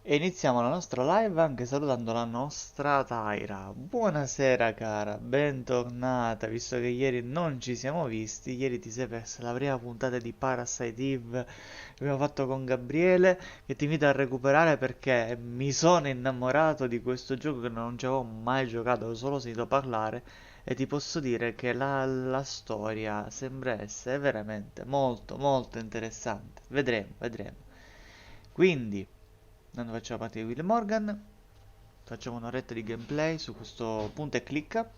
E iniziamo la nostra live anche salutando la nostra Tyra. Buonasera cara, bentornata, visto che ieri non ci siamo visti, ieri ti sei persa la prima puntata di Parasite Eve che abbiamo fatto con Gabriele, che ti invito a recuperare perché mi sono innamorato di questo gioco che non ci avevo mai giocato, avevo solo sentito parlare e ti posso dire che la storia sembra essere veramente molto molto interessante. Vedremo, vedremo. Quindi... non facciamo parte di Will Morgan, facciamo un'oretta di gameplay su questo punta e clicca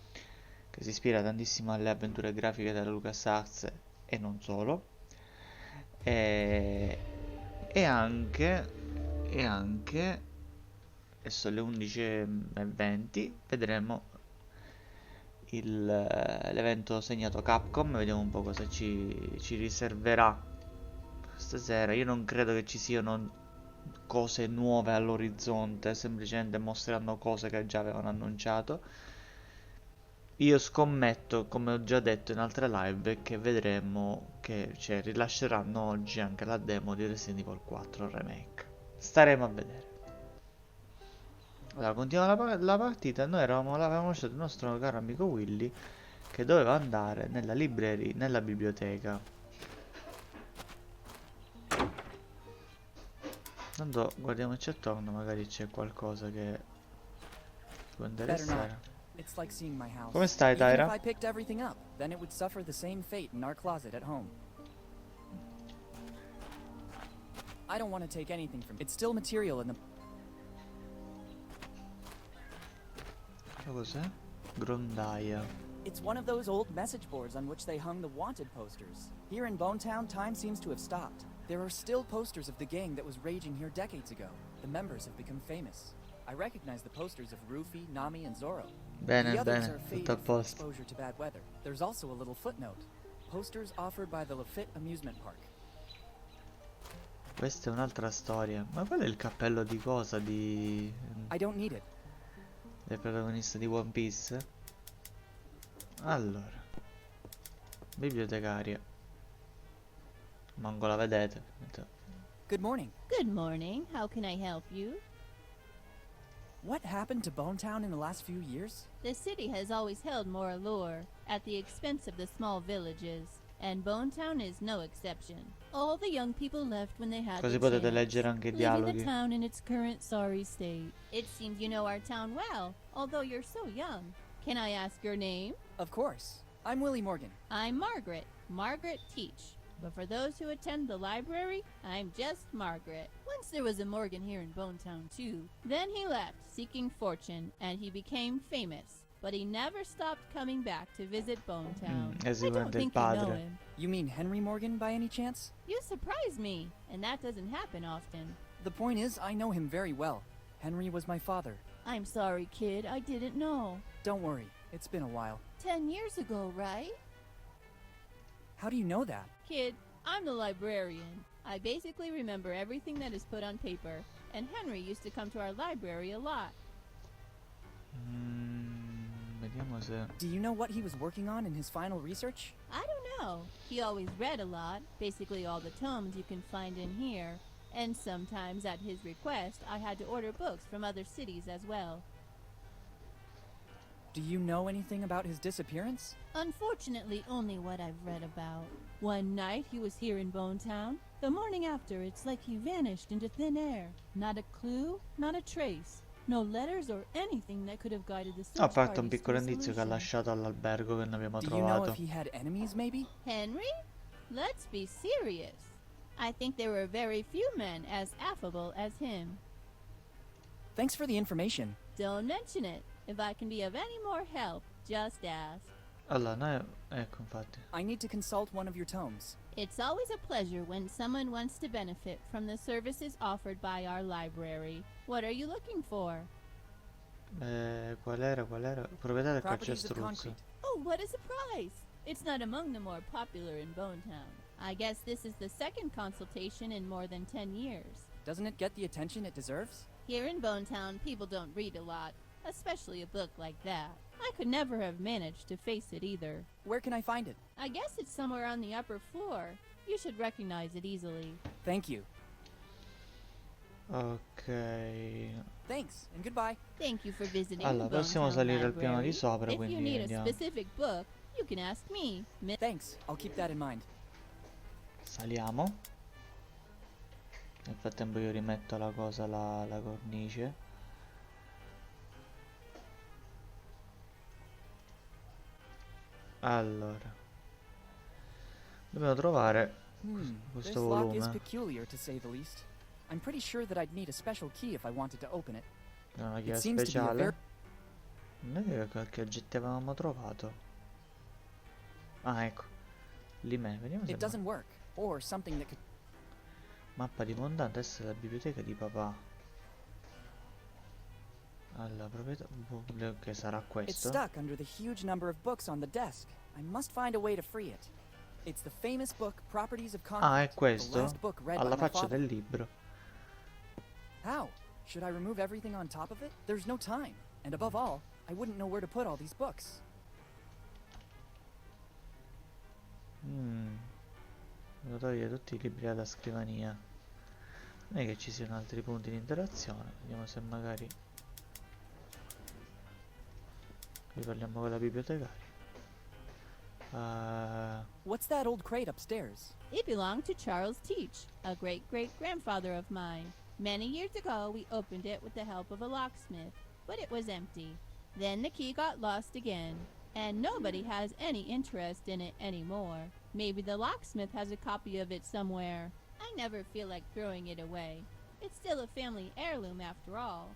che si ispira tantissimo alle avventure grafiche della LucasArts e non solo. E, e anche adesso alle 11:20 vedremo l'evento segnato Capcom, vediamo un po' cosa ci riserverà stasera. Io non credo che ci siano cose nuove all'orizzonte, semplicemente mostreranno cose che già avevano annunciato. Io scommetto, come ho già detto in altre live, che vedremo che rilasceranno oggi anche la demo di Resident Evil 4 Remake. Staremo a vedere. Allora, continua la partita. Noi l'avevamo lasciato il nostro caro amico Willy che doveva andare nella libreria, nella biblioteca. Tanto guardiamoci attorno, magari c'è qualcosa che può interessare. Come stai, Tyra? I don't want to take anything from it's still material in the Cos'è? Grondaia. It's one of those old message boards on which they hung the wanted posters. Here in Bonetown, time seems to have stopped. There are still posters of the gang that was raging here decades ago. The members have become famous. I recognize the posters of Rufy, Nami, and Zoro. Bene, The others bene, are tutto a faded from posto. exposure to bad weather. There's also a little footnote. Posters offered by the Lafitte Amusement Park. Questa è un'altra storia. Ma qual è il cappello di cosa? I don't need it. Del protagonista di One Piece? Allora. Bibliotecaria. Manco la vedete. Good morning. Good morning. How can I help you? What happened to Bonetown in the last few years? The city has always held more allure, at the expense of the small villages, and Bonetown is no exception. All the young people left when they had Così the potete chance, leggere anche i leaving the dialoghi. town in its current sorry state. It seems you know our town well, although you're so young. Can I ask your name? Of course. I'm Willy Morgan. I'm Margaret. Margaret Teach. But for those who attend the library, I'm just Margaret. Once there was a Morgan here in Bonetown, too. Then he left, seeking fortune, and he became famous. But he never stopped coming back to visit Bonetown. I don't Eseguente il think you know padre. him. You mean Henry Morgan by any chance? You surprise me, and that doesn't happen often. The point is, I know him very well. Henry was my father. I'm sorry, kid, I didn't know. Don't worry, it's been a while. 10 years ago, right? How do you know that? Kid, I'm the librarian. I basically remember everything that is put on paper, and Henry used to come to our library a lot. Vediamo se... Do you know what he was working on in his final research? I don't know. He always read a lot, basically all the tomes you can find in here, and sometimes at his request I had to order books from other cities as well. Do you know anything about his disappearance? Unfortunately, only what I've read about. One night he was here in Bonetown. The morning after, it's like he vanished into thin air. Not a clue, not a trace. No letters or anything that could have guided the A search parte un parties to piccolo a indizio che ha solution. lasciato all'albergo che noi abbiamo Do you know if trovato. he had enemies, maybe? Henry? Let's be serious. I think there were very few men as affable as him. Thanks for the information. Don't mention it. If I can be of any more help, just ask. Allora, noi... Ecco, infatti. I need to consult one of your tomes. It's always a pleasure when someone wants to benefit from the services offered by our library. What are you looking for? Qual era? Proprietà del Properties of calcestruzzo. concrete. Oh, what a surprise! It's not among the more popular in Bonetown. I guess this is the second consultation in more than 10 years. Doesn't it get the attention it deserves? Here in Bonetown, people don't read a lot, especially a book like that. I could never have managed to face it either. Where can I find it? I guess it's somewhere on the upper floor. You should recognize it easily. Thank you. Ok. Thanks, and goodbye. Thank you for visiting Allora, the possiamo Bonetown salire al piano di Library. sopra, If you quindi need a andiamo. specific book, you can ask me. Thanks, I'll keep that in mind. Saliamo. Nel frattempo io rimetto la cosa, la cornice. Allora. Dobbiamo trovare This questo lock is volume. peculiar, to say the least. I'm pretty sure that I'd need a special key if I wanted to open it. È una It chiave seems to be a speciale. Noi che oggetti avevamo trovato? Ah, ecco. L'email, vediamo se It doesn't work, or something that could... mappa di montante, essere la biblioteca di papà. Alla proprietà, che sarà It's questo? stuck under the huge number of books on the desk. I must find a way to free it. It's the famous book Properties of Concrete. Ah, è The questo? last book read Alla by my faccia father. del libro. How? Should I remove everything on top of it? There's no time. And above all, I wouldn't know where to put all these books. Devo togliere tutti i libri dalla scrivania. Non è che ci siano altri punti di interazione. Vediamo se magari riparliamo con la bibliotecaria. What's that old crate upstairs? It belonged to Charles Teach, a great-great-grandfather of mine. Many years ago, we opened it with the help of a locksmith, but it was empty. Then the key got lost again, and nobody has any interest in it anymore. Maybe the locksmith has a copy of it somewhere. I never feel like throwing it away. It's still a family heirloom after all.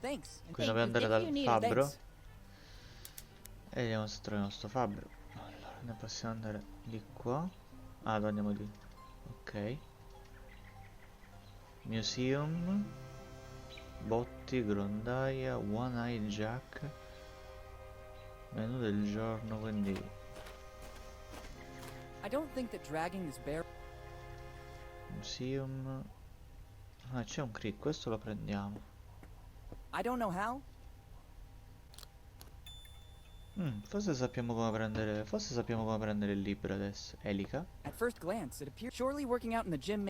Thanks. And Qui Thank dobbiamo you. andare If dal you need fabbro. thanks. E vediamo se troviamo sto fabbro. Allora, ne possiamo andare di qua. Ah, dove andiamo di? Ok. Museum. Botti, grondaia, One Eye Jack. Menù del giorno, quindi... I don't think that dragging this bear... Museum... Ah, c'è un crick, questo lo prendiamo. I don't know how. Forse sappiamo come prendere... Forse sappiamo come prendere il libro adesso. Elica. At first glance, it appears surely working out in the gym.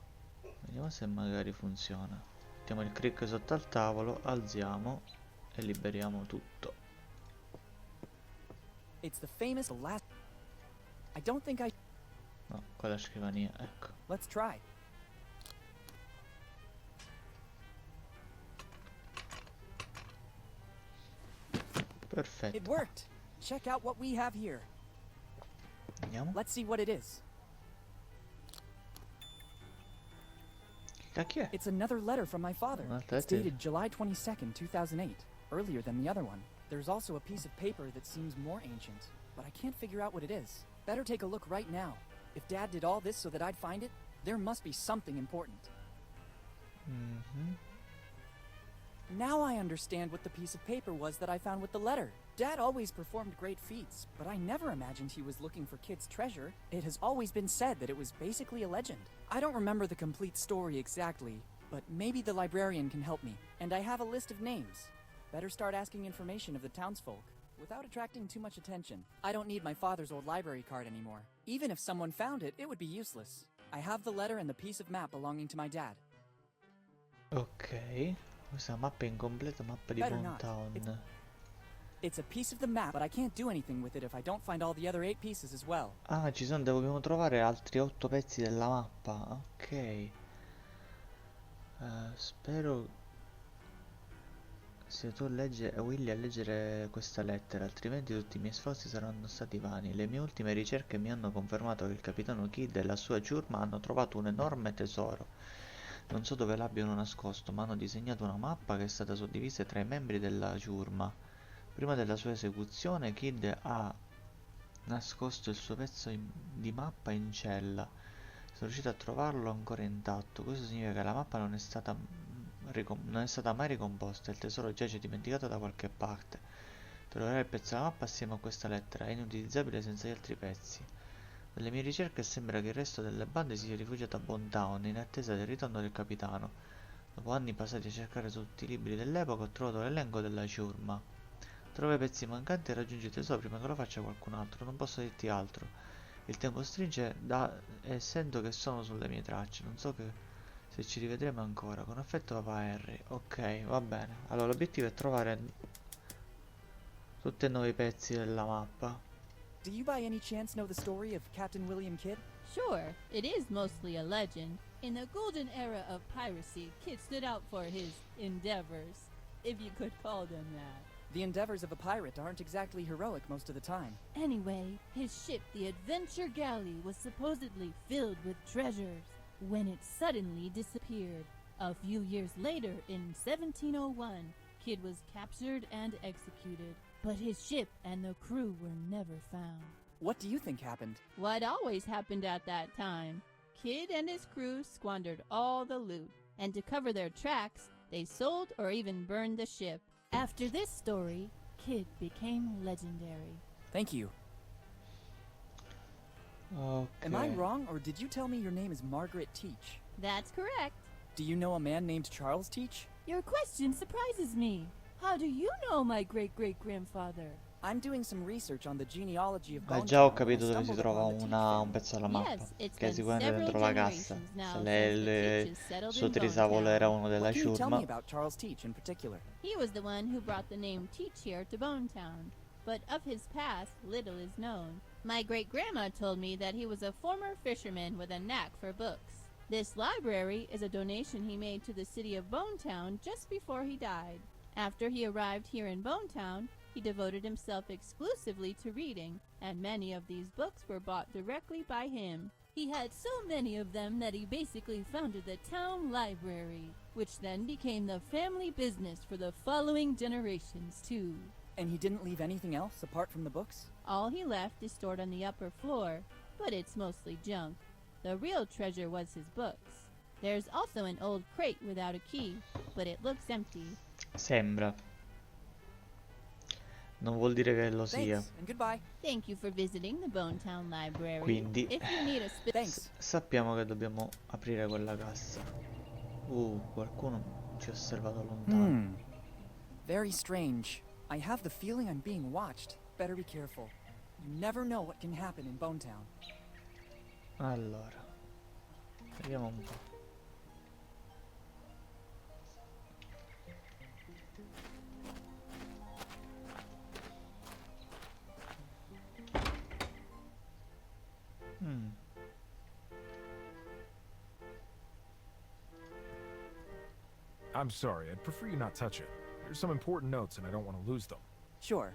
Vediamo se magari funziona. Mettiamo il crick sotto al tavolo, alziamo e liberiamo tutto. It's the famous last... I don't think I... No, con la scrivania, ecco. Let's try. It Perfetto. worked. Check out what we have here. Andiamo. Let's see what it is. Che cacchio è? It's another letter from my father. Un'altra It's lettera. dated July 22nd, 2008, earlier than the other one. There's also a piece of paper that seems more ancient, but I can't figure out what it is. Better take a look right now. If Dad did all this so that I'd find it, there must be something important. Now I understand what the piece of paper was that I found with the letter. Dad always performed great feats, but I never imagined he was looking for kids' treasure. It has always been said that it was basically a legend. I don't remember the complete story exactly, but maybe the librarian can help me. And I have a list of names. Better start asking information of the townsfolk, without attracting too much attention. I don't need my father's old library card anymore. Even if someone found it, it would be useless. I have the letter and the piece of map belonging to my dad. Ok. Questa mappa è incompleta, mappa di Better not. Bonetown. It's a piece of the map, but I can't do anything with it if I don't find all the other 8 pieces as well. Ah, dobbiamo trovare altri 8 pezzi della mappa. Ok. Spero sia tu Willy a leggere questa lettera, altrimenti tutti i miei sforzi saranno stati vani. Le mie ultime ricerche mi hanno confermato che il capitano Kidd e la sua ciurma hanno trovato un enorme tesoro. Non so dove l'abbiano nascosto, ma hanno disegnato una mappa che è stata suddivisa tra i membri della ciurma. Prima della sua esecuzione, Kidd ha nascosto il suo di mappa in cella. Sono riuscito a trovarlo ancora intatto. Questo significa che la mappa non è stata mai ricomposta. Il tesoro giace dimenticato da qualche parte. Troverai il pezzo della mappa assieme a questa lettera. È inutilizzabile senza gli altri pezzi. Dalle mie ricerche sembra che il resto delle bande si sia rifugiato a Bontown in attesa del ritorno del capitano. Dopo anni passati a cercare su tutti i libri dell'epoca ho trovato l'elenco della ciurma. Trova i pezzi mancanti e raggiungi il tesoro prima che lo faccia qualcun altro. Non posso dirti altro. Il tempo stringe e sento che sono sulle mie tracce. Non so se ci rivedremo ancora. Con affetto papà Harry. Ok, va bene. Allora l'obiettivo è trovare tutti e 9 i pezzi della mappa. Do you by any chance know the story of Captain William Kidd? Sure, it is mostly a legend. In the golden era of piracy, Kidd stood out for his endeavors, if you could call them that. The endeavors of a pirate aren't exactly heroic most of the time. Anyway, his ship, the Adventure Galley, was supposedly filled with treasures when it suddenly disappeared. A few years later, in 1701, Kidd was captured and executed, but his ship and the crew were never found. What do you think happened? What always happened at that time? Kidd and his crew squandered all the loot, and to cover their tracks, they sold or even burned the ship. After this story, Kidd became legendary. Thank you. Ok. Am I wrong, or did you tell me your name is Margaret Teach? That's correct. Do you know a man named Charles Teach? Your question surprises me. How do you know my great-great-grandfather? I'm doing some research on the genealogy of Ah, Bonetown. già ho when I capito dove si stumbled trova upon the Teach un pezzo della mappa. Yes, it's Che è been sicuramente several dentro la cassa. generations now Se since lei, the Teaches settled suo in trisavolo Bonetown. era uno della What can you tell me ciurma. about Charles Teach in particular? He was the one who brought the name Teach here to Bonetown, but of his past, little is known. My great-grandma told me that he was a former fisherman with a knack for books. This library is a donation he made to the city of Bonetown just before he died. After he arrived here in Bonetown, he devoted himself exclusively to reading, and many of these books were bought directly by him. He had so many of them that he basically founded the town library, which then became the family business for the following generations too. And he didn't leave anything else apart from the books? All he left is stored on the upper floor, but it's mostly junk. The real treasure was his books. There's also an old crate without a key, but it looks empty. Sembra. Non vuol dire che lo sia. Thanks, and goodbye. Thank you for visiting the Bonetown Library. Quindi If you need a Thanks. sappiamo che dobbiamo aprire quella cassa. Qualcuno ci ha osservato lontano. Very strange. I have the feeling I'm being watched. Better be careful. You never know what can happen in Bonetown. Allora, vediamo un po'. I'm sorry, I'd prefer you not touch it. There's some important notes and I don't want to lose them. Sure.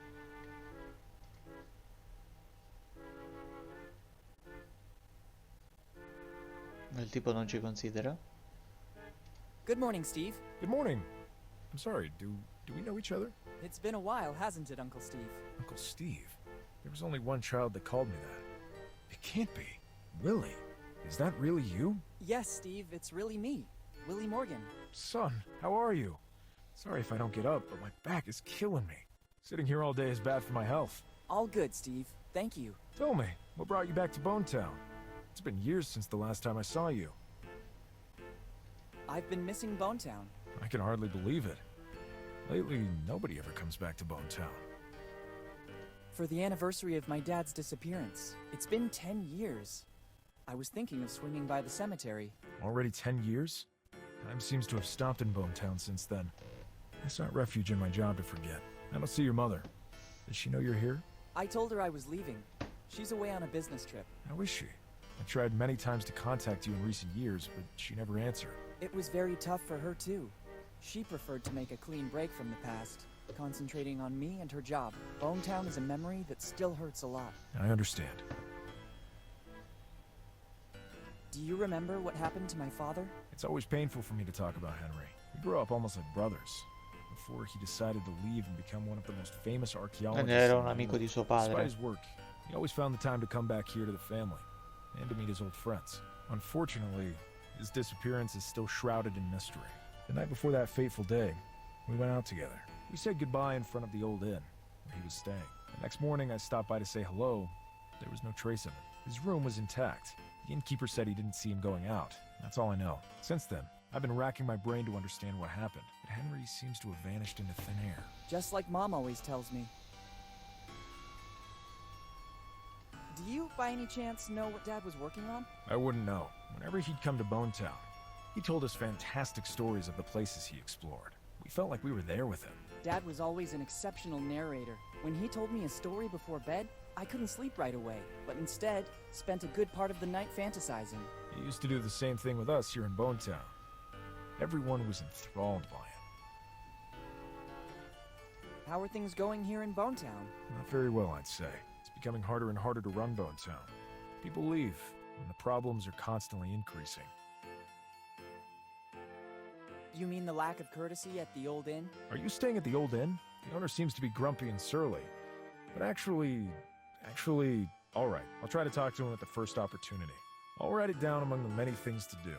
Il tipo non ci considera? Good morning, Steve. Good morning. I'm sorry, do we know each other? It's been a while, hasn't it, Uncle Steve? Uncle Steve? There was only one child that called me that. It can't be. Willy. Is that really you? Yes, Steve, it's really me, Willy Morgan. Son, how are you? Sorry if I don't get up, but my back is killing me. Sitting here all day is bad for my health. All good, Steve. Thank you. Tell me, what brought you back to Bonetown? It's been years since the last time I saw you. I've been missing Bonetown. I can hardly believe it. Lately, nobody ever comes back to Bonetown. For the anniversary of my dad's disappearance, it's been 10 years. I was thinking of swinging by the cemetery. Already 10 years? Time seems to have stopped in Bonetown since then. I sought refuge in my job to forget. I don't see your mother. Does she know you're here? I told her I was leaving. She's away on a business trip. How is she? I tried many times to contact you in recent years, but she never answered. It was very tough for her too. She preferred to make a clean break from the past, concentrating on me and her job. Bonetown is a memory that still hurts a lot. I understand. Do you remember what happened to my father? It's always painful for me to talk about Henry. We grew up almost like brothers. Before he decided to leave and become one of the most famous archaeologists Era in un the amico world. di suo Despite padre. his work, he always found the time to come back here to the family and to meet his old friends. Unfortunately, his disappearance is still shrouded in mystery. The night before that fateful day, we went out together. We said goodbye in front of the old inn where he was staying. The next morning, I stopped by to say hello. There was no trace of him. His room was intact. The innkeeper said he didn't see him going out. That's all I know. Since then, I've been racking my brain to understand what happened, but Henry seems to have vanished into thin air. Just like Mom always tells me. Do you, by any chance, know what Dad was working on? I wouldn't know. Whenever he'd come to Bonetown, he told us fantastic stories of the places he explored. We felt like we were there with him. Dad was always an exceptional narrator. When he told me a story before bed, I couldn't sleep right away, but instead spent a good part of the night fantasizing. He used to do the same thing with us here in Bonetown. Everyone was enthralled by him. How are things going here in Bonetown? Not very well, I'd say. It's becoming harder and harder to run Bonetown. People leave, and the problems are constantly increasing. You mean the lack of courtesy at the old inn? Are you staying at the old inn? The owner seems to be grumpy and surly. But actually, all right. I'll try to talk to him at the first opportunity. I'll write it down among the many things to do.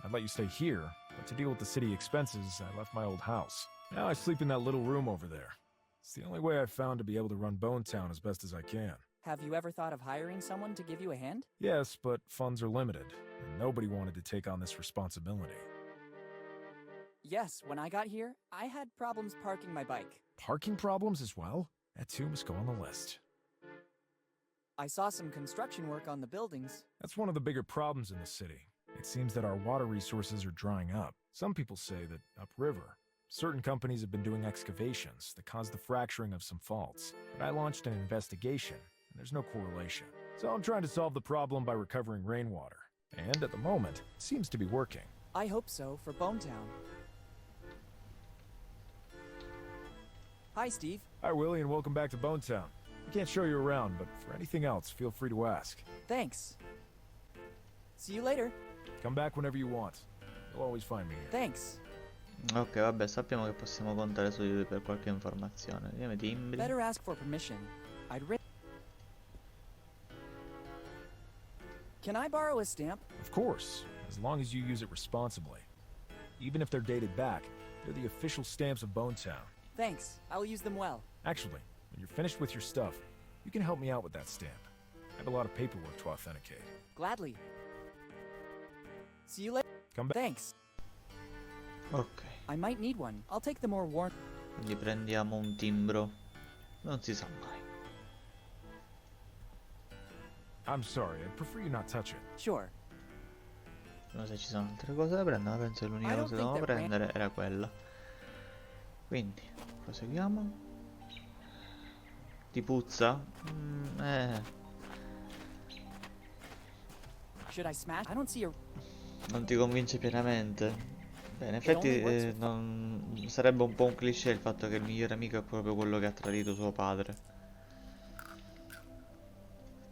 I'd let you stay here, but to deal with the city expenses, I left my old house. Now I sleep in that little room over there. It's the only way I've found to be able to run Bonetown as best as I can. Have you ever thought of hiring someone to give you a hand? Yes, but funds are limited, and nobody wanted to take on this responsibility. Yes, when I got here, I had problems parking my bike. Parking problems as well? That too must go on the list. I saw some construction work on the buildings. That's one of the bigger problems in the city. It seems that our water resources are drying up. Some people say that upriver, certain companies have been doing excavations that caused the fracturing of some faults. But I launched an investigation, and there's no correlation. So I'm trying to solve the problem by recovering rainwater. And at the moment, it seems to be working. I hope so for Bonetown. Hi, Steve. Hi, Willy, and welcome back to Bonetown. I can't show you around, but for anything else, feel free to ask. Thanks. See you later. Come back whenever you want. You'll always find me here. Thanks. Ok, vabbè, sappiamo che possiamo contare su di lui per qualche informazione. Vediamo i timbri. Better ask for permission. Can I borrow a stamp? Of course, as long as you use it responsibly. Even if they're dated back, they're the official stamps of Bonetown. Thanks. I'll use them well. Actually, when you're finished with your stuff, you can help me out with that stamp. I have a lot of paperwork to authenticate. Gladly. See you later. Come back. Thanks. Ok, I might need one. I'll take the more worn. quindi prendiamo un timbro. Non si sa mai. I'm sorry, I'd prefer you not touch it. Sure. Non so se ci sono altre cose da prendere, ma penso che l'unica I don't cosa che think dovevamo that prendere era quella. Quindi, proseguiamo. Ti puzza? Should I smash? I don't see a... Non ti convince pienamente? Beh, in effetti sarebbe un po' un cliché il fatto che il migliore amico è proprio quello che ha tradito suo padre.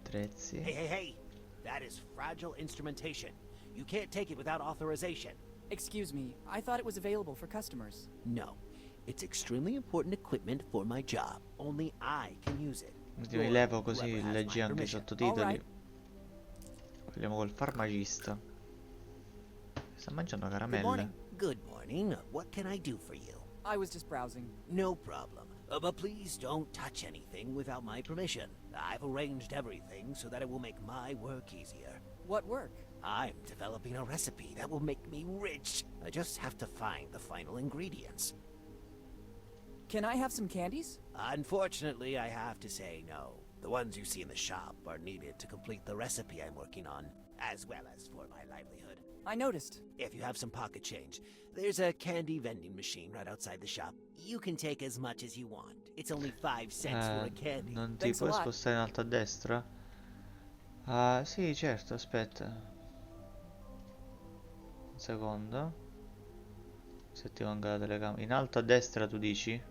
Attrezzi. Hey. That is fragile instrumentation. You can't take it without authorization. Excuse me. I thought it was available for customers. No. It's extremely important equipment for my job. Only I can use it. Ti rilevo così Whoever has leggi my anche i permission. sottotitoli. Alright. Parliamo col farmacista. Sta mangiando Good caramelle. morning. Good morning. What can I do for you? I was just browsing. No problem. But please don't touch anything without my permission. I've arranged everything so that it will make my work easier. What work? I'm developing a recipe that will make me rich. I just have to find the final ingredients. Can I have some candies? Unfortunately, I have to say no. The ones you see in the shop are needed to complete the recipe I'm working on, as well as for my livelihood. I noticed. If you have some pocket change, there's a candy vending machine right outside the shop. You can take as much as you want. It's only 5 cents for a candy. Non ti Thanks a puoi lot. spostare in alto a destra? Ah, sì, certo, aspetta. Un secondo. Se attivo anche la telecamera. In alto a destra tu dici?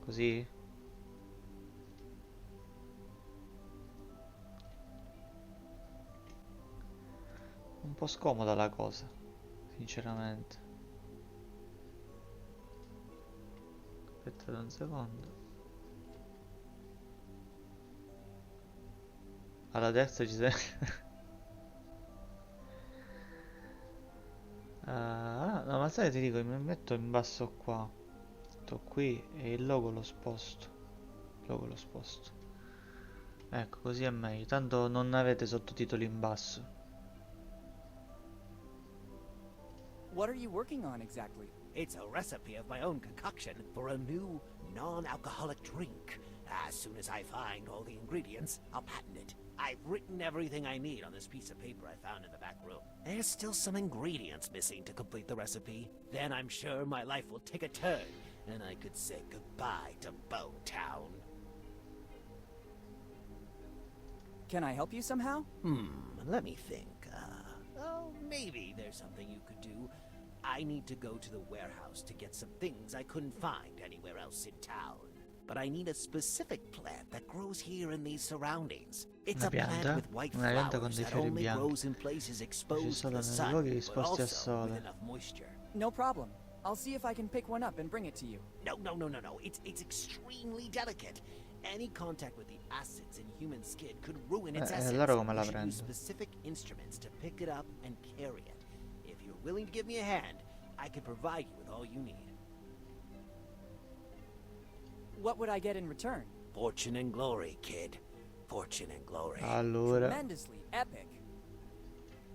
Così? Un po' scomoda la cosa, sinceramente. Aspettate un secondo. Alla destra ci sei. No, ma sai, ti dico, mi metto in basso qua. Metto qui e il logo lo sposto. Il logo lo sposto. Ecco, così è meglio. Tanto non avete sottotitoli in basso. What are you working on exactly? It's a recipe of my own concoction for a new non-alcoholic drink. As soon as I find all the ingredients, I'll patent it. I've written everything I need on this piece of paper I found in the back room. There's still some ingredients missing to complete the recipe. Then I'm sure my life will take a turn, and I could say goodbye to Bone Town. Can I help you somehow? Let me think. Maybe there's something you could do. I need to go to the warehouse to get some things I couldn't find anywhere else in town. But I need a specific plant that grows here in these surroundings. It's a plant with white flowers that only grows in places exposed to the sun, but also with enough moisture. No problem. I'll see if I can pick one up and bring it to you. No. It's extremely delicate. Any contact with the acids in human skin could ruin its essence. Allora come la You should prendo? use specific instruments to pick it up and carry it. If you're willing to give me a hand, I can provide you with all you need. What would I get in return? Fortune and glory, kid. Fortune and glory. Allora, Tremendously epic.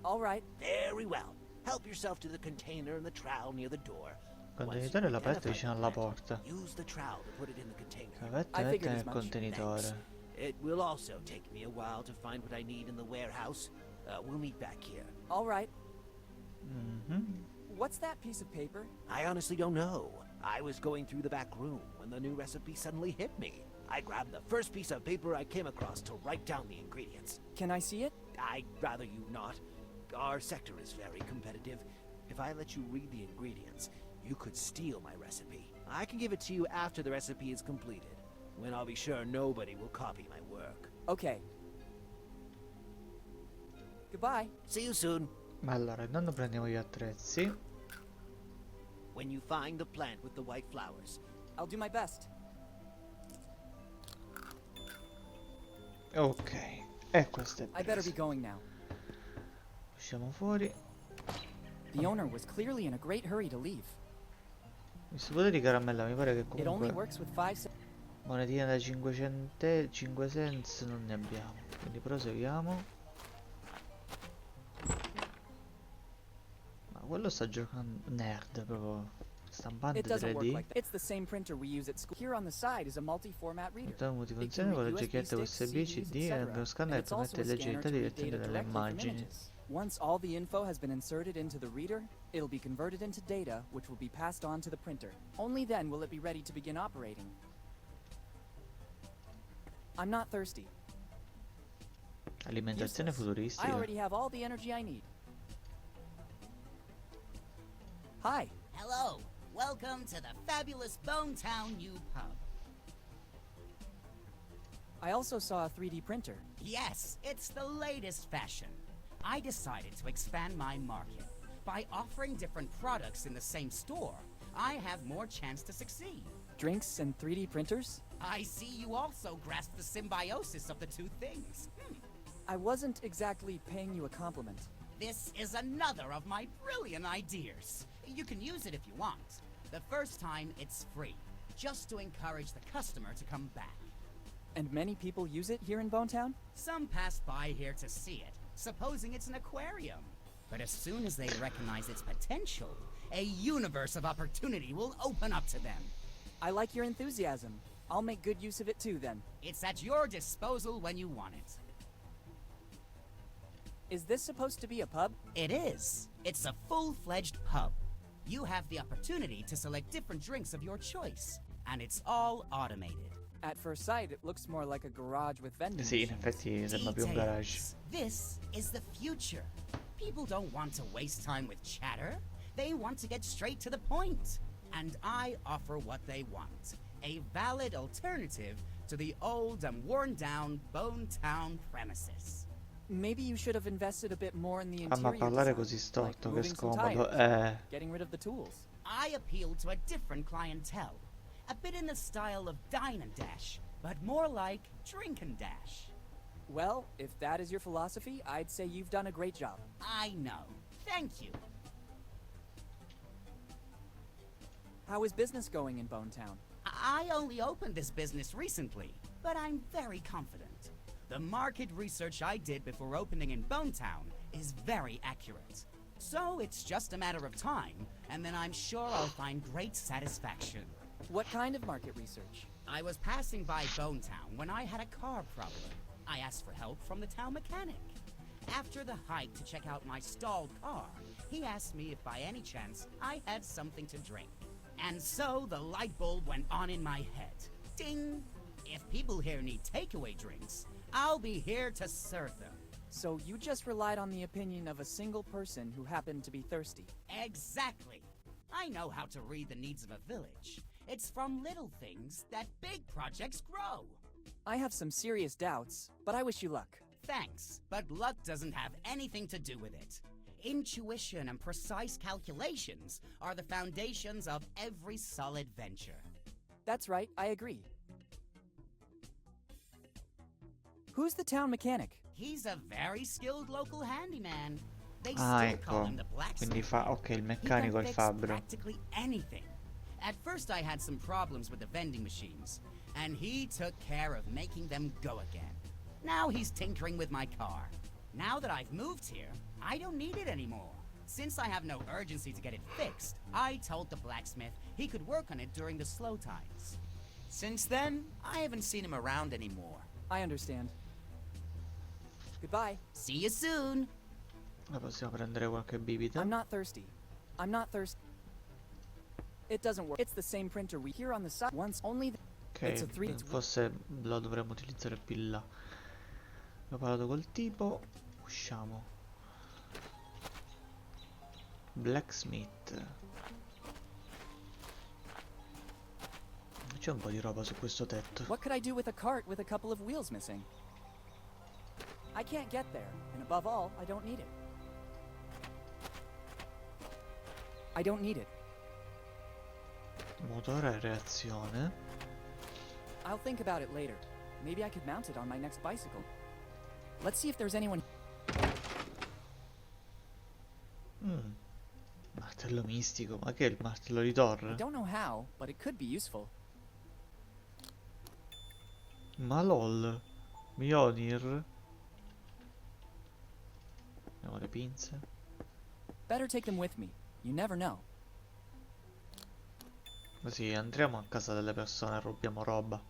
All right. Very well. Help yourself to the container and the trowel near the door. contenitore l'ha aperto vicino alla porta. Use the trowel to put it in the container. Mette nel contenitore. It will also take me a while to find what I need in the warehouse. We'll meet back here. All right. Mhm. What's that piece of paper? I honestly don't know. I was going through the back room when the new recipe suddenly hit me. I grabbed the first piece of paper I came across to write down the ingredients. Can I see it? I'd rather you not. Our sector is very competitive. If I let you read the ingredients, you could steal my recipe. I can give it to you after the recipe is completed, when I'll be sure nobody will copy my work. Okay. Goodbye. See you soon. Allora, intanto prendiamo gli attrezzi. When you find the plant with the white flowers. I'll do my best. Ok, e questo è I better be preso. going now. Usciamo fuori. The owner was clearly in a great hurry to leave. Questo potere di caramella mi pare che It only comunque works with 5 monetine da 5 cents non ne abbiamo. Quindi proseguiamo. Ma quello sta giocando nerd proprio. Stampante It doesn't work 3D. like that. It's the same printer we use at school. Here on the side is a multi-format reader. Mettiamo It can multifunzione con read le USB ghiacchiette sticks, USB, CDs, CD e etc. uno scanner And che it's also permette a di leggere scanner to read direttamente data dalle directly from immagini. images. Once all the info has been inserted into the reader, it'll be converted into data, which will be passed on to the printer. Only then will it be ready to begin operating. I'm not thirsty. Alimentazione Useless. I futuristica. already have all the energy I need. Hi. Hello. Welcome to the fabulous Bone Town New Pub. I also saw a 3D printer. Yes, it's the latest fashion. I decided to expand my market. By offering different products in the same store, I have more chance to succeed. Drinks and 3D printers? I see you also grasp the symbiosis of the two things. I wasn't exactly paying you a compliment. This is another of my brilliant ideas. You can use it if you want. The first time, it's free, just to encourage the customer to come back. And many people use it here in Bonetown? Some pass by here to see it, supposing it's an aquarium. But as soon as they recognize its potential, a universe of opportunity will open up to them. I like your enthusiasm. I'll make good use of it too, then. It's at your disposal when you want it. Is this supposed to be a pub? It is. It's a full-fledged pub. You have the opportunity to select different drinks of your choice, and it's all automated. At first sight, it looks more like a garage with vending Sì, in machines. effetti sembra più un garage. This is the future. People don't want to waste time with chatter. They want to get straight to the point. And I offer what they want. A valid alternative to the old and worn-down Bone Town premises. Maybe you should have invested a bit more in the Ah, ma interior parlare design, così like storto, che moving some scomodo. tires, getting rid of the tools. I appeal to a different clientele. A bit in the style of Dine and Dash, but more like Drink and Dash. Well, if that is your philosophy, I'd say you've done a great job. I know. Thank you. How is business going in Bone Town? I only opened this business recently, but I'm very confident. The market research I did before opening in Bone Town is very accurate. So it's just a matter of time, and then I'm sure I'll find great satisfaction. What kind of market research? I was passing by Bone Town when I had a car problem. I asked for help from the town mechanic. After the hike to check out my stalled car, he asked me if by any chance I had something to drink. And so the light bulb went on in my head. Ding! If people here need takeaway drinks, I'll be here to serve them. So you just relied on the opinion of a single person who happened to be thirsty. Exactly. I know how to read the needs of a village. It's from little things that big projects grow. I have some serious doubts, but I wish you luck. Thanks, but luck doesn't have anything to do with it. Intuition and precise calculations are the foundations of every solid venture. That's right, I agree. Who's the town mechanic? He's a very skilled local handyman. They Ah, still call ecco. him the Quindi blacksmith. fa... Ok, il He meccanico, can il fix fabbro. practically anything. At first I had some problems with the vending machines, and he took care of making them go again. Now he's tinkering with my car. Now that I've moved here, I don't need it anymore. Since I have no urgency to get it fixed, I told the blacksmith he could work on it during the slow times. Since then, I haven't seen him around anymore. I understand. Goodbye. See you soon! La possiamo prendere qualche bibita? I'm not thirsty. I'm not thirsty. It doesn't work. It's the same printer we hear on the side. Once only. It's a Ok, forse lo dovremmo utilizzare più in là. Ho parlato col tipo. Usciamo. Blacksmith. C'è un po' di roba su questo tetto. What could I do with a cart with a couple of wheels missing? I can't get there, and above all, I don't need it. I don't need it. Motore a reazione. I'll think about it later. Maybe I could mount it on my next bicycle. Let's see if there's anyone. Martello mistico. Ma che è il martello di Thor? I don't know how, but it could be useful. Ma lol. Mjolnir. Abbiamo le pinze. Better take them with me. You never know. Così entriamo a casa delle persone e rubiamo roba.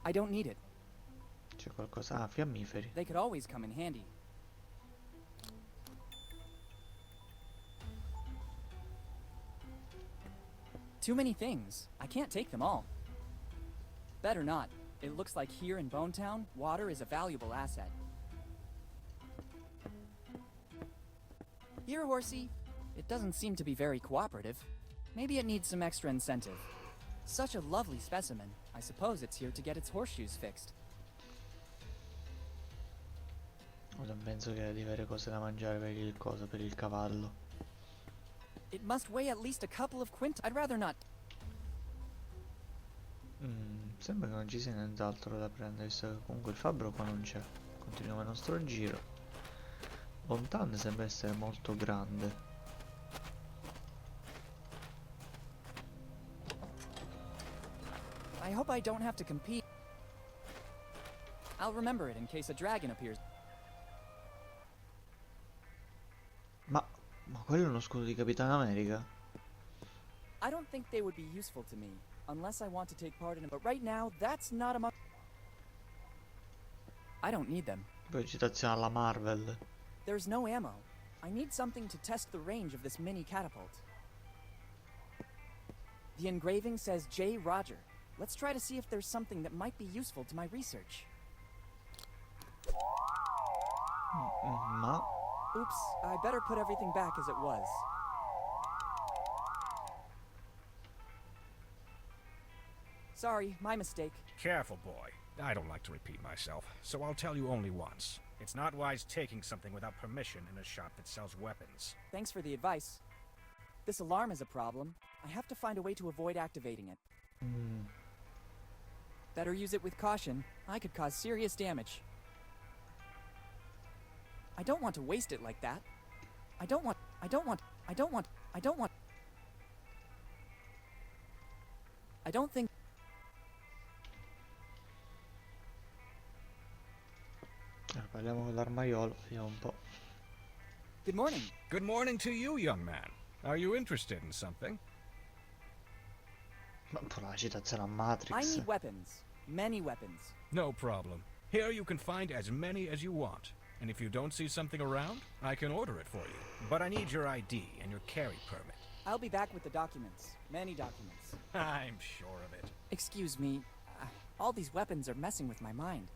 I don't need it. C'è qualcosa. Ah, fiammiferi. They could always come in handy. Too many things. I can't take them all. Better not. It looks like here in Bone Town, water is a valuable asset. Here, horsey. It doesn't seem to be very cooperative. Maybe it needs some extra incentive. Such a lovely specimen. I suppose it's here to get its horseshoes fixed. Non penso che devi avere cose da mangiare per il coso, per il cavallo. It must weigh at least a couple of quint. I'd rather not. Sembra che non ci sia nient'altro da prendere, visto che comunque il fabbro qua non c'è. Continuiamo il nostro giro. Bontan sembra essere molto grande. I hope I don't have to compete. I'll remember it in case a dragon appears. Ma quello è uno scudo di Capitano America? I don't think they would be useful to me, unless I want to take part in it, but right now, that's not among... I don't need them. Poi citazione alla Marvel. There's no ammo. I need something to test the range of this mini catapult. The engraving says J. Roger. Let's try to see if there's something that might be useful to my research. Ma... Oops, I better put everything back as it was. Sorry, my mistake. Careful, boy. I don't like to repeat myself, so I'll tell you only once. It's not wise taking something without permission in a shop that sells weapons. Thanks for the advice. This alarm is a problem. I have to find a way to avoid activating it. Better use it with caution. I could cause serious damage. I don't want to waste it like that. I don't want... I don't think... Parliamo con l'armaiolo, vediamo un po'. Good morning. Good morning to you, young man. Are you interested in something? Ma pure la citazione a I Matrix. need weapons. Many weapons. No problem. Here you can find as many as you want. And if you don't see something around, I can order it for you. But I need your ID and your carry permit. I'll be back with the documents. Many documents. I'm sure of it. Excuse me. All these weapons are messing with my mind.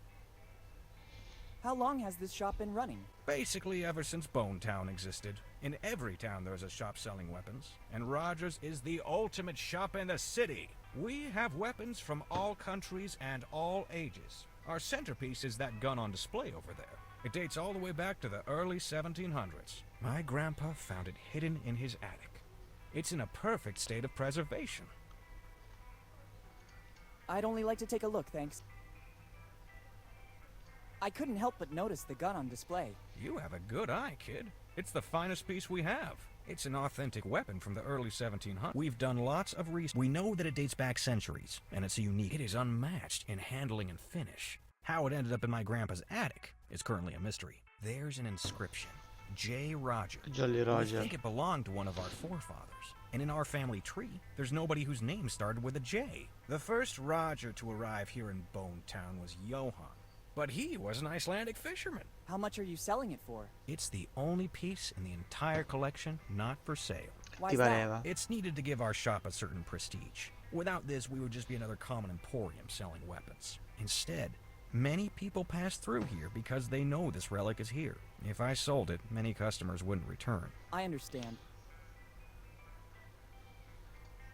How long has this shop been running? Basically ever since Bone Town existed. In every town there's a shop selling weapons, and Rogers is the ultimate shop in the city. We have weapons from all countries and all ages. Our centerpiece is that gun on display over there. It dates all the way back to the early 1700s. My grandpa found it hidden in his attic. It's in a perfect state of preservation. I'd only like to take a look, thanks. I couldn't help but notice the gun on display. You have a good eye, kid. It's the finest piece we have. It's an authentic weapon from the early 1700s. We've done lots of research. We know that it dates back centuries, and it's unique. It is unmatched in handling and finish. How it ended up in my grandpa's attic is currently a mystery. There's an inscription. J. Roger. Jolly We Roger. think it belonged to one of our forefathers. And in our family tree, there's nobody whose name started with a J. The first Roger to arrive here in Bone Town was Johann. But he was an Icelandic fisherman. How much are you selling it for? It's the only piece in the entire collection not for sale. Why's Ti that? pareva? It's needed to give our shop a certain prestige. Without this, we would just be another common emporium selling weapons. Instead, many people pass through here because they know this relic is here. If I sold it, many customers wouldn't return. I understand.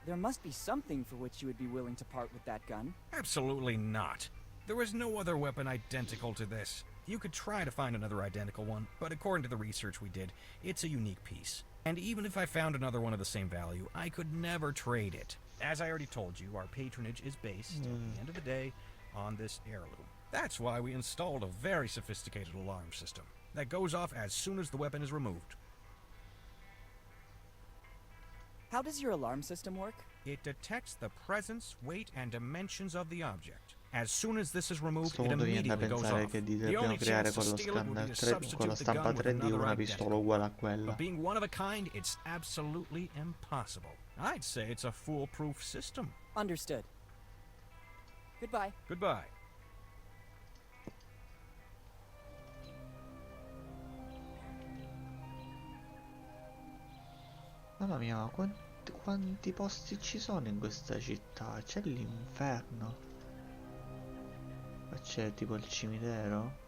There must be something for which you would be willing to part with that gun. Absolutely not. There is no other weapon identical to this. You could try to find another identical one, but according to the research we did, it's a unique piece. And even if I found another one of the same value, I could never trade it. As I already told you, our patronage is based, at the end of the day, on this heirloom. That's why we installed a very sophisticated alarm system that goes off as soon as the weapon is removed. How does your alarm system work? It detects the presence, weight, and dimensions of the object. As soon as this is removed, A it questo punto viene da immediately goes pensare off. che The dobbiamo only creare chance to con lo steal it would scanner be to 3, con la substitute the stampa gun with 3D another una pistola identical. uguale a quella. But being one of a kind, it's absolutely impossible. I'd say it's a foolproof system. Understood. Goodbye. Goodbye. Mamma mia, ma quanti posti ci sono in questa città? C'è l'inferno. Ma c'è tipo il cimitero?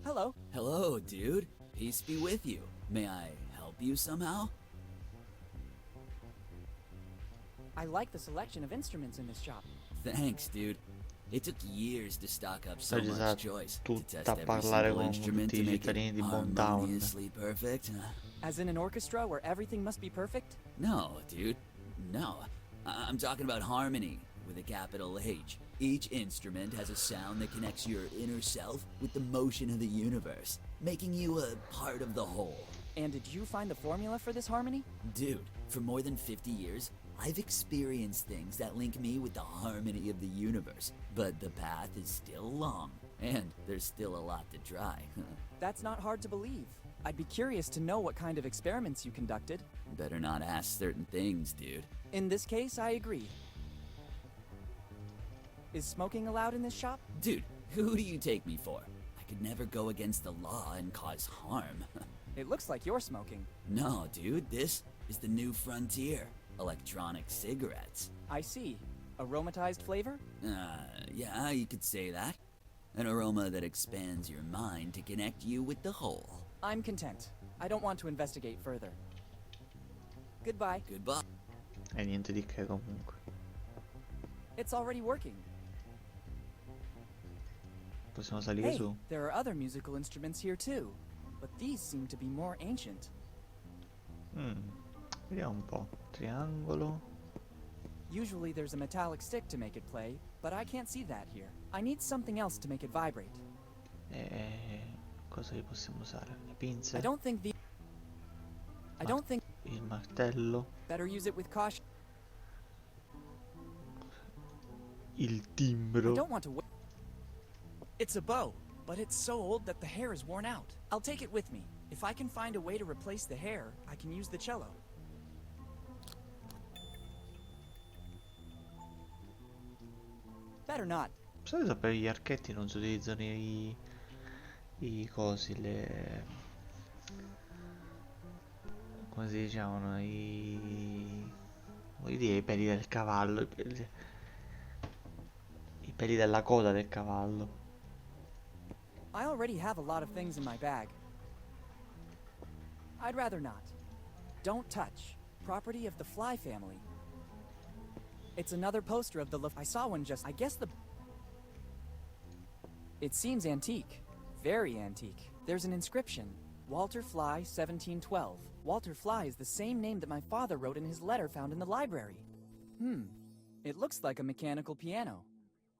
Hello. Hello, dude. Peace be with you. May I help you somehow? I like the selection of instruments in this shop. Thanks, dude. It took years to stock up so Oggi sarà much choice to tutta test a every parlare single con instrument tutti to i make it cittadini di Bone Town. harmoniously perfect. As in an orchestra where everything must be perfect? No, dude. No. I'm talking about harmony with a capital H. Each instrument has a sound that connects your inner self with the motion of the universe, making you a part of the whole. And did you find the formula for this harmony? Dude, for more than 50 years, I've experienced things that link me with the harmony of the universe, but the path is still long, and there's still a lot to try. That's not hard to believe. I'd be curious to know what kind of experiments you conducted. Better not ask certain things, dude. In this case, I agree. Is smoking allowed in this shop? Dude, who do you take me for? I could never go against the law and cause harm. It looks like you're smoking. No, dude, this is the new frontier. Electronic cigarettes. I see. Aromatized flavor? Yeah, you could say that. An aroma that expands your mind to connect you with the whole. I'm content. I don't want to investigate further. Goodbye. Goodbye. E niente di che comunque. It's already working. Possiamo salire Hey, su. there are other musical instruments here too, but these seem to be more ancient. Vediamo un po'. Triangolo. Usually there's a metallic stick to make it play, but I can't see that here. I need something else to make it vibrate. Cosa li possiamo usare? Le pinze? I don't think Il martello. better use it with caution. Il I timbro. don't want to It's a bow, but it's so old that the hair is worn out. I'll take it with me. If I can find a way to replace the hair, I can use the cello. Better not. Solito per gli archetti non si utilizzano i cosi, le... come si dicevano, voglio dire, i peli del cavallo, i peli della coda del cavallo. I already have a lot of things in my bag. I'd rather not. Don't touch. Property of the Fly family. It's another poster of the I saw one I guess It seems antique. Very antique. There's an inscription. Walter Fly, 1712. Walter Fly is the same name that my father wrote in his letter found in the library. It looks like a mechanical piano.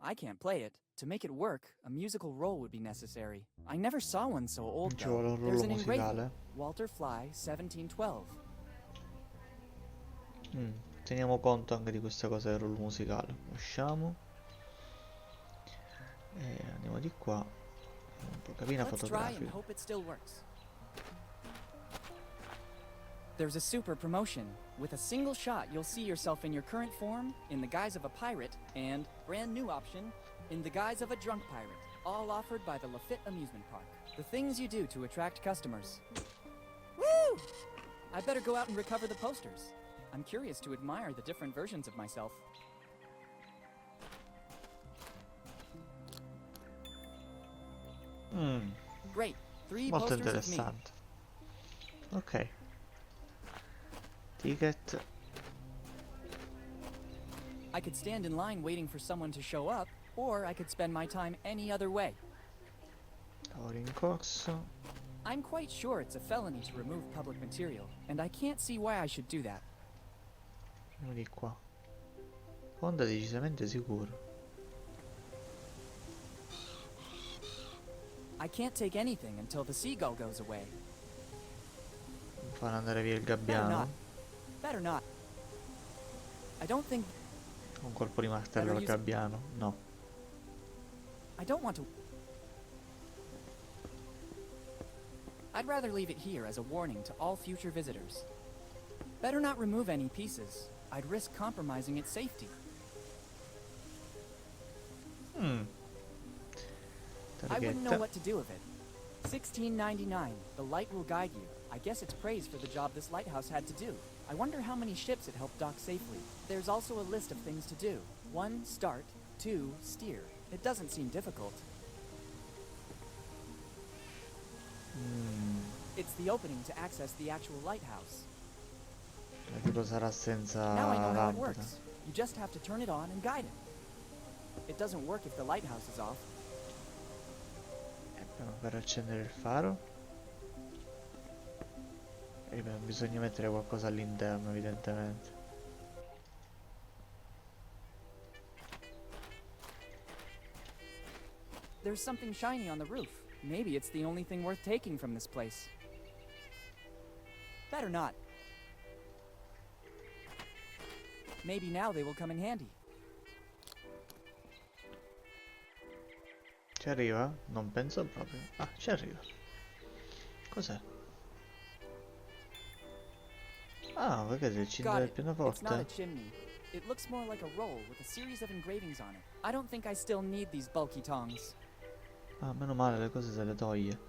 I can't play it. To make it work, a musical roll would be necessary. I never saw one so old Ci vuole though. un There's rollo an engraving. musicale. Walter Fly, 1712. Teniamo conto anche di questa cosa del rollo musicale. Usciamo e andiamo di qua. Un po' cabina Let's try and fotografica. hope it still works. There's a super promotion. With a single shot, you'll see yourself in your current form, in the guise of a pirate, and, brand new option, in the guise of a drunk pirate. All offered by the Lafitte Amusement Park. The things you do to attract customers. Woo! I better go out and recover the posters. I'm curious to admire the different versions of myself. Great. 3 Molto posters of me. interessante. Ok. Ticket. I could stand in line waiting for someone to show up, or I could spend my time any other way. Lavoro in corso. I'm quite sure it's a felony to remove public material, and I can't see why I should do that. Andiamo di qua. Honda decisamente sicuro. I can't take anything until the seagull goes away. Fanno andare via il Better not. gabbiano. Better not. I don't think... Un colpo di martello al gabbiano. No. I don't want to... I'd rather leave it here as a warning to all future visitors. Better not remove any pieces. I'd risk compromising its safety. I wouldn't know Targhetta. what to do with it. 1699. The light will guide you. I guess it's praise for the job this lighthouse had to do. I wonder how many ships it helped dock safely. There's also a list of things to do. 1. Start. 2. Steer. It doesn't seem difficult. It's the opening to access the actual lighthouse. Tipo sarà senza Now I know how it lampada. works. You just have to turn it on and guide it. It doesn't work if the lighthouse is off. Per accendere il faro. E beh, bisogna mettere qualcosa all'interno, evidentemente. There's something shiny on the roof. Maybe it's the only thing worth taking from this place. Better not. Maybe now they will come in handy. Ci arriva? Non penso proprio. Ah, ci arriva. Cos'è? Ah, perché c'è il cinto Got del it. It's not a pianoforte? chimney. It looks more like a roll with a series of engravings on it. I don't think I still need these bulky tongs. Ah, meno male le cose se le toglie.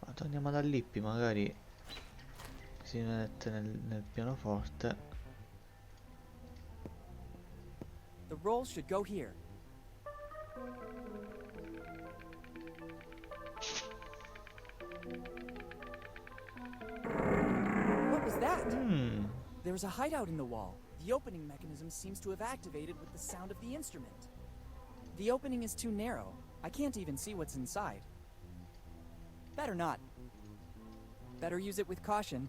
Ma torniamo ad Lippi, magari si mette nel pianoforte. The roll should go here. What was that? There's a hideout in the wall. The opening mechanism seems to have activated with the sound of the instrument. The opening is too narrow. I can't even see what's inside. Better not. Better use it with caution.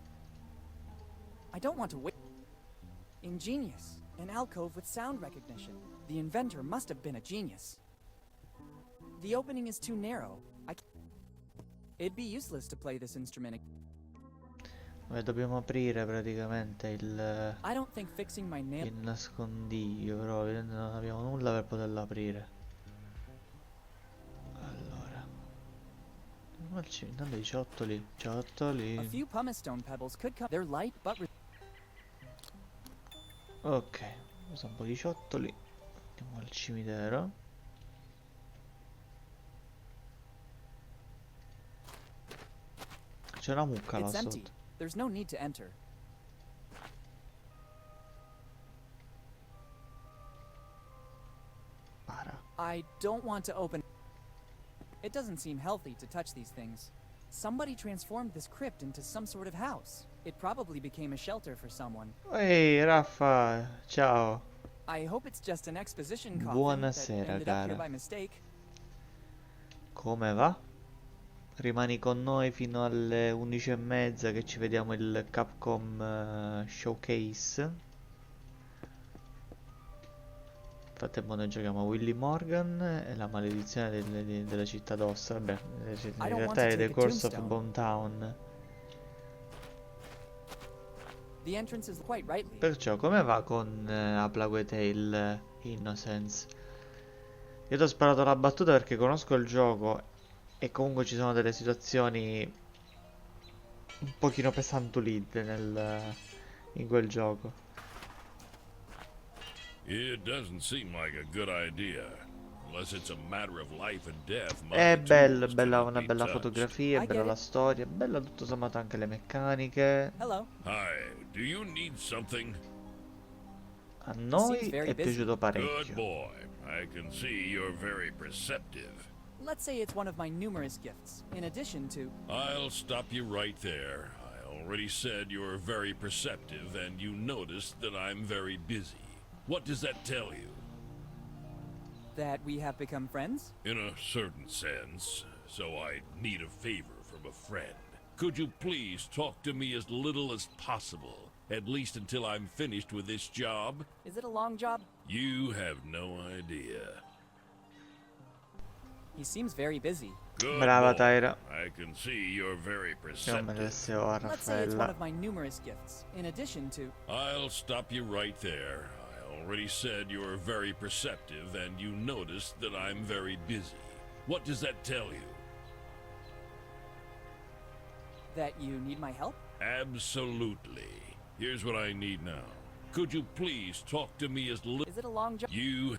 I don't want to wait. Ingenious. An alcove with sound recognition. The inventor must have been a genius. The opening is too narrow. It'd be useless to play this instrument. Dobbiamo aprire praticamente I don't think fixing my nail. il nascondiglio, però evidentemente non abbiamo nulla per poterlo aprire. Allora, intanto i ciottoli, A few pumice stone pebbles could come. They're light but ok, usa un po' di ciottoli. Andiamo al cimitero. C'è una mucca là it's empty. sotto. There's no need to enter. Para. I don't want to open. It doesn't seem healthy to touch these things. Somebody transformed this crypt into some sort of house. It probably became a shelter for someone. Ehi, Raffa, ciao. I hope it's just an exposition coffin Buonasera, that ended up here cara. by mistake. Come va? Rimani con noi fino alle 11:30 che ci vediamo il Capcom Showcase. Nel frattempo noi giochiamo a Willy Morgan e la maledizione della città d'Ossa. Vabbè, in realtà è The Curse of Bone Town. The entrance is quite rightly. Perciò come va con A Plague Tale Innocence? Io ti ho sparato la battuta perché conosco il gioco e comunque ci sono delle situazioni un pochino pesantolite in quel gioco. It doesn't seem like a good idea. Unless it's a matter of life and death. È bello, tools bella, cannot una be bella touched. fotografia, è I bella get la it. storia, è bella tutto sommato anche le meccaniche. Hello. Hi, do you need something? A noi seems very è busy. piaciuto Good parecchio. boy. I can see you're very perceptive. Let's say it's one of my numerous gifts, in addition to. I'll stop you right there. I already said you're very perceptive, and you noticed that I'm very busy. What does that tell you? That we have become friends? In a certain sense. So I need a favor from a friend. Could you please talk to me as little as possible? At least until I'm finished with this job? Is it a long job? You have no idea. He seems very busy. Good Brava, boy. Tyra. I can see you're very Siamo perceptive. adesso a Let's say it's one Raffaella. of my numerous gifts, in addition to. I'll stop you right there. I already said you're very perceptive, and you noticed that I'm very busy. What does that tell you? That you need my help? Absolutely. Here's what I need now. Could you please talk to me as little... Is it a long job? You...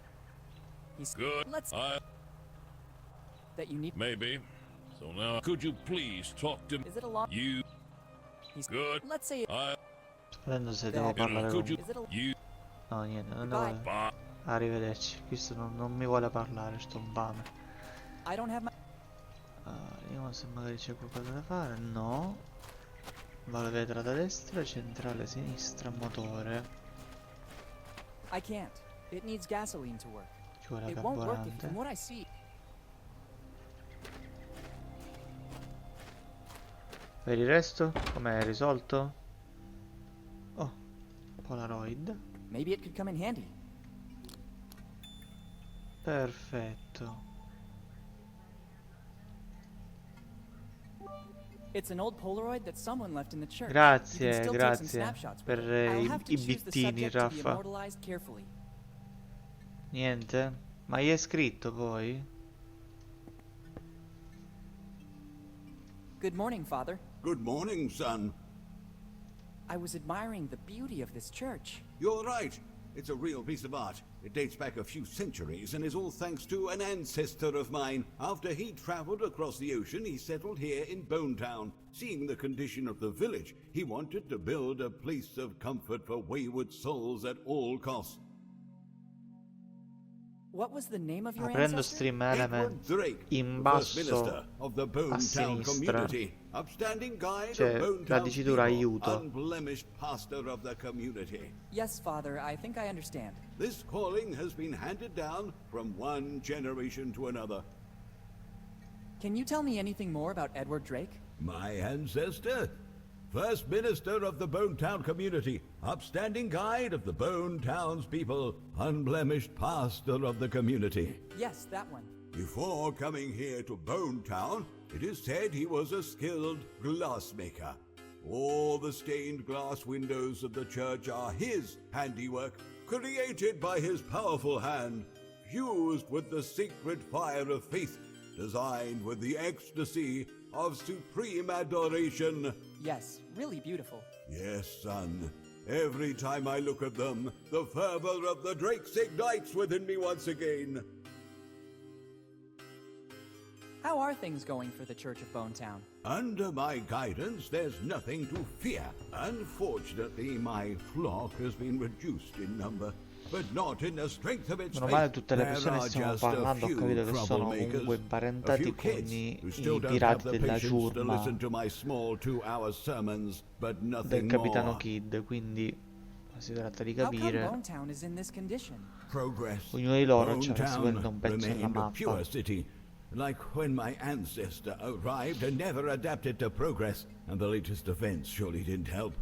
He's Good. Let's. That you need. Maybe. So now, could you please talk to me? Is it a long? You... He's Good. Let's say. Sto vedendo se devo parlare could you... con... Is it a? You... No, niente, non Bye. devo... Bye. Arrivederci. Questo non mi vuole parlare, sto bame. I don't have my. Vediamo se magari c'è qualcosa da fare. No. Vale vetrata destra, centrale sinistra, motore. I can't. It needs gasoline to work. Ci vuole It won't work if, carburante. from what I see. Per il resto, com'è risolto? Oh, Polaroid. Maybe it could come in handy. Perfetto. It's an old Polaroid that someone left in the church. You Grazie, can still take some grazie snapshots per with it. I'll i have to choose the bittini, subject to be Raffa. immortalized carefully. Niente? Ma gli è scritto poi? Good morning, Father. Good morning, son. I was admiring the beauty of this church. You're right. It's a real piece of art. It dates back a few centuries and is all thanks to an ancestor of mine. After he traveled across the ocean, he settled here in Bonetown. Seeing the condition of the village, he wanted to build a place of comfort for wayward souls at all costs. What was the name of your Aprendo ancestor? Stream Edward Element Drake, in the first basso minister of the a Bonetown sinistra community, upstanding guide c'è of la Bonetown's dicitura people, aiuto. unblemished pastor of the community. Yes, Father, I think I understand. This calling has been handed down from one generation to another. Can you tell me anything more about Edward Drake? My ancestor, first minister of the Bonetown community, upstanding guide of the Bonetown's people, unblemished pastor of the community. Yes, that one. Before coming here to Bonetown, it is said he was a skilled glassmaker. All the stained glass windows of the church are his handiwork, created by his powerful hand, fused with the sacred fire of faith, designed with the ecstasy of supreme adoration. Yes, really beautiful. Yes, son. Every time I look at them, the fervor of the Drakes ignites within me once again. How are things going for the Church of Bonetown? Under my guidance, there's nothing to fear. Unfortunately, my flock has been reduced in number, but not in the strength of its Meno male faith. tutte le There persone are che stiamo just a parlando ho few capito che sono comunque troublemakers, a imparentati few con kids who still i don't have pirati the della patience to ciurma listen to my small 2-hour sermons, but del nothing capitano more. Kid, quindi si tratta di How come capire. Bonetown is in this condition? Progress. Ognuno di loro c'ha Bonetown sicuramente un pezzo della remained a mappa. pure city, like when my ancestor arrived and never adapted to progress, and the latest events surely didn't help.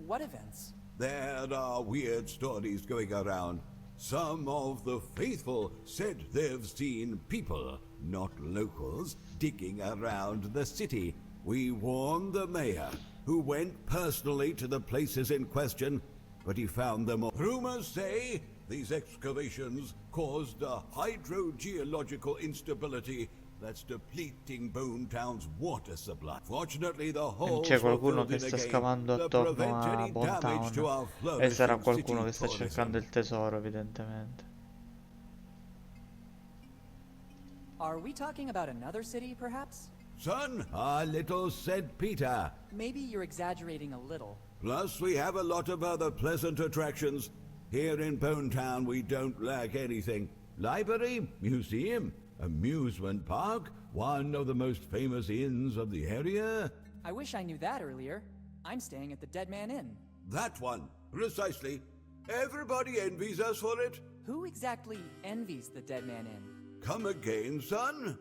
What events? There are weird stories going around. Some of the faithful said they've seen people, not locals, digging around the city. We warned the mayor, who went personally to the places in question, but he found them all. Rumors say these excavations caused a hydrogeological instability that's depleting Bonetown's water supply. Fortunately, the holes C'è were qualcuno filled che in sta again scavando to attorno prevent a any damage to our Bonetown e sarà flourishing qualcuno city che sta tourism. cercando il tesoro, evidentemente. Are we talking about another city, perhaps? Son, our little St. Peter. Maybe you're exaggerating a little. Plus, we have a lot of other pleasant attractions. Here in Bonetown, we don't lack anything. Library, museum, amusement park, one of the most famous inns of the area. I wish I knew that earlier. I'm staying at the Dead Man Inn. That one, precisely. Everybody envies us for it. Who exactly envies the Dead Man Inn? Come again, son?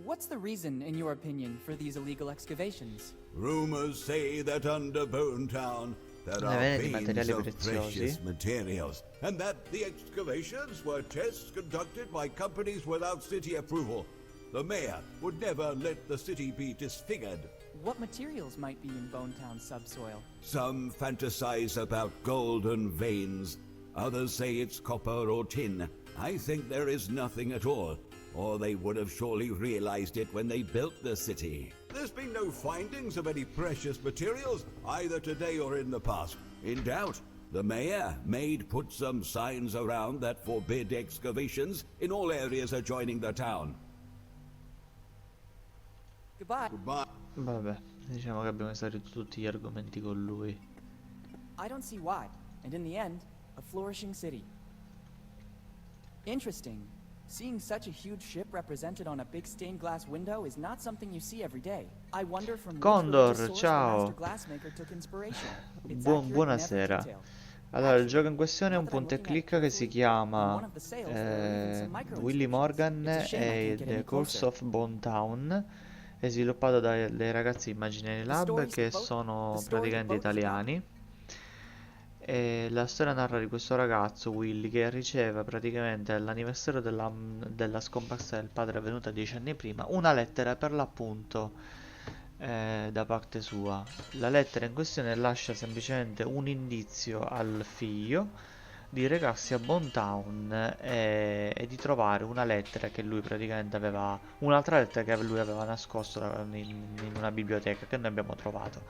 What's the reason, in your opinion, for these illegal excavations? Rumors say that under Bonetown there are vene di veins materiali of preziosi. precious materials, and that the excavations were tests conducted by companies without city approval. The mayor would never let the city be disfigured. What materials might be in Bonetown's subsoil? Some fantasize about golden veins. Others say it's copper or tin. I think there is nothing at all, or they would have surely realized it when they built the city. There's been no findings of any precious materials, either today or in the past. In doubt, the mayor may put some signs around that forbid excavations in all areas adjoining the town. Goodbye. Goodbye. Vabbè, diciamo che abbiamo esaurito tutti gli argomenti con lui. I don't see why. And in the end, a flourishing city. Interesting. Seeing such a huge ship represented on a big stained glass window is not something you see every day. I wonder from which Condor, religious source ciao. the master glassmaker took inspiration. It's accurate in every Buonasera. detail. Allora, il gioco in questione è un punta e clicca che si chiama Willy Morgan e The Curse of Bonetown. È sviluppato dai ragazzi Imaginary Lab, che sono praticamente italiani. E la storia narra di questo ragazzo, Willy, che riceve praticamente all'anniversario della scomparsa del padre avvenuta 10 anni prima una lettera per l'appunto da parte sua. La lettera in questione lascia semplicemente un indizio al figlio di recarsi a Bonetown e di trovare una lettera che lui praticamente aveva, un'altra lettera che lui aveva nascosto in una biblioteca che noi abbiamo trovato.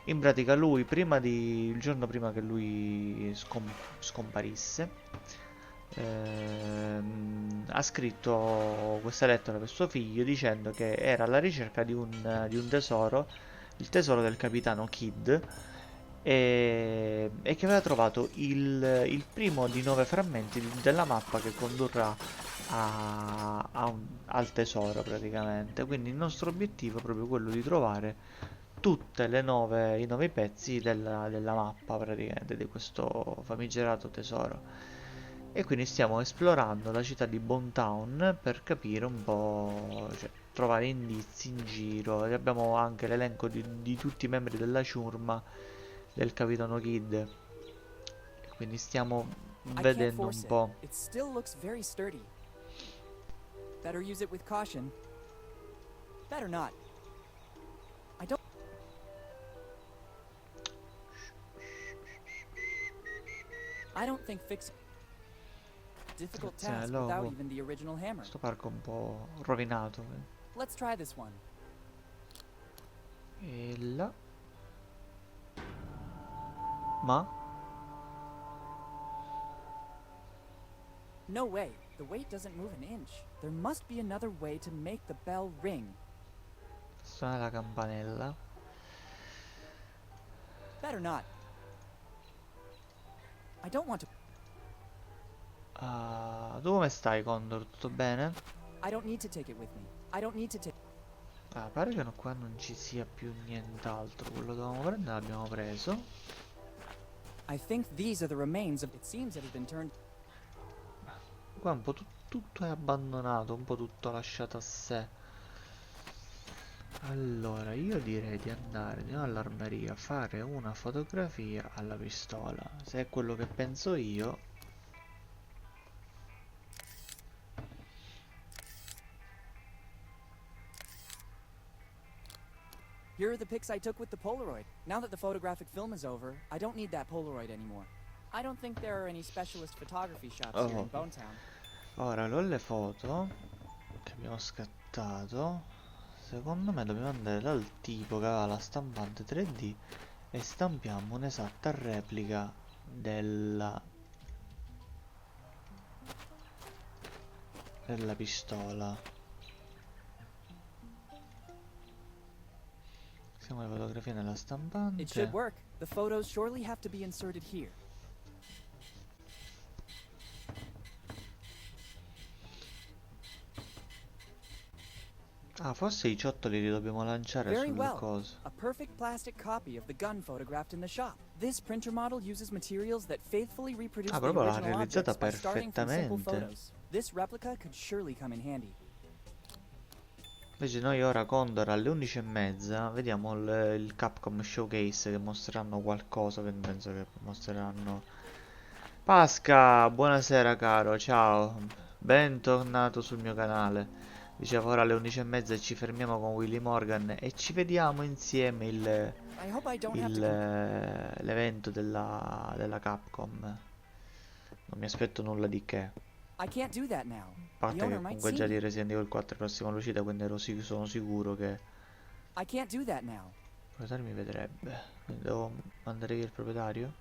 In pratica lui, il giorno prima che lui scomparisse, ha scritto questa lettera per suo figlio dicendo che era alla ricerca di un tesoro, il tesoro del capitano Kidd, e che aveva trovato il primo di 9 frammenti della mappa che condurrà al tesoro praticamente. Quindi il nostro obiettivo è proprio quello di trovare tutte i 9 pezzi della mappa praticamente di questo famigerato tesoro. E quindi stiamo esplorando la città di Bonetown per capire un po', cioè, trovare indizi in giro. E abbiamo anche l'elenco di tutti i membri della ciurma del capitano Kidd. E quindi stiamo I can't vedendo un force it. po'. It still looks very sturdy. Better use it with caution. Better not. I don't. I don't think fixing difficult Attenzione, task without logo. even the original hammer. Questo parco è un po' rovinato. Let's try this one. E là. Ma? No way. The weight doesn't move an inch. There must be another way to make the bell ring. Suona la campanella. Better not. I don't want to. Tu come stai, Condor? Tutto bene? I don't need to take it with me. I don't need to take. Pare che qua non ci sia più nient'altro. Quello che dovevamo prendere l'abbiamo preso. I think these are the remains of. It seems it has been turned. Qua un po' tutto è abbandonato, un po' tutto lasciato a sé. Allora, io direi di andare all'armeria a fare una fotografia alla pistola. Se è quello che penso io. Here are the pics I took with the Polaroid. Now that the photographic film is over, I don't need that Polaroid anymore. I don't think there are any specialist photography shops here in Bonetown. Ora, con le foto che abbiamo scattato, secondo me dobbiamo andare dal tipo che aveva la stampante 3D e stampiamo un'esatta replica della pistola. Siamo le fotografie nella stampante. It should work. The photos surely have to be inserted here. Forse i ciottoli li dobbiamo lanciare Very sulle well. cose. A perfect plastic copy of the gun photographed in the shop. This printer model uses materials that faithfully reproduce the Proprio l'ha original realizzata objects by starting from simple perfettamente. photos. This replica could surely come in handy. Invece noi ora Condor alle 11:30 vediamo il Capcom Showcase che mostreranno qualcosa, che penso che mostreranno. Pasca, buonasera caro, ciao, bentornato sul mio canale. Dicevo ora alle 11:30 ci fermiamo con Willy Morgan e ci vediamo insieme I hope I don't have to. l'evento della Capcom. Non mi aspetto nulla di che. I can't do that now. A The parte che owner might comunque see già me. di Resident Evil 4 è prossima all'uscita, quindi sono sicuro che I can't do that now. il proprietario mi vedrebbe. Quindi devo mandare via il proprietario.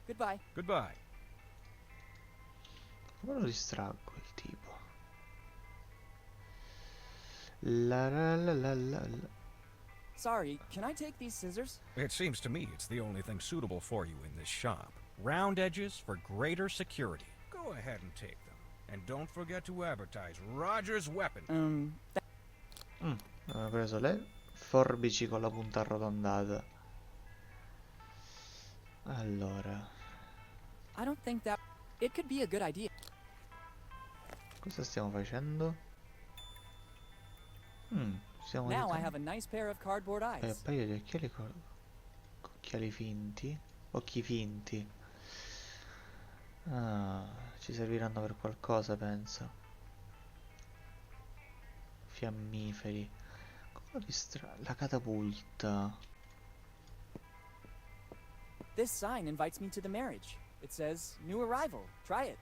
Goodbye. Goodbye. Come lo distraggo il tipo? La la la la la la. Sorry, can I take these scissors? It seems to me it's the only thing suitable for you in this shop. Round edges for greater security. Go ahead and take them. And don't forget to advertise Roger's weapon. Ho preso le forbici con la punta arrotondata. Allora, I don't think that it could be a good idea. cosa stiamo facendo? Stiamo Now I aiutando. have a nice pair of cardboard Un eyes. paio di occhiali occhiali finti. Occhi finti. Ci serviranno per qualcosa, penso. Fiammiferi. Come la catapulta. This sign invites me to the marriage. It says, new arrival. Try it.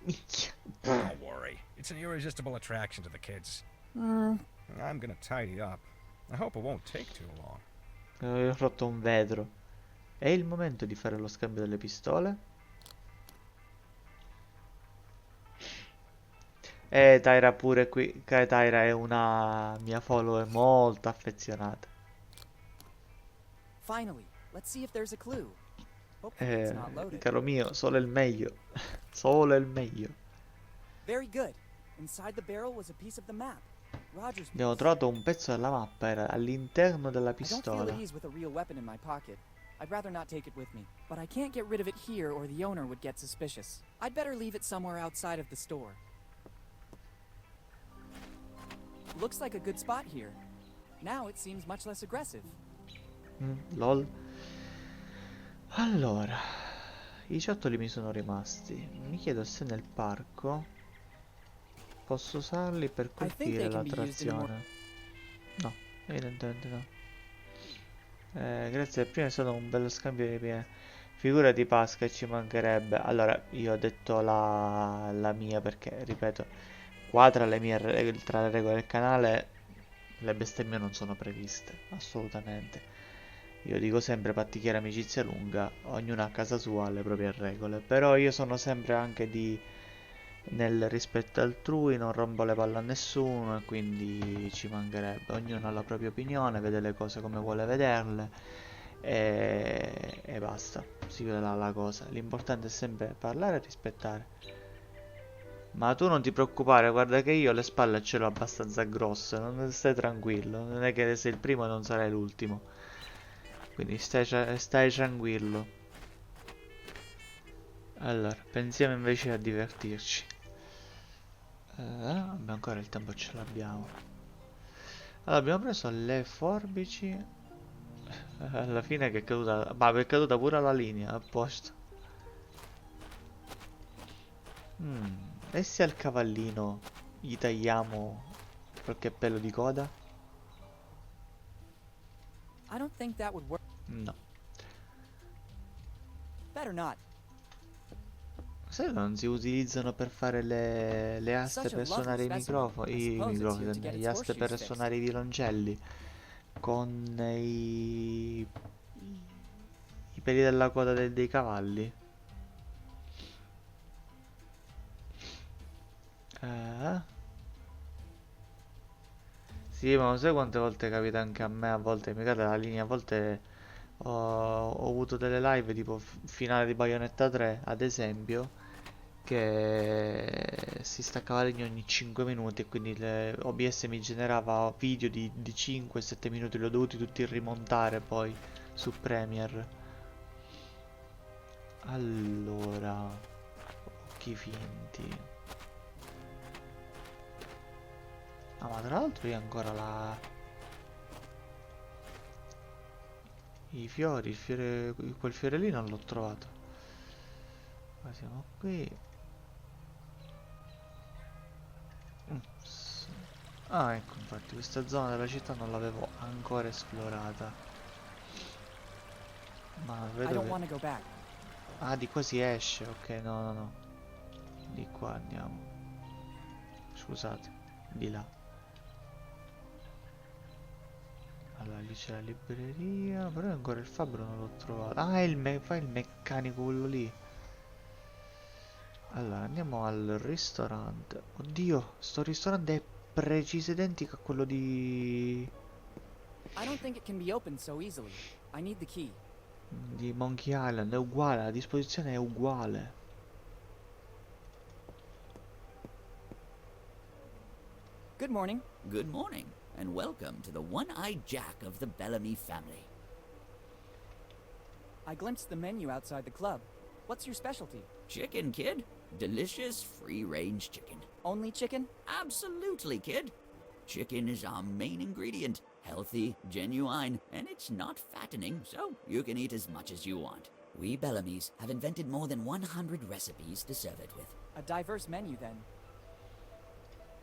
Minchia. Don't worry. It's an irresistible attraction to the kids. I'm gonna tidy up. I hope it won't take too long. Ho rotto un vetro. È il momento di fare lo scambio delle pistole. E Tyra pure qui. Tyra è una mia follower molto affezionata. Finally, let's see if there's a clue. Hopefully it's not loaded. Caro mio, solo il meglio. Solo il meglio. Very good. Inside the barrel was a piece of the map. Roger's Abbiamo piece. trovato un pezzo della mappa, era all'interno della I don't feel pistola. at ease with a real weapon in my pocket. I'd rather not take it with me. But I can't get rid of it here or the owner would get suspicious. I'd better leave it somewhere outside of the store. Looks like a good spot here. Now it seems much less aggressive. Lol. Allora, i ciottoli mi sono rimasti. Mi chiedo se nel parco posso usarli per colpire l'attrazione. No, evidentemente no. Grazie, prima è stato un bello scambio di figura di Pasca, ci mancherebbe. Allora, io ho detto la mia perché, ripeto, qua tra le tra le regole del canale le bestemmie non sono previste, assolutamente. Io dico sempre pattichiera amicizia lunga, ognuno a casa sua ha le proprie regole, però io sono sempre anche nel rispetto altrui, non rompo le palle a nessuno e quindi ci mancherebbe, ognuno ha la propria opinione, vede le cose come vuole vederle e basta, si vede la cosa, l'importante è sempre parlare e rispettare. Ma tu non ti preoccupare, guarda che io le spalle ce l'ho abbastanza grosse, non stai tranquillo, non è che sei il primo e non sarai l'ultimo. Quindi stai tranquillo. Allora, pensiamo invece a divertirci. Vabbè, ancora il tempo ce l'abbiamo. Allora, abbiamo preso le forbici. Alla fine che è caduta... Vabbè, è caduta pure la linea, a posto. E se al cavallino gli tagliamo qualche pelo di coda? I don't think that would work. No. Better not. Sai che non si utilizzano per fare le aste per suonare i microfoni, gli aste per suonare i violoncelli con i peli della coda dei cavalli? Sì, ma non sai quante volte capita anche a me, a volte mi cade la linea, a volte ho avuto delle live tipo finale di Bayonetta 3, ad esempio, che si staccava la linea ogni 5 minuti e quindi OBS mi generava video di 5-7 minuti, li ho dovuti tutti rimontare poi su Premiere. Allora, occhi finti. Ah, ma tra l'altro io ancora i fiori, quel fiore lì non l'ho trovato. Qua siamo qui. Ah, ecco, infatti questa zona della città non l'avevo ancora esplorata. Ma I vedo don't che... want to go back. Ah, di qua si esce, ok, no. Di qua andiamo. Scusate, di là. Allora, lì c'è la libreria, però ancora il fabbro non l'ho trovato. Ah, fa il meccanico quello lì. Allora, andiamo al ristorante. Oddio, sto ristorante è preciso identico a quello I don't think it can be opened so easily. I need the key. di Monkey Island, è uguale, la disposizione è uguale. Good morning. Good morning, and welcome to the one-eyed Jack of the Bellamy family. I glimpsed the menu outside the club. What's your specialty? Chicken, kid. Delicious free-range chicken. Only chicken? Absolutely, kid. Chicken is our main ingredient. Healthy, genuine, and it's not fattening, so you can eat as much as you want. We Bellamys have invented more than 100 recipes to serve it with. A diverse menu then.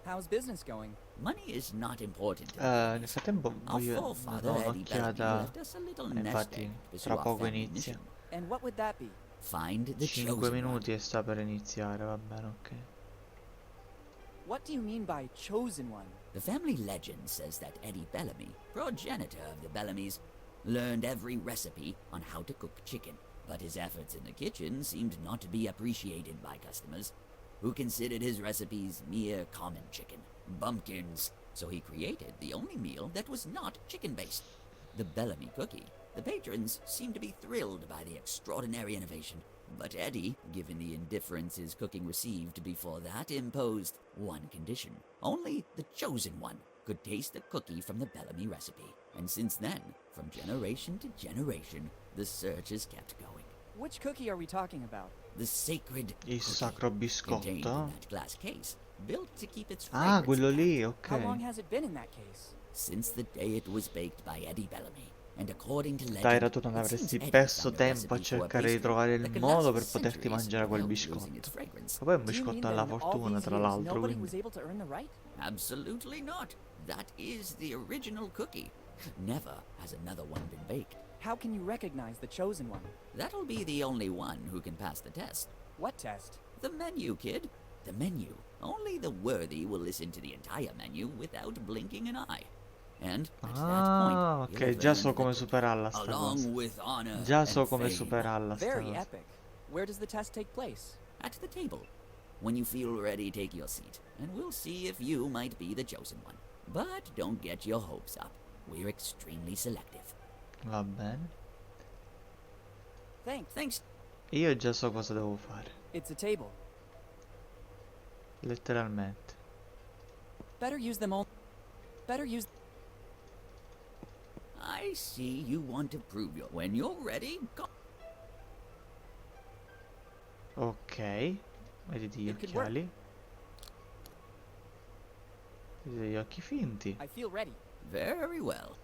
How's business going? Money is not important. Nel frattempo Our voglio forefather dare Eddie Bellamy un'occhiata. left us a little nest Infatti, egg to tra pursue our poco family inizia. mission. And what would that be? Find the 5 chosen one. minuti e sta per iniziare, va bene, ok. What do you mean by chosen one? The family legend says that Eddie Bellamy, progenitor of the Bellamys, learned every recipe on how to cook chicken. But his efforts in the kitchen seemed not to be appreciated by customers, who considered his recipes mere common chicken, bumpkins. So he created the only meal that was not chicken-based, the Bellamy cookie. The patrons seemed to be thrilled by the extraordinary innovation, but Eddie, given the indifference his cooking received before that, imposed one condition. Only the chosen one could taste the cookie from the Bellamy recipe. And since then, from generation to generation, the search has kept going. Which cookie are we talking about? The sacred Il cookie, sacro contained in biscotto. that glass case, built to keep its Ah, fragrance quello intact. lì, How long ok. has it been in that case? Since the day it was baked by Eddie Bellamy. And according to legend, Taira, tu non it seems avresti Eddie perso found a tempo a recipe for a cercare di pastry trovare il that could modo last per poterti centuries mangiare quel without losing its biscotto. fragrance. Ma poi è un Do you mean biscotto that alla in all fortuna, these tra years, l'altro, nobody quindi... was able to earn the right? Absolutely not. That is the original cookie. Never has another one been baked. How can you recognize the chosen one? That'll be the only one who can pass the test. What test? The menu, kid. The menu. Only the worthy will listen to the entire menu without blinking an eye. And at that Ah, point, ok, you'll have già earned so the come cookie, superarla sta cosa. along with honor Già so and come fame. superarla sta Very cosa. epic. Where does the test take place? At the table. When you feel ready, take your seat, and we'll see if you might be the chosen one. But don't get your hopes up. We're extremely selective. Va bene. Thanks. Io già so cosa devo fare. It's a table. Letteralmente. Better use them all. Better use. I see you want to prove your... When you're ready, go... Ok. Vedete gli It could work. occhiali. Vedete gli occhi finti. I feel ready. Very well.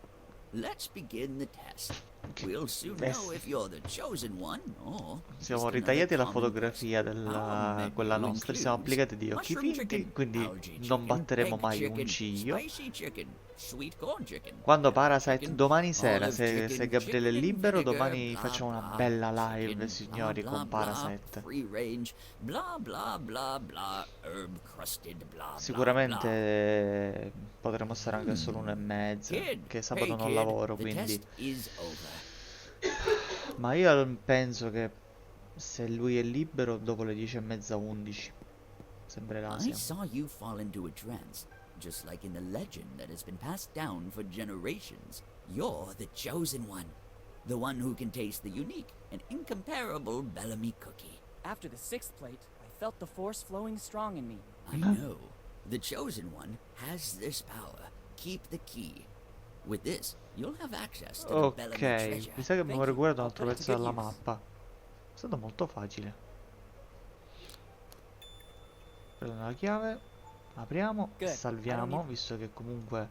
Let's begin the test. We'll soon Beh, know if you're the chosen one or siamo just ritagliati la another common fotografia person. della Our quella menu nostra. Siamo includes applicati degli occhi mushroom finti, chicken, quindi algae non chicken, batteremo egg mai un chicken, ciglio. spicy chicken, sweet corn chicken, Quando pepper Parasite chicken, domani sera, olive se chicken, Gabriele è chicken and libero, vinegar, domani blah, facciamo una blah, bella live, chicken, signori, blah, con blah, Parasite. free range, blah blah blah blah, herb crusted, blah Sicuramente potremo stare anche solo 1:30, Kid, che sabato hey non kid, lavoro, the quindi... test is over. Ma io penso che se lui è libero dopo le 10:30, 11. Sembrerà I sì. saw you fall into a trance, just like in the legend that has been passed down for generations. You're the chosen one, the one who can taste the unique and incomparable Bellamy cookie. After the sixth plate, I felt the force flowing strong in me. I know. The chosen one has this power. Keep the key. With this, you'll have access to the Bellamy Ok, treasure. mi sa che abbiamo Thank you. recuperato un I'll altro put it to pezzo good della use. mappa. È stato molto facile. Prendo la chiave, apriamo, Good. I salviamo, don't need- visto che comunque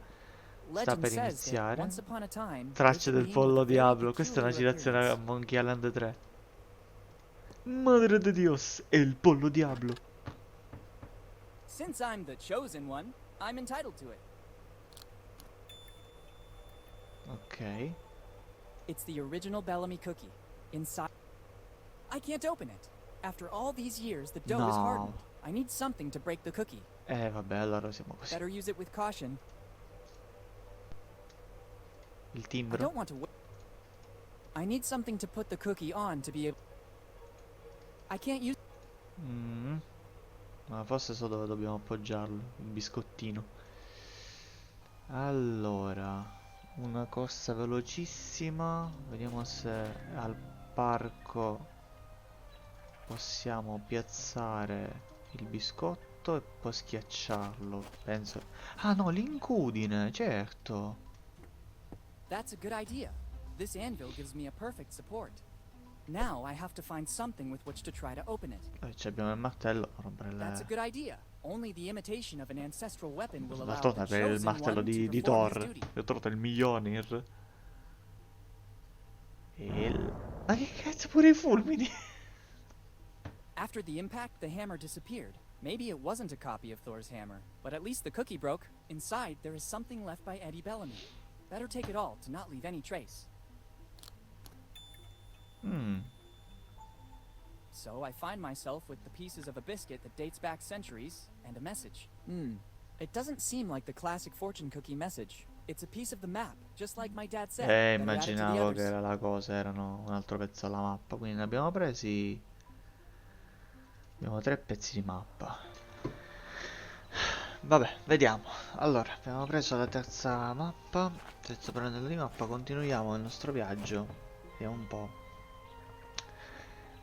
sta Legend per says that iniziare. once upon a time, Tracce there was del a being pollo with a very diavolo. Questa è una peculiar citazione a appearance. Monkey Island 3. Madre de Dios, è il pollo diavolo. Since I'm the chosen one, I'm entitled to it. Ok. It's the original Bellamy cookie. Inside. I can't open it. After all these years, the dough is No. hardened. I need something to break the cookie. Vabbè, allora siamo così. Better use it with caution. Il I timbro. don't want to. I need something to put the cookie on to be able. I can't use. Mm. Ma forse so dove dobbiamo appoggiarlo, il biscottino. Allora, una corsa velocissima. Vediamo se al parco possiamo piazzare il biscotto e poi schiacciarlo. Penso. Ah no, l'incudine, certo. That's a good idea. This anvil gives me a perfect support. Now I have to find something with which to try to open it. Abbiamo il martello, rompere That's a le... good idea. Only the imitation of an ancestral weapon will allow D'altronde the per il chosen martello one to di perform his Thor. duty. Ho trovato il Mjolnir. Ma che cazzo, pure i fulmini? After the impact, the hammer disappeared. Maybe it wasn't a copy of Thor's hammer, but at least the cookie broke. Inside, there is something left by Eddie Bellamy. Better take it all to not leave any trace. So I find myself with the pieces of a biscuit that dates back centuries and a message. It doesn't seem like the classic fortune cookie message. It's a piece of the map, just like my dad said. Better add it to the Immaginavo che others. era la cosa, erano un altro pezzo della mappa. Quindi ne abbiamo presi. Abbiamo 3 pezzi di mappa. Vabbè, vediamo. Allora, abbiamo preso la terza mappa. Terzo pannello di mappa. Continuiamo il nostro viaggio. Vediamo un po'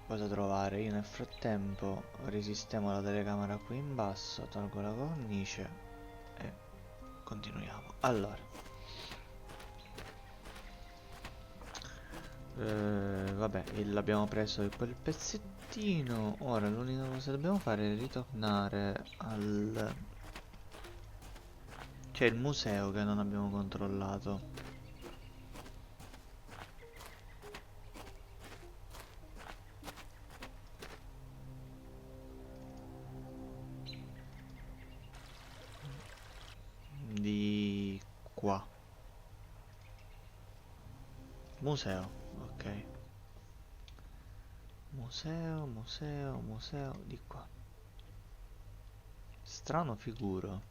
cosa trovare. Io nel frattempo risistemo la telecamera qui in basso. Tolgo la cornice. E continuiamo. Allora. Vabbè, l'abbiamo preso quel pezzettino. Ora l'unica cosa che dobbiamo fare è ritornare al... C'è il museo che non abbiamo controllato. Di qua. Museo, ok. Museo, di qua. Strano figuro.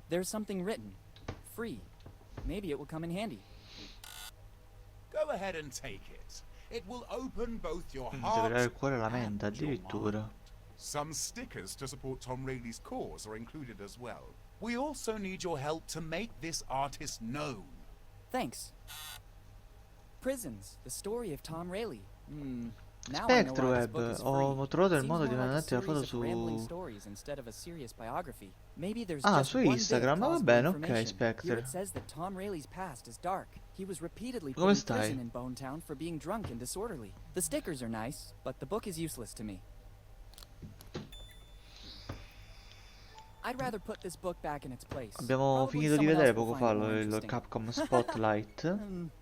There's something written. Free. Maybe it will come in handy. Go ahead and take it. It will open both your Deve heart dare il cuore alla mente, and your addirittura. mind. Some stickers to support Tom Rayleigh's cause are included as well. We also need your help to make this artist known. Thanks. Prisons, the story of Tom Rayleigh. Now I know why this book is free. Ho trovato il Seems modo di more like a mandarti la foto series of rambling su... stories instead of a serious biography. Maybe there's Ah, just su one bit Instagram, of va plausible bene, ok, information. Here Spectre. it says that Tom Rayleigh's past is dark. He was repeatedly put Come in stai? prison in Bonetown for being drunk and disorderly. The stickers are nice, but the book is useless to me. I'd rather put this book back in its place. Abbiamo Probably finito di someone vedere else will poco find fa it more il interesting. Capcom Spotlight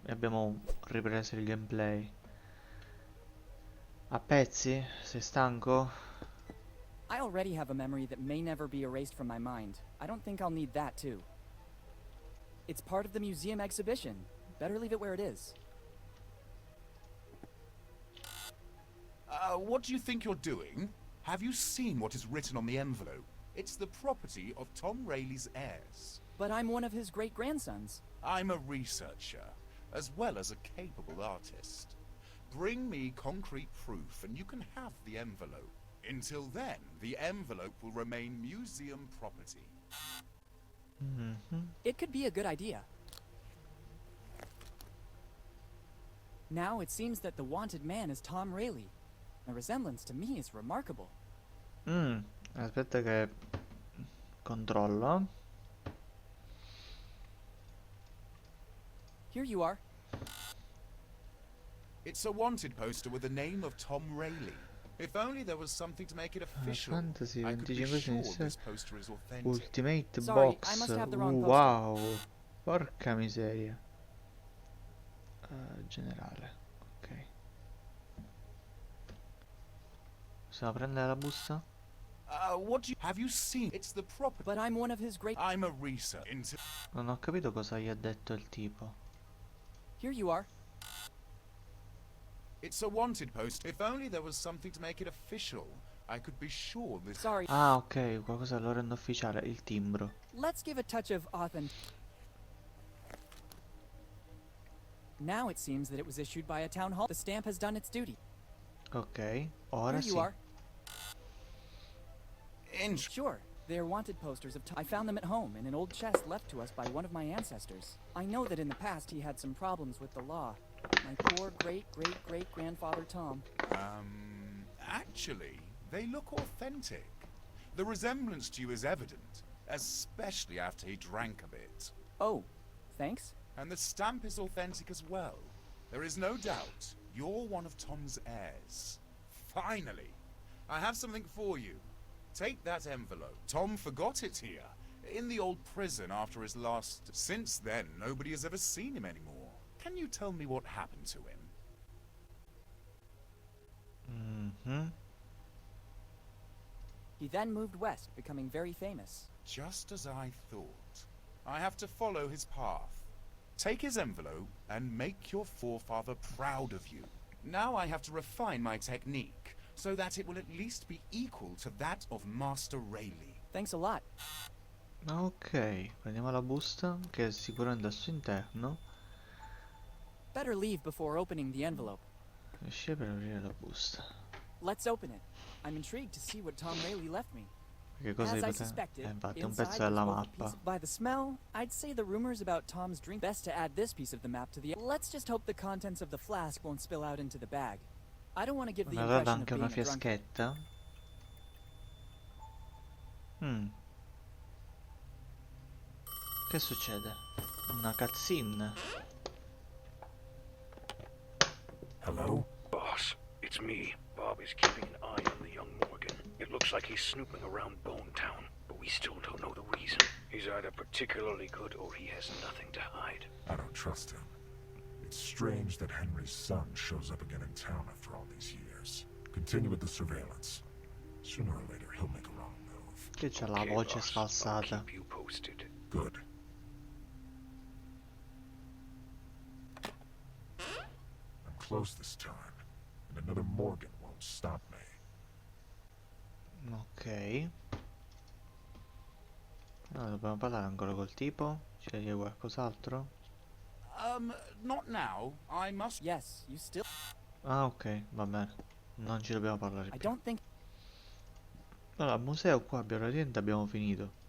e abbiamo ripreso il gameplay. A pezzi? Sei stanco? I already have a memory that may never be erased from my mind. I don't think I'll need that too. It's part of the museum exhibition. Better leave it where it is. What do you think you're doing? Have you seen what is written on the envelope? It's the property of Tom Rayleigh's heirs. But I'm one of his great-grandsons. I'm a researcher, as well as a capable artist. Bring me concrete proof and you can have the envelope. Until then, the envelope will remain museum property. It could be a good idea. Now it seems that the wanted man is Tom Rayleigh. The resemblance to me is remarkable. Aspetta che controllo. Here you are. It's a wanted poster with the name of Tom Rayleigh. If only there was something to make it official. Fantasy I could be 25 sure inizia- this poster is authentic. Ultimate Sorry, Box. I must have the wrong poster. Wow. Porca miseria. Generale. Ok. Possiamo prendere la busta? What do you... Have you seen? It's the property... But I'm one of his great... I'm a researcher. Non ho capito cosa gli ha detto il tipo. Here you are. It's a wanted poster. If only there was something to make it official. I could be sure this... Sorry. Ah, ok, qualcosa lo rende ufficiale, il timbro. Let's give a touch of Now it seems that it was issued by a town hall. The stamp has done its duty. Ok, ora Here sì. you are. Inch. Sure. They're wanted posters of Tom. I found them at home in an old chest left to us by one of my ancestors. I know that in the past he had some problems with the law. My poor great-great-great-grandfather Tom. Actually, they look authentic. The resemblance to you is evident, especially after he drank a bit. Oh, thanks. And the stamp is authentic as well. There is no doubt you're one of Tom's heirs. Finally, I have something for you. Take that envelope. Tom forgot it here, in the old prison after his last... Since then, nobody has ever seen him anymore. Can you tell me what happened to him? He then moved west, becoming very famous. Just as I thought. I have to follow his path. Take his envelope and make your forefather proud of you. Now I have to refine my technique. so that it will at least be equal to that of Master Rayleigh. Thanks a lot. Ok, prendiamo la busta, che è sicuramente al suo interno. Better leave before opening the envelope. Riesci per aprire la busta. Let's open it. I'm intrigued to see what Tom Rayleigh left me. Che cosa As I di suspected, infatti è un inside pezzo della was both a piece mappa. of- by the smell, I'd say the rumors about Tom's drink. Best to add this piece of the map to the. Let's just hope the contents of the flask won't spill out into the bag. I don't want to give the Una roba impression of anche being una a drunk. fiaschetta. Che succede? Una cutscene. Hello? Boss, it's me. Bob is keeping an eye on the young Morgan. It looks like he's snooping around Bone Town, but we still don't know the reason. He's either particularly good or he has nothing to hide. I don't trust him. It's strange that Henry's son shows up again in town after all these years. Continue with the surveillance. Sooner or later, he'll make a wrong move. Che c'ha la Okay, voce boss, sfalsata. I'll keep you posted. Good. I'm close this time, and another Morgan won't stop me. Ok. Allora, dobbiamo parlare ancora col tipo. C'è di qualcos'altro? Not now. I must. Yes, you still. Ah, ok, va bene. Non ci dobbiamo parlare I più. don't think. Allora, al museo qua abbiamo finito.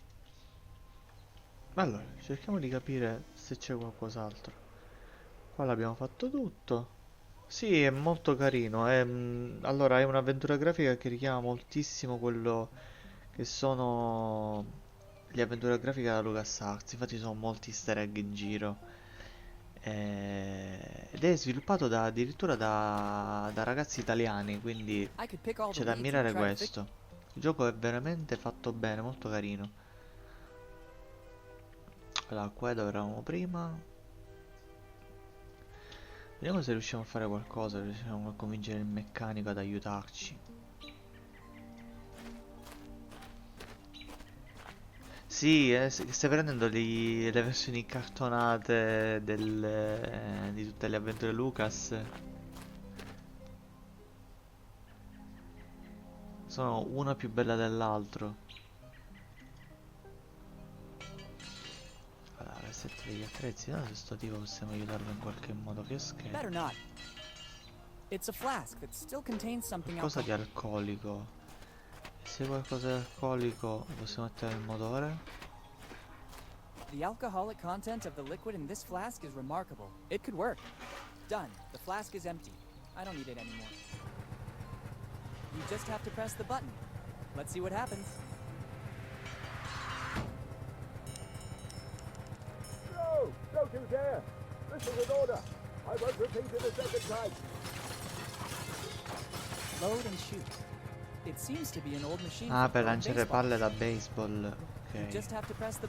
Allora, cerchiamo di capire se c'è qualcos'altro. Qua l'abbiamo fatto tutto. Sì, è molto carino. Allora, è un'avventura grafica che richiama moltissimo quello che sono le avventure grafiche da LucasArts. Infatti sono molti easter egg in giro. Ed è sviluppato addirittura da ragazzi italiani, quindi I could pick all the c'è da leads and ammirare try to fix. questo. Il gioco è veramente fatto bene, molto carino. Allora, qua è dove eravamo prima. Vediamo se riusciamo a fare qualcosa, riusciamo a convincere il meccanico ad aiutarci. Sì, stai prendendo le versioni cartonate di tutte le avventure Lucas. Sono una più bella dell'altro. Allora, resetto degli attrezzi. No, se sto tipo possiamo aiutarlo in qualche modo. Che schifo. Better not. It's a flask that still contains something Qualcosa di alcohol. alcolico. Se qualcosa di alcolico possiamo mettere il motore. The alcoholic content of the liquid in this flask is remarkable. It could work. Done. The flask is empty. I don't need it anymore. You just have to press the button. Let's see what happens. No! Don't you dare! This is an order! I won't repeat it a second time! Load and shoot. It seems to be an old machine. Ah, for per throwing lanciare baseballs. palle da baseball. You Ok. just have to press the.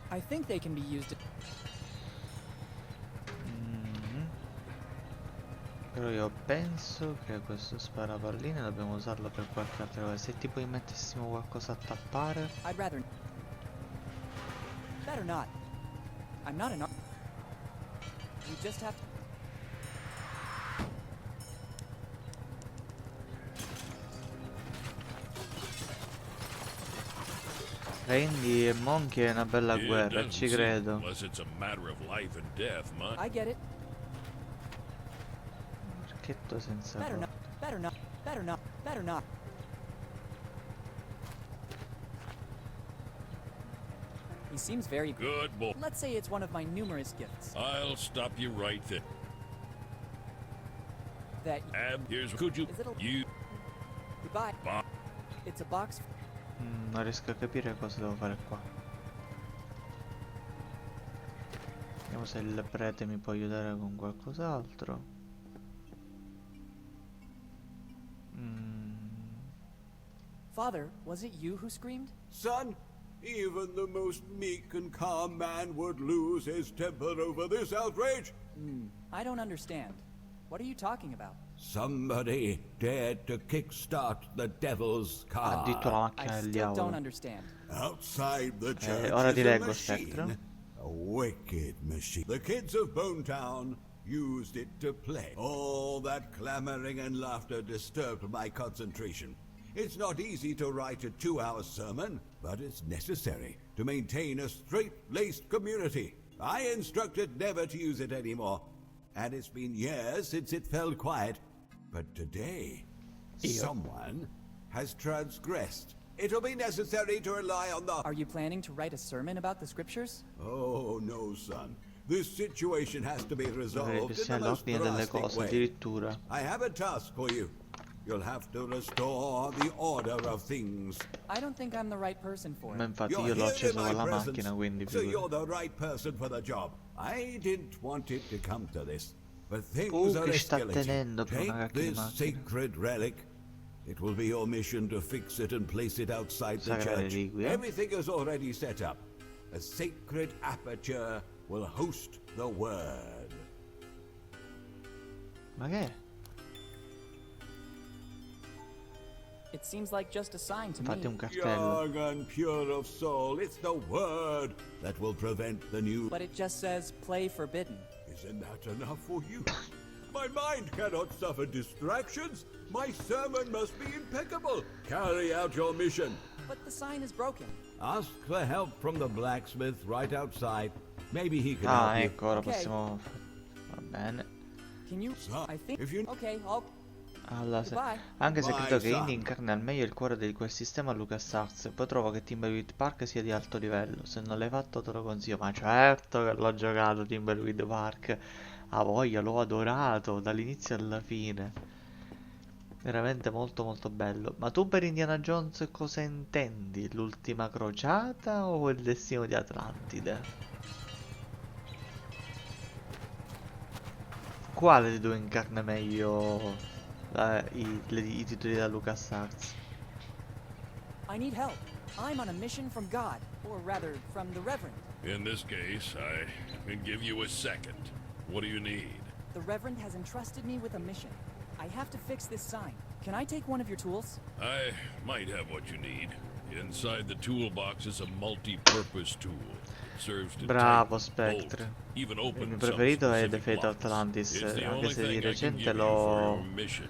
I think they can be used. Mhm. Però io penso che questo sparapalline dobbiamo usarlo per qualche altra cosa. Se tipo gli mettessimo qualcosa a tappare. I'd rather. Better not. I'm not an. You just have to. Randy e Monkey è una bella It guerra, doesn't ci seem, credo. unless it's a matter of life and death, I get it. Marchetto senza Better not. porte. Better not. Better not. Better not. He seems very. Good boy. Let's say it's one of my numerous gifts. I'll stop you right there. That. Here's could you Is it a- you Goodbye. Bob. It's a box. Non riesco a capire cosa devo fare qua. Vediamo se il prete mi può aiutare con qualcos'altro. Father, was it you who screamed? Son, even the most meek and calm man would lose his temper over this outrage. I don't understand. What are you talking about? Somebody dared to kickstart the devil's Addirittura car. la I macchina del still don't diavolo. understand. Outside the church ora is ti a leggo, machine. Spectre. A wicked machine. The kids of Bonetown used it to play. All that clamoring and laughter disturbed my concentration. It's not easy to write a 2-hour sermon, but it's necessary to maintain a straight-laced community. I instructed never to use it anymore, and it's been years since it fell quiet. But today, someone has transgressed. It'll be necessary to rely on the... Are you planning to write a sermon about the scriptures? Oh, no, son. This situation has to be resolved in the Sia most l'ordine delle drastic cose, way. addirittura. I have a task for you. You'll have to restore the order of things. I don't think I'm the right person for Ma it. infatti You're io l'ho here in acceso my con la presence, macchina, quindi so figurati. you're the right person for the job. I didn't want it to come to this, but things are Che sta escalating. tenendo per una Take cacchio di this macchina. sacred relic. It will be your mission to fix it and place it outside the Sacra church. reliquia. Everything is already set up. A sacred aperture will host the word. Ma che è? It seems like just a sign to Infatti è un me. cartello. Young and pure of soul, it's the word that will prevent the new... But it just says play forbidden. Isn't that enough for you? My mind cannot suffer distractions. My sermon must be impeccable. Carry out your mission. But the sign is broken. Ask for help from the blacksmith right outside. Maybe he can Ah, help you. ecco, ora Ok. possiamo... Va bene. Can you? I think. If you... Okay, I'll. Allora, Goodbye. anche se Vai, credo che Sam. Indy incarni al meglio il cuore di quel sistema LucasArts, poi trovo che Timberweed Park sia di alto livello. Se non l'hai fatto te lo consiglio, ma certo che l'ho giocato Timberweed Park. A voglia, l'ho adorato dall'inizio alla fine. Veramente molto molto bello. Ma tu per Indiana Jones cosa intendi? L'ultima crociata o il destino di Atlantide? Quale dei due incarna meglio i titoli da LucasArts? I need help. I'm on a mission from God, or rather, from the Reverend. In this case, I can give you a second. What do you need? The Reverend has entrusted me with a mission. I have to fix this sign. Can I take one of your tools? I might have what you need. Inside the toolbox is a multi-purpose tool. It serves to Bravo take, Spectre. bolt, even Il open mio some preferito è The specific Fate of locks. Atlantis, It's the anche only se di thing I can recente give you for your l'ho mission.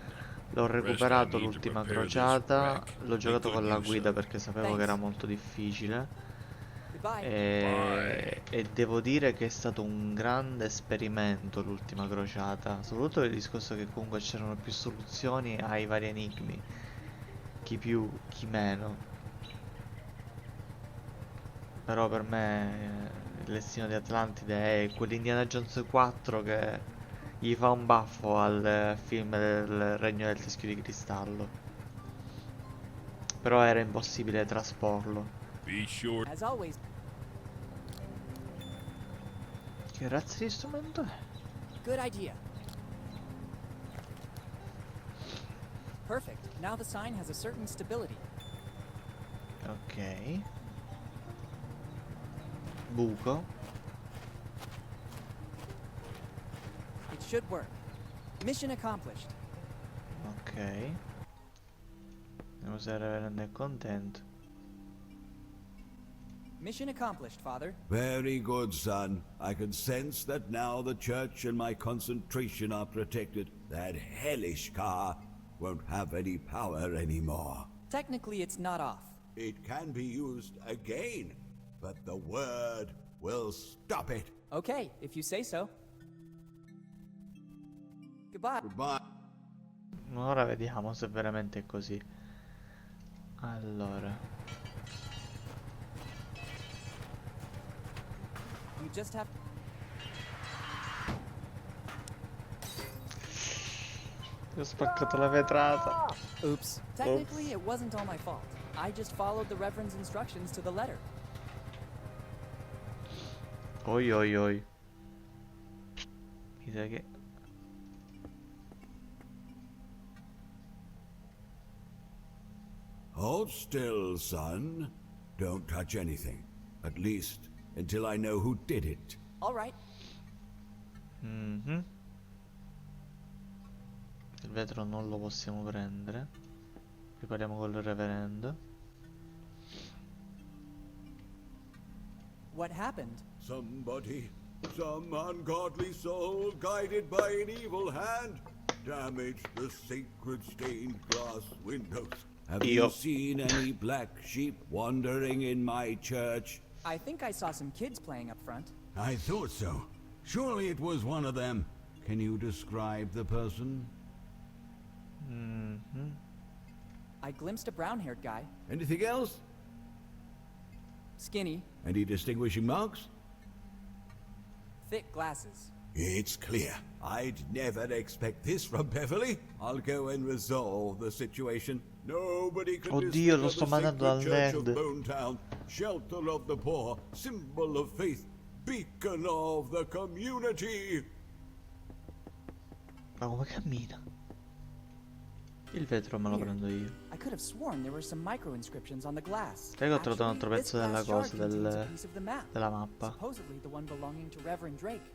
recuperato I need to l'ultima prepare this crociata, wreck. l'ho giocato We con could la use guida some. perché sapevo che era molto difficile Goodbye. e devo dire che è stato un grande esperimento l'ultima crociata, soprattutto per il discorso che comunque c'erano più soluzioni ai vari enigmi, chi più, chi meno. Però per me il destino di Atlantide è quell'Indiana Jones 4 che gli fa un baffo al film del Regno del Teschio di Cristallo. Però era impossibile trasporlo. Be sure. As always. Che razza di strumento è? Good idea. Perfect. Now the sign has a certain stability. Ok. Buco. It should work. Mission accomplished. Ok. Devo se il reverendo è contento. Mission accomplished, Father. Very good, son. I can sense that now the church and my concentration are protected. That hellish car won't have any power anymore. Technically, it's not off. It can be used again, but the word will stop it. Okay, if you say so. Goodbye. Goodbye. Ora vediamo se veramente è così. Allora. You just have. Ho spaccato la vetrata. Oops. Technically, it wasn't all my fault. I just followed the Reverend's instructions to the letter. Oi oi oi. Mi sa che... Hold still, son. Don't touch anything. At least until I know who did it. All right. Mhm. Il vetro non lo possiamo prendere. Ripariamo col reverendo. What happened? Somebody, some ungodly soul guided by an evil hand, damaged the sacred stained glass windows. Have you seen any black sheep wandering in my church? I think I saw some kids playing up front. I thought so. Surely it was one of them. Can you describe the person? I glimpsed a brown-haired guy. Anything else? Skinny, Any distinguishing marks? thick glasses. It's clear. I'd never expect this from Beverly. I'll go and resolve the situation. Nobody can Oddio, lo disfigure sto the mandando sacred al church of nerd. Bonetown, shelter of the poor, symbol of faith, beacon of the community. Ma come cammina? Il vetro me lo prendo io. I could have sworn there were some micro-inscriptions on the glass. Sai che ho trovato un altro Actually, pezzo this della glass cosa, shard contains a piece of the map. della mappa. Supposedly the one belonging to Reverend Drake.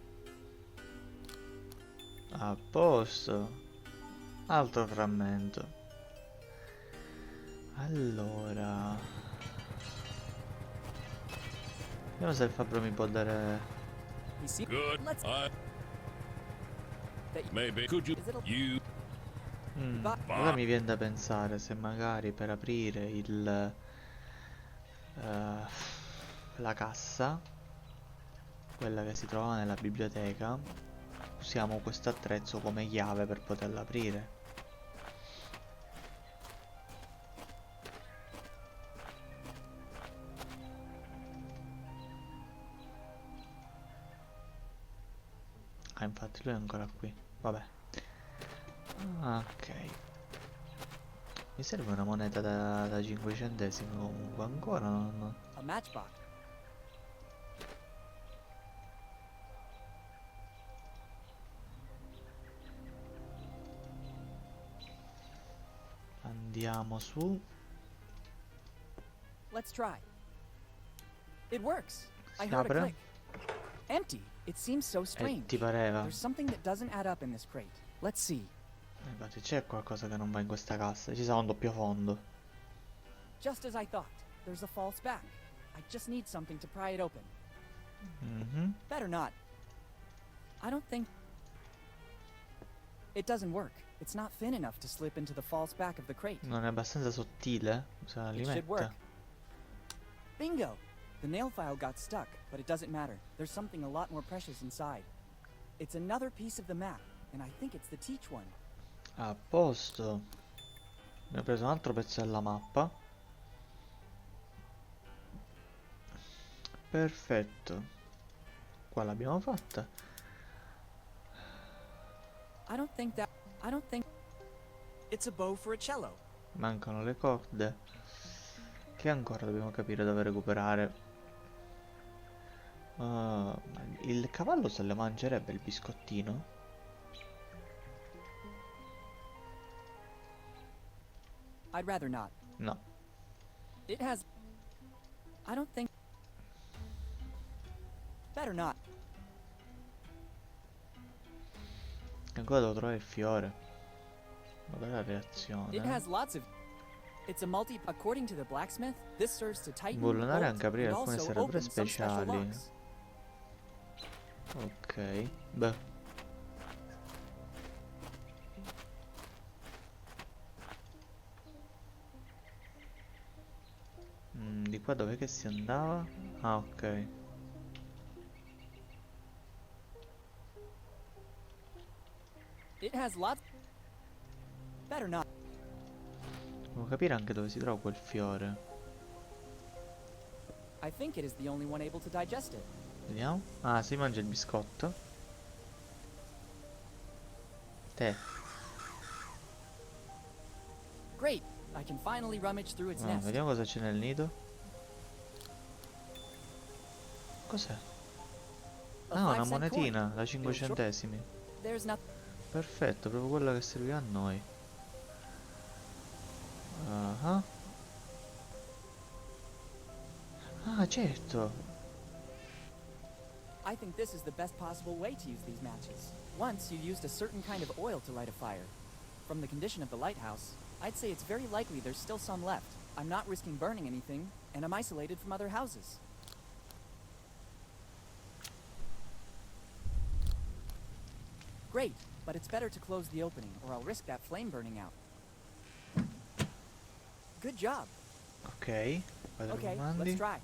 A posto. Altro frammento. Allora, vediamo se il fabbro mi può dare. You see? Good. Let's. Maybe. Could you Ora mi viene da pensare se magari per aprire la cassa, quella che si trova nella biblioteca, usiamo questo attrezzo come chiave per poterla aprire. Ah, infatti lui è ancora qui. Vabbè. Ok. Mi serve una moneta da 5 centesimi comunque. Ancora non. A matchbox. Andiamo su. Let's try. It works. I Si heard a apre? click. Empty. It seems so strange. Ti pareva? There's something that doesn't add up in this crate. Let's see. Infatti c'è qualcosa che non va in questa cassa. Ci sarà un doppio fondo. Just as I thought. There's a false back. I just need something to pry it open. Better not. I don't think... It doesn't work. It's not thin enough to slip into the false back of the crate. Non è abbastanza sottile? Se la It should work. rimette. Bingo! The nail file got stuck, but it doesn't matter. There's something a lot more precious inside. It's another piece of the map, and I think it's the teach one. A posto. Mi ho preso un altro pezzo della mappa. Perfetto. Qua l'abbiamo fatta. I don't think... It's a bow for a cello. Mancano le corde. Che ancora dobbiamo capire dove recuperare. Il cavallo se lo mangerebbe il biscottino? I'd rather not. No. It has... I don't think... Better not. Ancora devo trovare il fiore. Guarda la reazione. It has lots of... It's a multi... According to the blacksmith, this serves to tighten, Vulnerare bolt, anche aprire and alcune also serrature open some special speciali. locks. Ok. Beh. Di qua dov'è che si andava? Ah, ok. It has lots... Better not. Devo capire anche dove si trova quel fiore. I think it is the only one able to digest it. Vediamo. Ah, si mangia il biscotto. Te. Great. I can finally rummage through its nest. Vediamo cosa c'è nel nido. Cos'è? A Ah, una 5 cent monetina coin. da 5 It'll show- centesimi. There's not... Perfetto, proprio quella che servirà a noi. Ah, ah, certo. I think this is the best possible way to use these matches. Once you used a certain kind of oil to light a fire. From the condition of the lighthouse, I'd say it's very likely there's still some left. I'm not risking burning anything, and I'm isolated from other houses. Great, but it's better to close the opening, or I'll risk that flame burning out. Good job. Ok, fai delle Okay, comandi. let's try.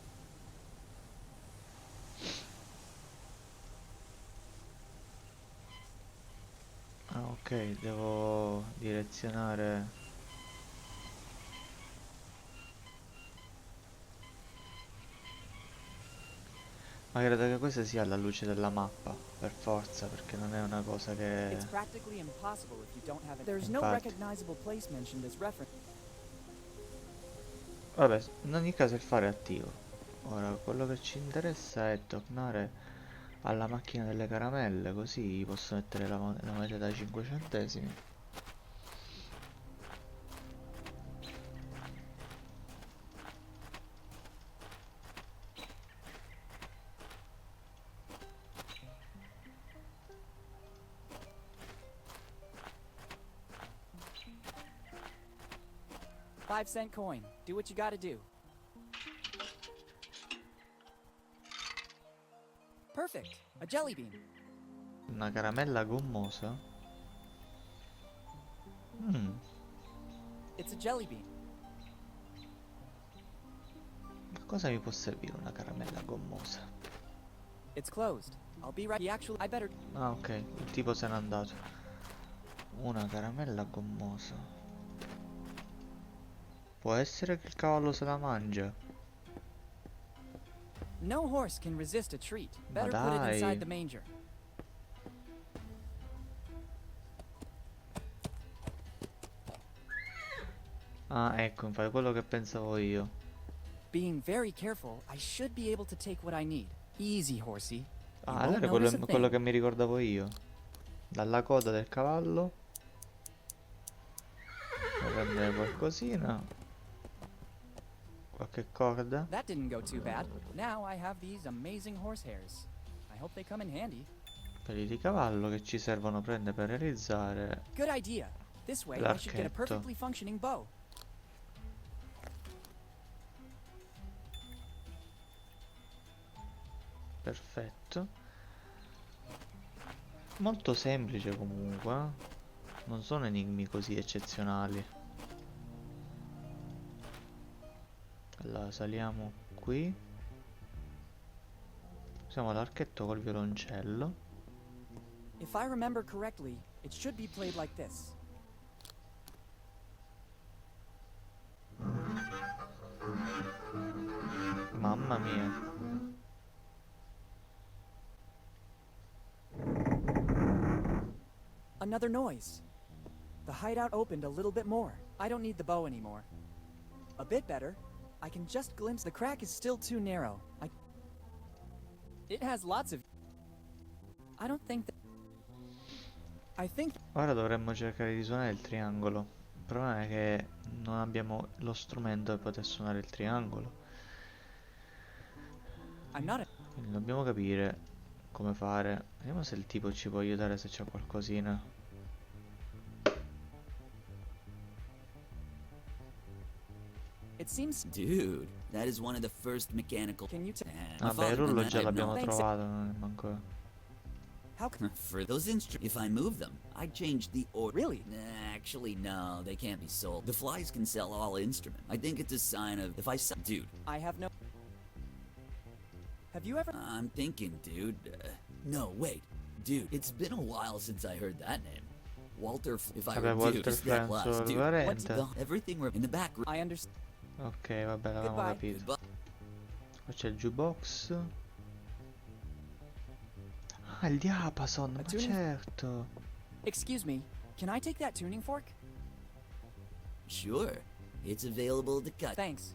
Ah, ok, devo direzionare. Ma credo che questa sia la luce della mappa, per forza, perché non è una cosa che... It's practically impossible if you don't have it. There's no Infatti. recognizable place mentioned as reference. Vabbè, in ogni caso il faro è attivo. Ora, quello che ci interessa è tornare alla macchina delle caramelle, così posso mettere la moneta da 5 centesimi. $5 coin. Do what you gotta do. Perfect. A jelly bean. Una caramella gommosa? It's a jelly bean. Ma cosa mi può servire una caramella gommosa? It's closed. I'll be right. I better. Ah, ok, il tipo se n'è andato. Una caramella gommosa. Può essere che il cavallo se la mangia. No horse can resist a treat. Ma Better put it dai. inside the manger. Ah, ecco, infatti quello che pensavo io. Being very careful, I should be able to take what I need. Easy, horsey. You Ah, won't allora notice a quello thing. che mi ricordavo io. Dalla coda del cavallo. Devo prendere qualcosina. Qualche corda. That didn't go too bad. Now I have these amazing horse hairs. I hope they come in handy. Peli di cavallo che ci servono prende per realizzare. Good idea. This way I should get a L'archetto. perfectly functioning bow. Perfetto. Molto semplice comunque, eh. Non sono enigmi così eccezionali. Allora saliamo qui. Usiamo l'archetto col violoncello. If I remember correctly, it should be played like this. Mamma mia. Another noise. The hideout opened a little bit more. I don't need the bow anymore. A bit better. I can just glimpse the crack is still too narrow. It has lots of... I don't think that... I think... Ora dovremmo cercare di suonare il triangolo. Il problema è che non abbiamo lo strumento per poter suonare il triangolo. I'm not a... Quindi dobbiamo capire come fare. Vediamo se il tipo ci può aiutare, se c'è qualcosina. It seems... Dude, that is one of the first mechanical... Can you My Vabbè, il father rullo done that, già I l'abbiamo know. trovato, non è manco... How can... For those instruments, if I move them, I change the order. Really? Actually, no, they can't be sold. The flies can sell all instruments. I think it's a sign of if I sell... Dude, I have no... Have you ever... I'm thinking, dude. No, wait. Dude, it's been a while since I heard that name. Walter, if I Vabbè, were dude, Walter is that Franzo last, dude. What's Valente. everything in the back room. I understand. Ok, vabbè, l'avevamo Goodbye. capito. Goodbye. Qua c'è il jukebox. Ah, il diapason, ma tuning- certo. Excuse me. Can I take that tuning fork? Sure. It's available to cut. Thanks.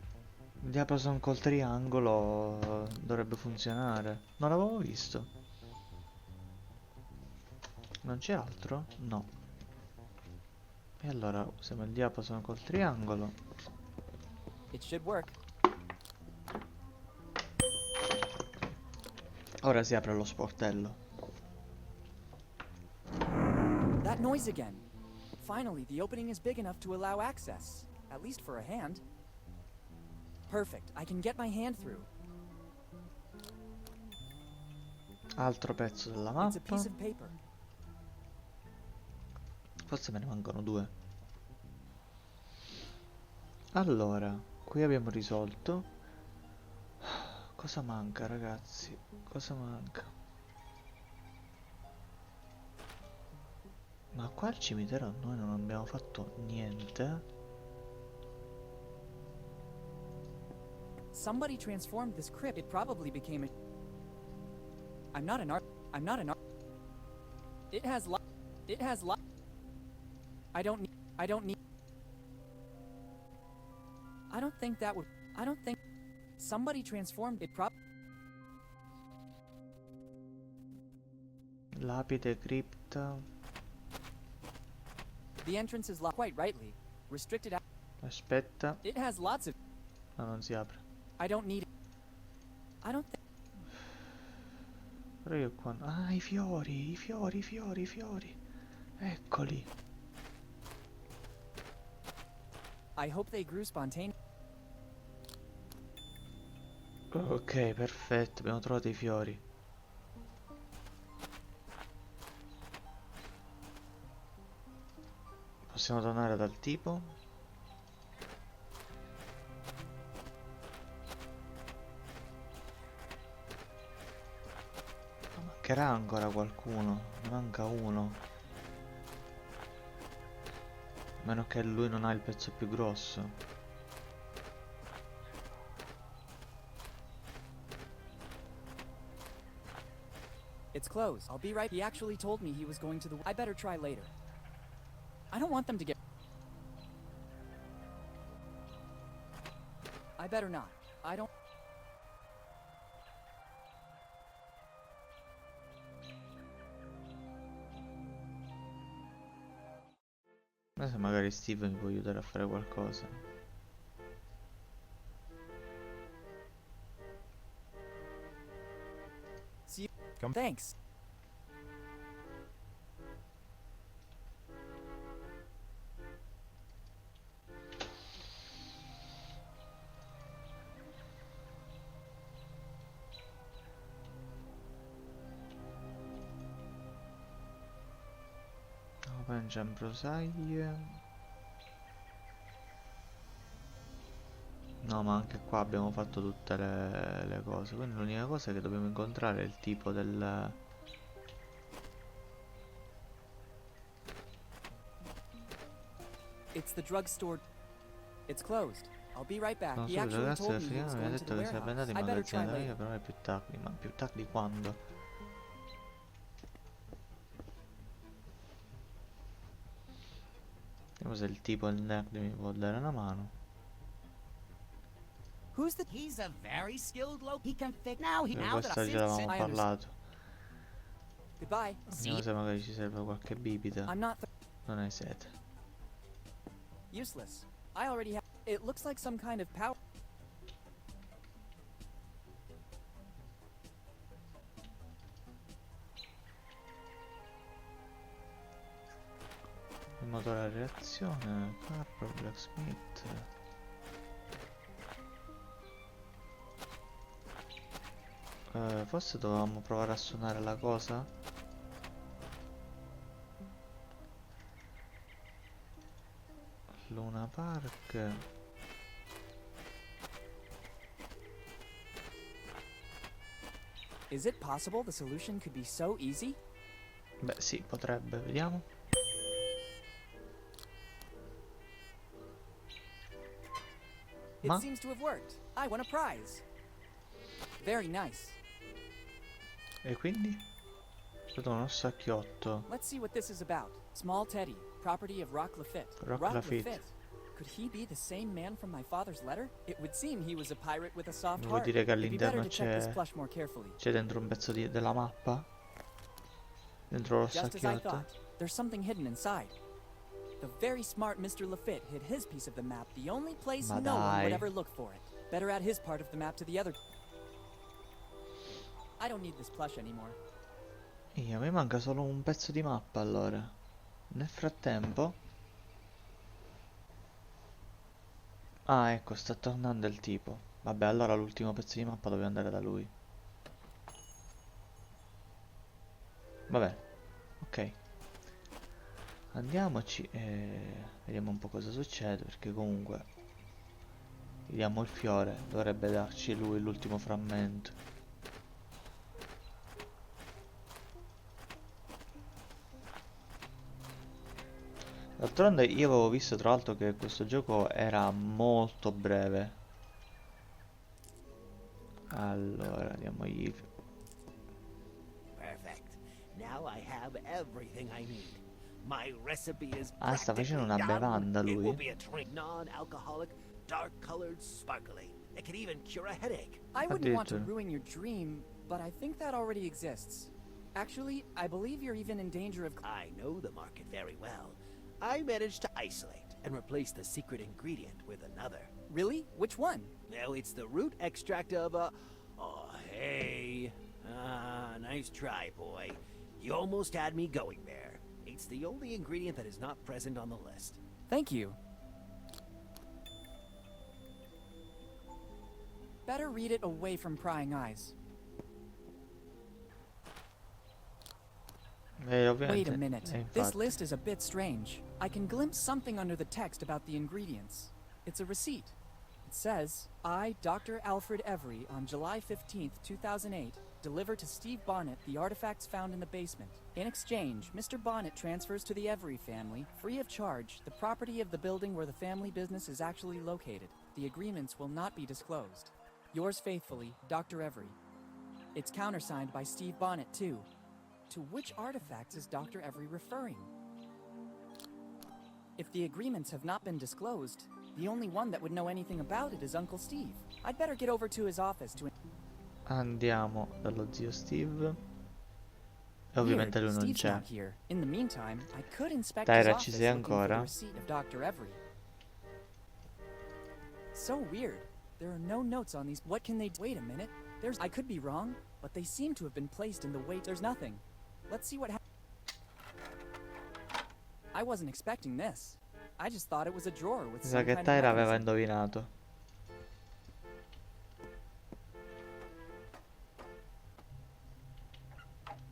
Il diapason col triangolo dovrebbe funzionare. Non l'avevo visto. Non c'è altro? No. E allora usiamo il diapason col triangolo. It should work. Ora si apre lo sportello. That noise again. Finally, the opening is big enough to allow access. At least for a hand. Perfect. I can get my hand through. Altro pezzo della It's a mappa. piece of paper. Forse me ne mancano due. Allora, qui abbiamo risolto. Cosa manca, ragazzi? Cosa manca? Ma qua al cimitero noi non abbiamo fatto niente. Somebody transformed this crypt. It probably became a... I'm not an art... I'm not an art... It has li... It has li... I don't need... I don't need... I don't think that would... I don't think... Somebody transformed it Lapide, cripta. The entrance is locked quite rightly. Restricted... Aspetta. It has lots of... No, non si apre. I don't need it. I don't think... Però io qua... Ah, i fiori, i fiori, i fiori, i fiori. Eccoli. I hope they grew spontaneously. Ok, perfetto, abbiamo trovato i fiori. Possiamo tornare dal tipo. Ma mancherà ancora qualcuno. Ne manca uno. A meno che lui non ha il pezzo più grosso. It's closed. I'll be right. He actually told me he was going to the... I better try later. I don't want them to get... I better not. I don't... Ma se magari Steve mi può aiutare a fare qualcosa. See you. Thanks. Open brosaglie. No, ma anche qua abbiamo fatto tutte le cose. Quindi l'unica cosa è che dobbiamo incontrare il tipo del... It's the drugstore. It's closed. I'll be right back. No, He subito, actually ragazzi, told me he was mi ha going to detto the che sarebbe andato warehouse. in I better magazzino try da later. io, però è più tardi. Ma più tardi quando? Vediamo se il tipo, il nerd, mi può dare una mano. Who's the... He's a very skilled He can fix... Now he... Now that Questo I've già l'avevamo I parlato. Goodbye. Vediamo se magari ci serve qualche bibita. I'm not... Non hai sete. Useless. I already have... It looks like some kind of power... Il motore a reazione, carro, blacksmith. Forse dovevamo provare a suonare la cosa. Luna Park. Is it possible the solution could be so easy? Beh sì, potrebbe, vediamo. It Ma? seems to have worked. I won a prize. Very nice. E quindi? Vedo uno sacchiotto. Let's see what this is about. Small Teddy, property of Rock Lafitte. Rock Lafitte. Could he be the same man from my father's letter? It would seem he was a pirate with a soft Vuol heart. dire che It'd be better all'interno to check this plush more carefully. c'è dentro un pezzo della mappa? Dentro lo Just as I sacchiotto? thought, there's something hidden inside. The very smart Mr. Lafitte hid his piece of the map the only place Ma no one would dai. ever look for it. Better add his part of the map to the other. I don't need this plush anymore. A me manca solo un pezzo di mappa allora. Nel frattempo... Ah, ecco, sta tornando il tipo. Vabbè, allora l'ultimo pezzo di mappa dove andare da lui. Va bene. Ok. Andiamoci e vediamo un po' cosa succede, perché comunque gli diamo il fiore, dovrebbe darci lui l'ultimo frammento. D'altronde io avevo visto tra l'altro che questo gioco era molto breve. Allora, diamogli... Perfect. Now I have everything I need. My recipe is Ah, sta facendo practically una done. bevanda It will lui. be a drink, non-alcoholic, dark-colored, sparkling. It can even cure a headache. I wouldn't want to Addirittura. ruin your dream, but I think that already exists. Actually, I believe you're even in danger of... I know the market very well. I managed to isolate and replace the secret ingredient with another. Really? Which one? Now it's the root extract of Oh, hey. Ah, nice try, boy. You almost had me going there. It's the only ingredient that is not present on the list. Thank you. Better read it away from prying eyes. Wait Ovviamente, a minute. This infatti. list is a bit strange. I can glimpse something under the text about the ingredients. It's a receipt. It says, I, Dr. Alfred Every, on July 15th, 2008, deliver to Steve Bonnet the artifacts found in the basement. In exchange, Mr. Bonnet transfers to the Every family, free of charge, the property of the building where the family business is actually located. The agreements will not be disclosed. Yours faithfully, Dr. Every. It's countersigned by Steve Bonnet, too. To which artifacts is Dr. Every referring? If the agreements have not been disclosed, the only one that would know anything about it is Uncle Steve. I'd better get over to his office to... Andiamo dallo zio Steve. E ovviamente lui non Steve's c'è. not here. In the meantime, I could inspect Tyra, his ci office sei looking for the ancora? receipt of Dr. Every. So weird. There are no notes on these. What can they... Wait a minute. I could be wrong, but they seem to have been placed in the weight. There's nothing. Let's see what I wasn't expecting this. I just thought it was a drawer with Mi sa some che kind of Tyra aveva mechanism. indovinato.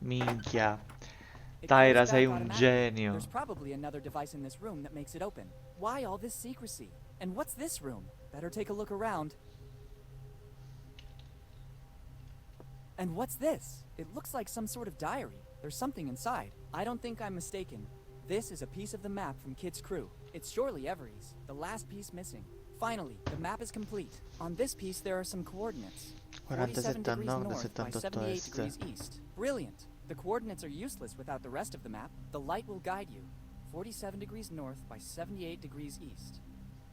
Minchia. It Tyra, closed sei back un automatically. genio. There's probably another device in this room that makes it open. Why all this secrecy? And what's this room? Better take a look around. And what's this? It looks like some sort of diary. There's something inside. I don't think I'm mistaken. This is a piece of the map from Kid's crew. It's surely Every's, the last piece missing. Finally, the map is complete. On this piece there are some coordinates. 47 47 a degrees nord, north by 78 a 78 est. degrees east. Brilliant. The coordinates are useless without the rest of the map. The light will guide you. 47 degrees north by 78 degrees east.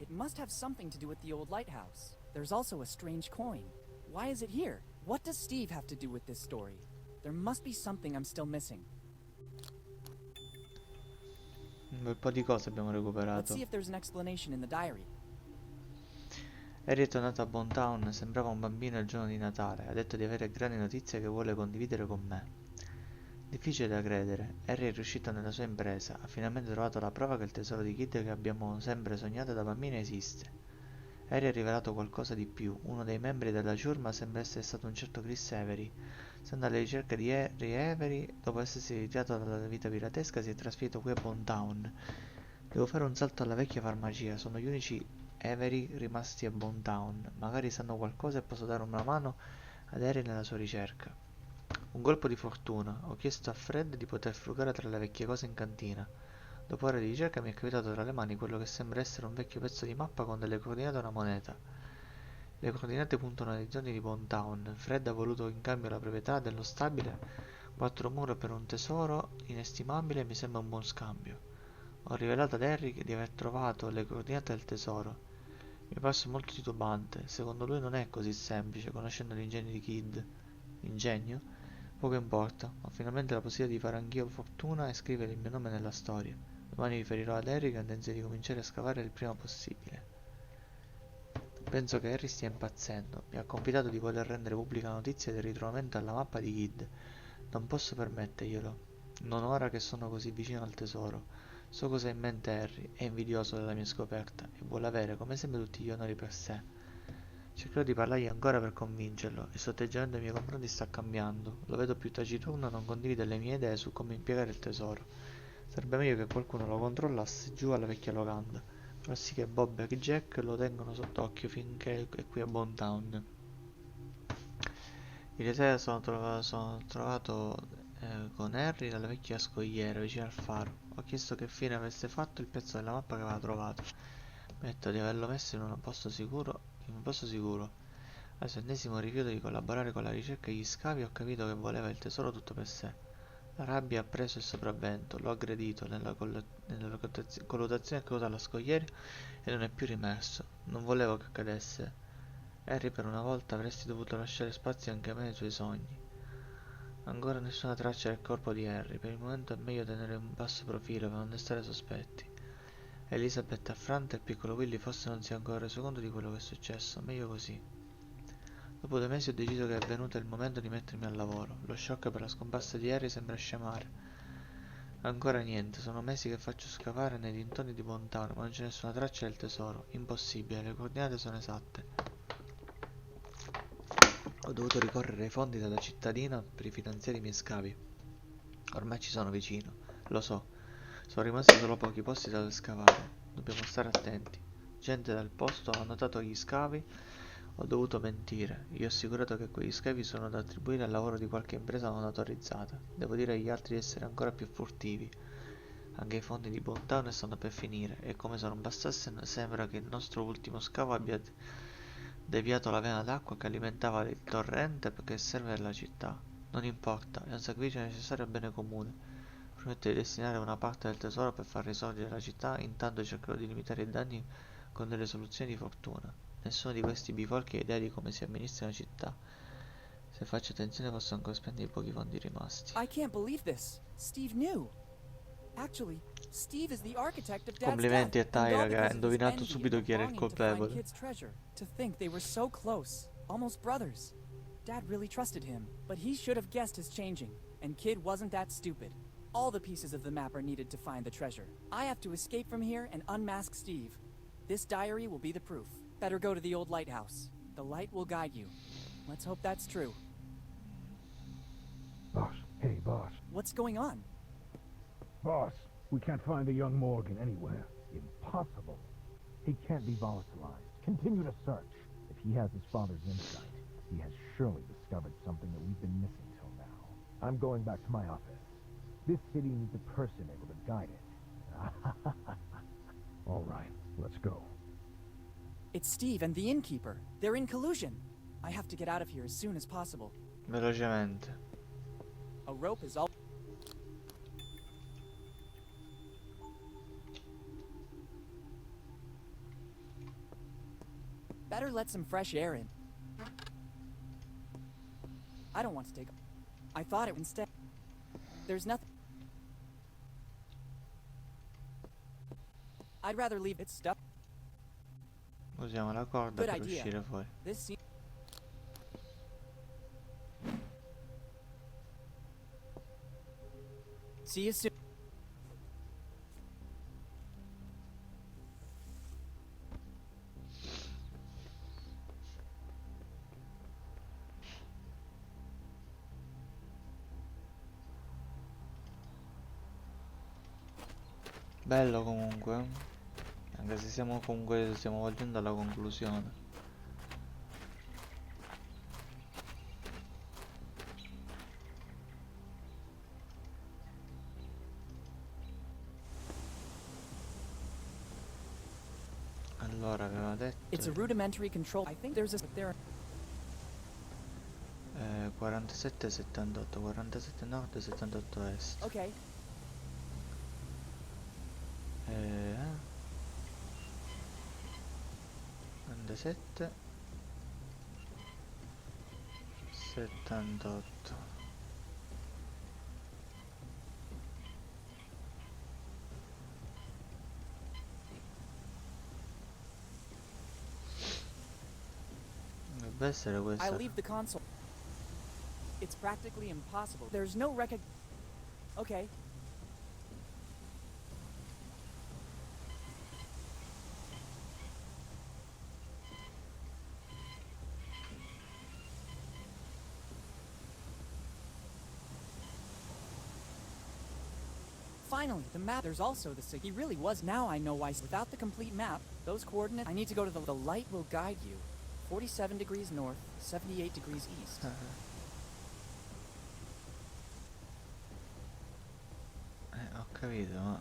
It must have something to do with the old lighthouse. There's also a strange coin. Why is it here? What does Steve have to do with this story? There must be something I'm still missing. Un bel po' di cose abbiamo Let's recuperato. see if there's an explanation in the diary. È ritornato a Bontown, sembrava un bambino il giorno di Natale. Ha detto di avere grandi notizie che vuole condividere con me. Difficile da credere. Harry è riuscito nella sua impresa. Ha finalmente trovato la prova che il tesoro di Kid che abbiamo sempre sognato da bambini esiste. Harry ha rivelato qualcosa di più. Uno dei membri della ciurma sembra essere stato un certo Chris Avery. Stando alle ricerche di Harry Avery, dopo essersi ritirato dalla vita piratesca, si è trasferito qui a Bontown. Devo fare un salto alla vecchia farmacia. Sono gli unici Avery rimasti a Bontown. Magari sanno qualcosa e posso dare una mano ad Harry nella sua ricerca. Un colpo di fortuna. Ho chiesto a Fred di poter frugare tra le vecchie cose in cantina. Dopo ore di ricerca mi è capitato tra le mani quello che sembra essere un vecchio pezzo di mappa con delle coordinate e una moneta. Le coordinate puntano ai giorni di Bontown. Fred ha voluto in cambio la proprietà dello stabile, 4 mura per un tesoro inestimabile e mi sembra un buon scambio. Ho rivelato ad Harry di aver trovato le coordinate del tesoro. Mi è parso molto titubante. Secondo lui non è così semplice, conoscendo l'ingegno di Kid. Ingegno? Poco importa. Ho finalmente la possibilità di fare anch'io fortuna e scrivere il mio nome nella storia. Domani riferirò ad Harry che ho intenzione di cominciare a scavare il prima possibile. Penso che Harry stia impazzendo. Mi ha confidato di voler rendere pubblica la notizia del ritrovamento alla mappa di Kid. Non posso permetterglielo. Non ora che sono così vicino al tesoro. So cosa ha in mente Harry, è invidioso della mia scoperta e vuole avere come sempre tutti gli onori per sé. Cercherò di parlargli ancora per convincerlo. Il suo atteggiamento nei miei confronti sta cambiando. Lo vedo più taciturno e non condivide le mie idee su come impiegare il tesoro. Sarebbe meglio che qualcuno lo controllasse giù alla vecchia locanda. Fa sì che Bob e Jack lo tengono sott'occhio finché è qui a Bonetown. Ieri sera sono trovato con Harry nella vecchia scogliera vicino al faro. Ho chiesto che fine avesse fatto il pezzo della mappa che aveva trovato. Mi ha detto di averlo messo in un posto sicuro. In un posto sicuro. Al suo ennesimo rifiuto di collaborare con la ricerca e gli scavi ho capito che voleva il tesoro tutto per sé. La rabbia ha preso il sopravvento, l'ho aggredito nella colluttazione che usa la scogliera e non è più rimesso. Non volevo che accadesse. Harry, per una volta avresti dovuto lasciare spazio anche a me nei suoi sogni. Ancora nessuna traccia del corpo di Harry, per il momento è meglio tenere un basso profilo per non destare sospetti. Elizabeth è affranta e il piccolo Willy forse non si è ancora reso conto di quello che è successo, meglio così. Dopo 2 mesi ho deciso che è venuto il momento di mettermi al lavoro. Lo shock per la scomparsa di Harry sembra scemare. Ancora niente, sono mesi che faccio scavare nei dintorni di Bontown, ma non c'è nessuna traccia del tesoro. Impossibile, le coordinate sono esatte. Ho dovuto ricorrere ai fondi della cittadina per rifinanziare i miei scavi. Ormai ci sono vicino, lo so. Sono rimasti solo pochi posti da scavare. Dobbiamo stare attenti. Gente del posto ha notato gli scavi. Ho dovuto mentire. Gli ho assicurato che quegli scavi sono da attribuire al lavoro di qualche impresa non autorizzata. Devo dire agli altri di essere ancora più furtivi. Anche i fondi di Bontown stanno per finire e come se non bastasse sembra che il nostro ultimo scavo abbia deviato la vena d'acqua che alimentava il torrente che serve alla città. Non importa, è un sacrificio necessario al bene comune. Prometto di destinare una parte del tesoro per far risorgere la città, intanto cercherò di limitare i danni con delle soluzioni di fortuna. Nessuno di questi bifolchi ha idea di come si amministra una città. Se faccio attenzione posso ancora spendere i pochi fondi rimasti. I can't believe this. Steve knew. Actually, Steve is the architect of Dad's death, Complimenti a and all Tyra che ha because of his indovinato envy and subito chi era il longing to find colpevole. Kid's treasure. To think they were so close, almost brothers. Dad really trusted him, but he should have guessed his changing, and Kid wasn't that stupid. All the pieces of the map are needed to find the treasure. I have to escape from here and unmask Steve. This diary will be the proof. Better go to the old lighthouse. The light will guide you. Let's hope that's true. Boss, hey, boss. What's going on? Boss, we can't find the young Morgan anywhere. Impossible. He can't be volatilized. Continue to search. If he has his father's insight, he has surely discovered something that we've been missing till now. I'm going back to my office. This city needs a person able to guide it. All right, let's go. It's Steve and the innkeeper. They're in collusion. I have to get out of here as soon as possible. Velocemente. A rope is all... Better let some fresh air in. I don't want to take... I thought it instead. There's nothing... I'd rather leave it stuck. Usiamo la corda Good per idea. uscire fuori. This seems... See you soon. Bello comunque. Anche se stiamo volgendo alla conclusione. Allora aveva It's a detto rudimentary control. I think there's a... There... 47 78, 47 nord, 78 est. Okay. 47 78. Dovrebbe essere I questa. leave the console. It's practically impossible. There's no Okay. Finally, the map. There's also the sig. He really was. Now I know why. Without the complete map, those coordinates. I need to go to the light will guide you. 47 degrees north, 78 degrees east. Ho capito, ma...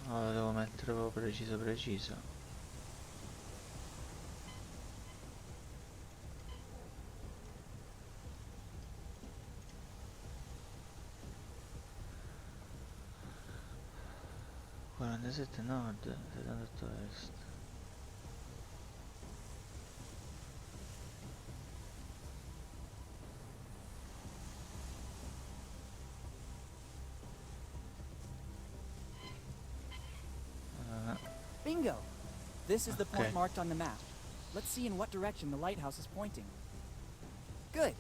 No, lo devo mettere proprio preciso preciso. ...47 nord, 78 est. Bingo! This is the point Okay. marked on the map. Let's see in what direction the lighthouse is pointing. Good.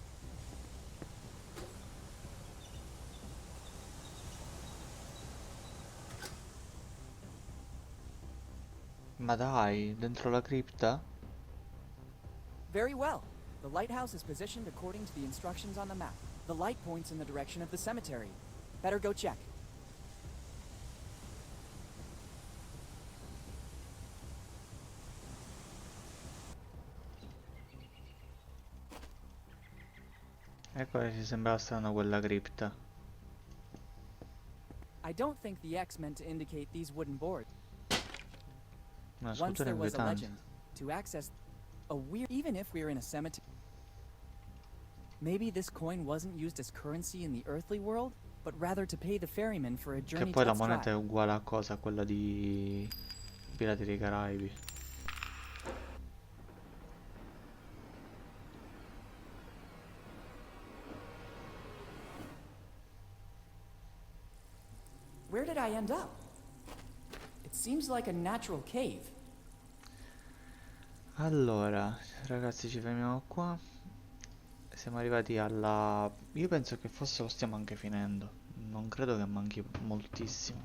Ma dai, dentro la cripta? Very well. The lighthouse is positioned according to the instructions on the map. The light points in the direction of the cemetery. Better go check. Ecco che ci sembrava strano quella cripta. I don't think the X meant to indicate these wooden boards. Una Once scultura there was a inquietante. legend. To access a weird... Even if we're in a cemetery... Maybe this coin wasn't used as currency in the earthly world, but rather to pay the ferryman for a Che journey poi to la its moneta è tribe. uguale a cosa? A quella di Pirati dei Caraibi. Where did I end up? It seems like a natural cave. Allora, ragazzi, ci fermiamo qua. Siamo arrivati alla... Io penso che forse lo stiamo anche finendo. Non credo che manchi moltissimo.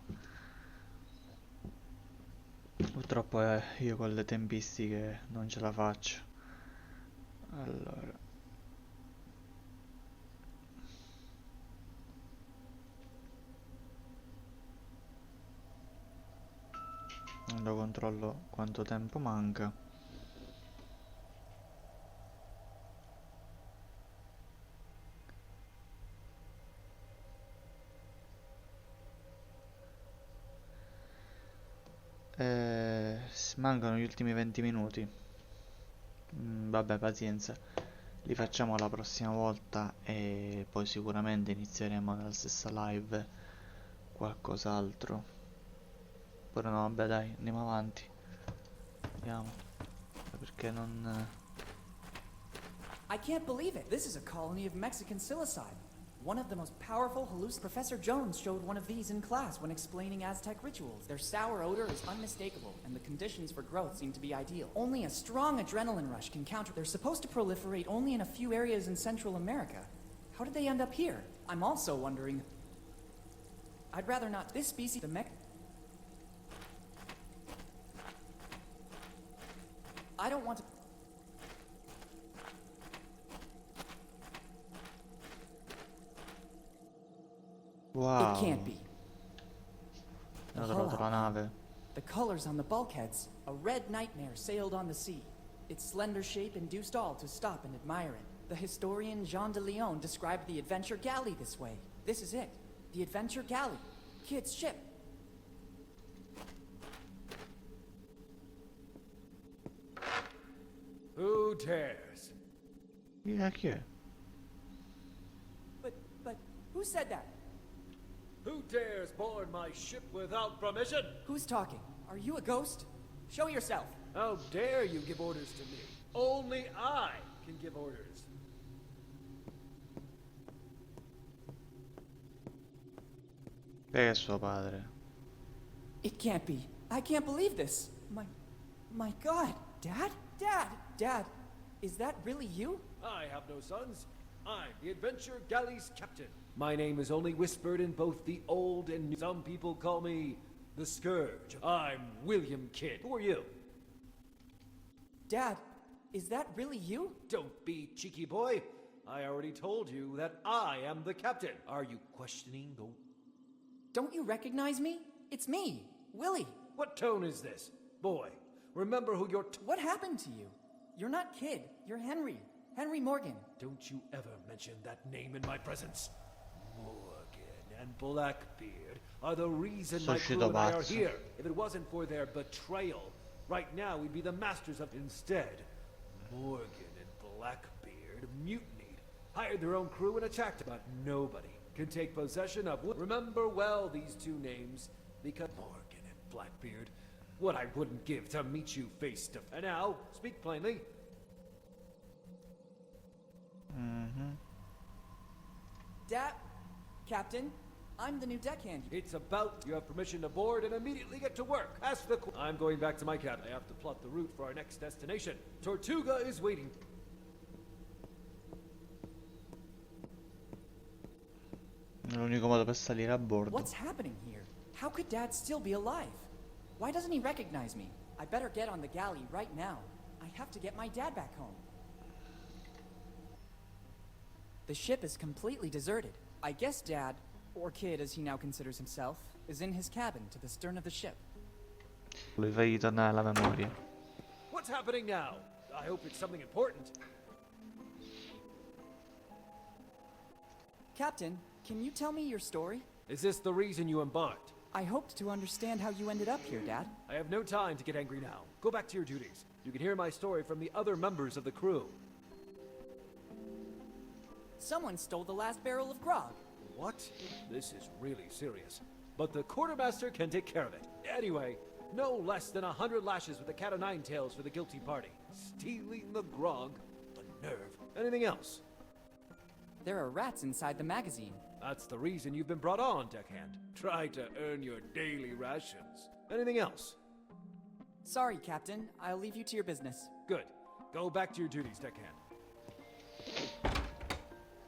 Purtroppo io con le tempistiche non ce la faccio. Allora. Lo controllo quanto tempo manca. Mancano gli ultimi 20 minuti. Vabbè, pazienza. Li facciamo la prossima volta e poi sicuramente inizieremo nella stessa live qualcos'altro. Però no, vabbè, dai, andiamo avanti. Andiamo. Perché non... I can't believe it. This is a colony of Mexican psilocybe. One of the most powerful Professor Jones showed one of these in class when explaining Aztec rituals. Their sour odor is unmistakable, and the conditions for growth seem to be ideal. Only a strong adrenaline rush can counter. They're supposed to proliferate only in a few areas in Central America. How did they end up here? I'm also wondering... I'd rather not... This species... The mech... I don't want to... Wow. It can't be. Ho trovato la nave. The colors on the bulkheads. A red nightmare sailed on the sea. Its slender shape induced all to stop and admire it. The historian Jean de Leon described the adventure galley this way. This is it. The adventure galley. Kid's ship. Who dares? Yeah, chi è? But, who said that? Who dares board my ship without permission? Who's talking? Are you a ghost? Show yourself. How dare you give orders to me? Only I can give orders. Lei è suo padre. It can't be. I can't believe this. My God. Dad? Dad, is that really you? I have no sons. I'm the Adventure Galley's captain. My name is only whispered in both the old and new. Some people call me the Scourge. I'm William Kidd. Who are you? Dad, Is that really you? Don't be cheeky, boy. I already told you that I am the captain. Are you questioning the... Don't you recognize me? It's me, Willy. What tone is this? Boy, remember who you're... What happened to you? You're not Kid. You're Henry. Henry Morgan. Don't you ever mention that name in my presence. Morgan and Blackbeard are the reason my crew and I are here. If it wasn't for their betrayal, right now we'd be the masters of... Instead, Morgan and Blackbeard mutinied, hired their own crew and attacked, but nobody can take possession of... Remember well these two names, because Morgan and Blackbeard, what I wouldn't give to meet you face to... And now, speak plainly. Dad, Captain, I'm the new deckhand. It's about you have permission to board and immediately get to work. Ask the... I'm going back to my cabin. I have to plot the route for our next destination. Tortuga is waiting. L'unico modo per salire a bordo. What's happening here? How could Dad still be alive? Why doesn't he recognize me? I better get on the galley right now. I have to get my dad back home. The ship is completely deserted. I guess Dad, or Kid as he now considers himself, is in his cabin to the stern of the ship. Lui fai ritornare alla memoria. What's happening now? I hope it's something important. Captain, can you tell me your story? Is this the reason you embarked? I hoped to understand how you ended up here, Dad. I have no time to get angry now. Go back to your duties. You can hear my story from the other members of the crew. Someone stole the last barrel of grog. What? This is really serious. But the quartermaster can take care of it. Anyway, no less than 100 lashes with a cat o' nine tails for the guilty party. Stealing the grog, the nerve. Anything else? There are rats inside the magazine. That's the reason you've been brought on, deckhand. Try to earn your daily rations. Anything else? Sorry, Captain. I'll leave you to your business. Good. Go back to your duties, deckhand.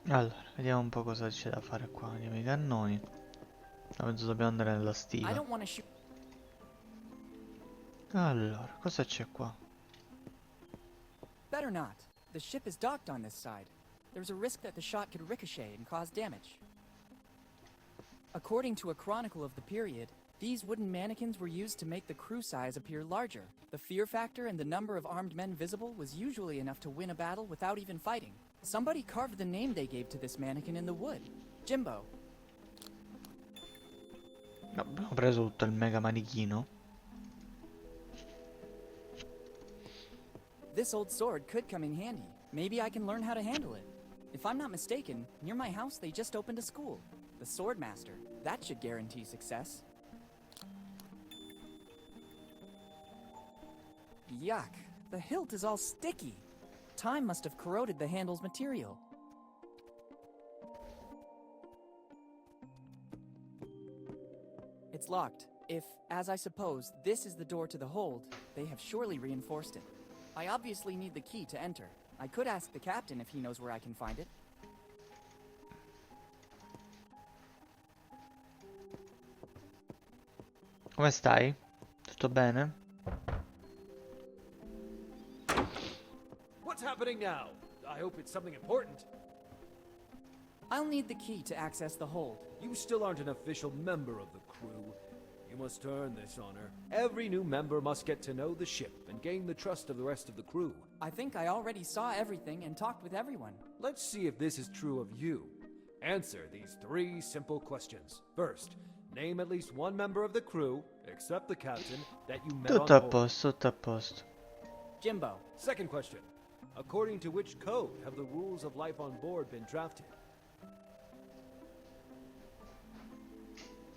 Allora, vediamo un po' cosa c'è da fare qua. Andiamo ai cannoni. Penso dobbiamo andare nella stiva. Allora, cosa c'è qua? Better not. The ship is docked on this side. There's a risk that the shot could ricochet and cause damage. According to a chronicle of the period, these wooden mannequins were used to make the crew size appear larger. The fear factor and the number of armed men visible was usually enough to win a battle without even fighting. Somebody carved the name they gave to this mannequin in the wood. Jimbo. Abbiamo preso tutto il mega manichino. This old sword could come in handy. Maybe I can learn how to handle it. If I'm not mistaken, near my house they just opened a school. The Swordmaster. That should guarantee success. Yuck. The hilt is all sticky. Time must have corroded the handle's material. It's locked. If, as I suppose, this is the door to the hold, they have surely reinforced it. I obviously need the key to enter. I could ask the captain if he knows where I can find it. Come stai? Tutto bene? What's happening now? I hope it's something important. I'll need the key to access the hold. You still aren't an official member of the crew. You must earn this honor. Every new member must get to know the ship and gain the trust of the rest of the crew. I think I already saw everything and talked with everyone. Let's see if this is true of you. Answer these 3 simple questions. First, name at least one member of the crew, except the captain, that you met Tutto on a board. posto, tutto a posto. Jimbo. Second question. According to which code have the rules of life on board been drafted?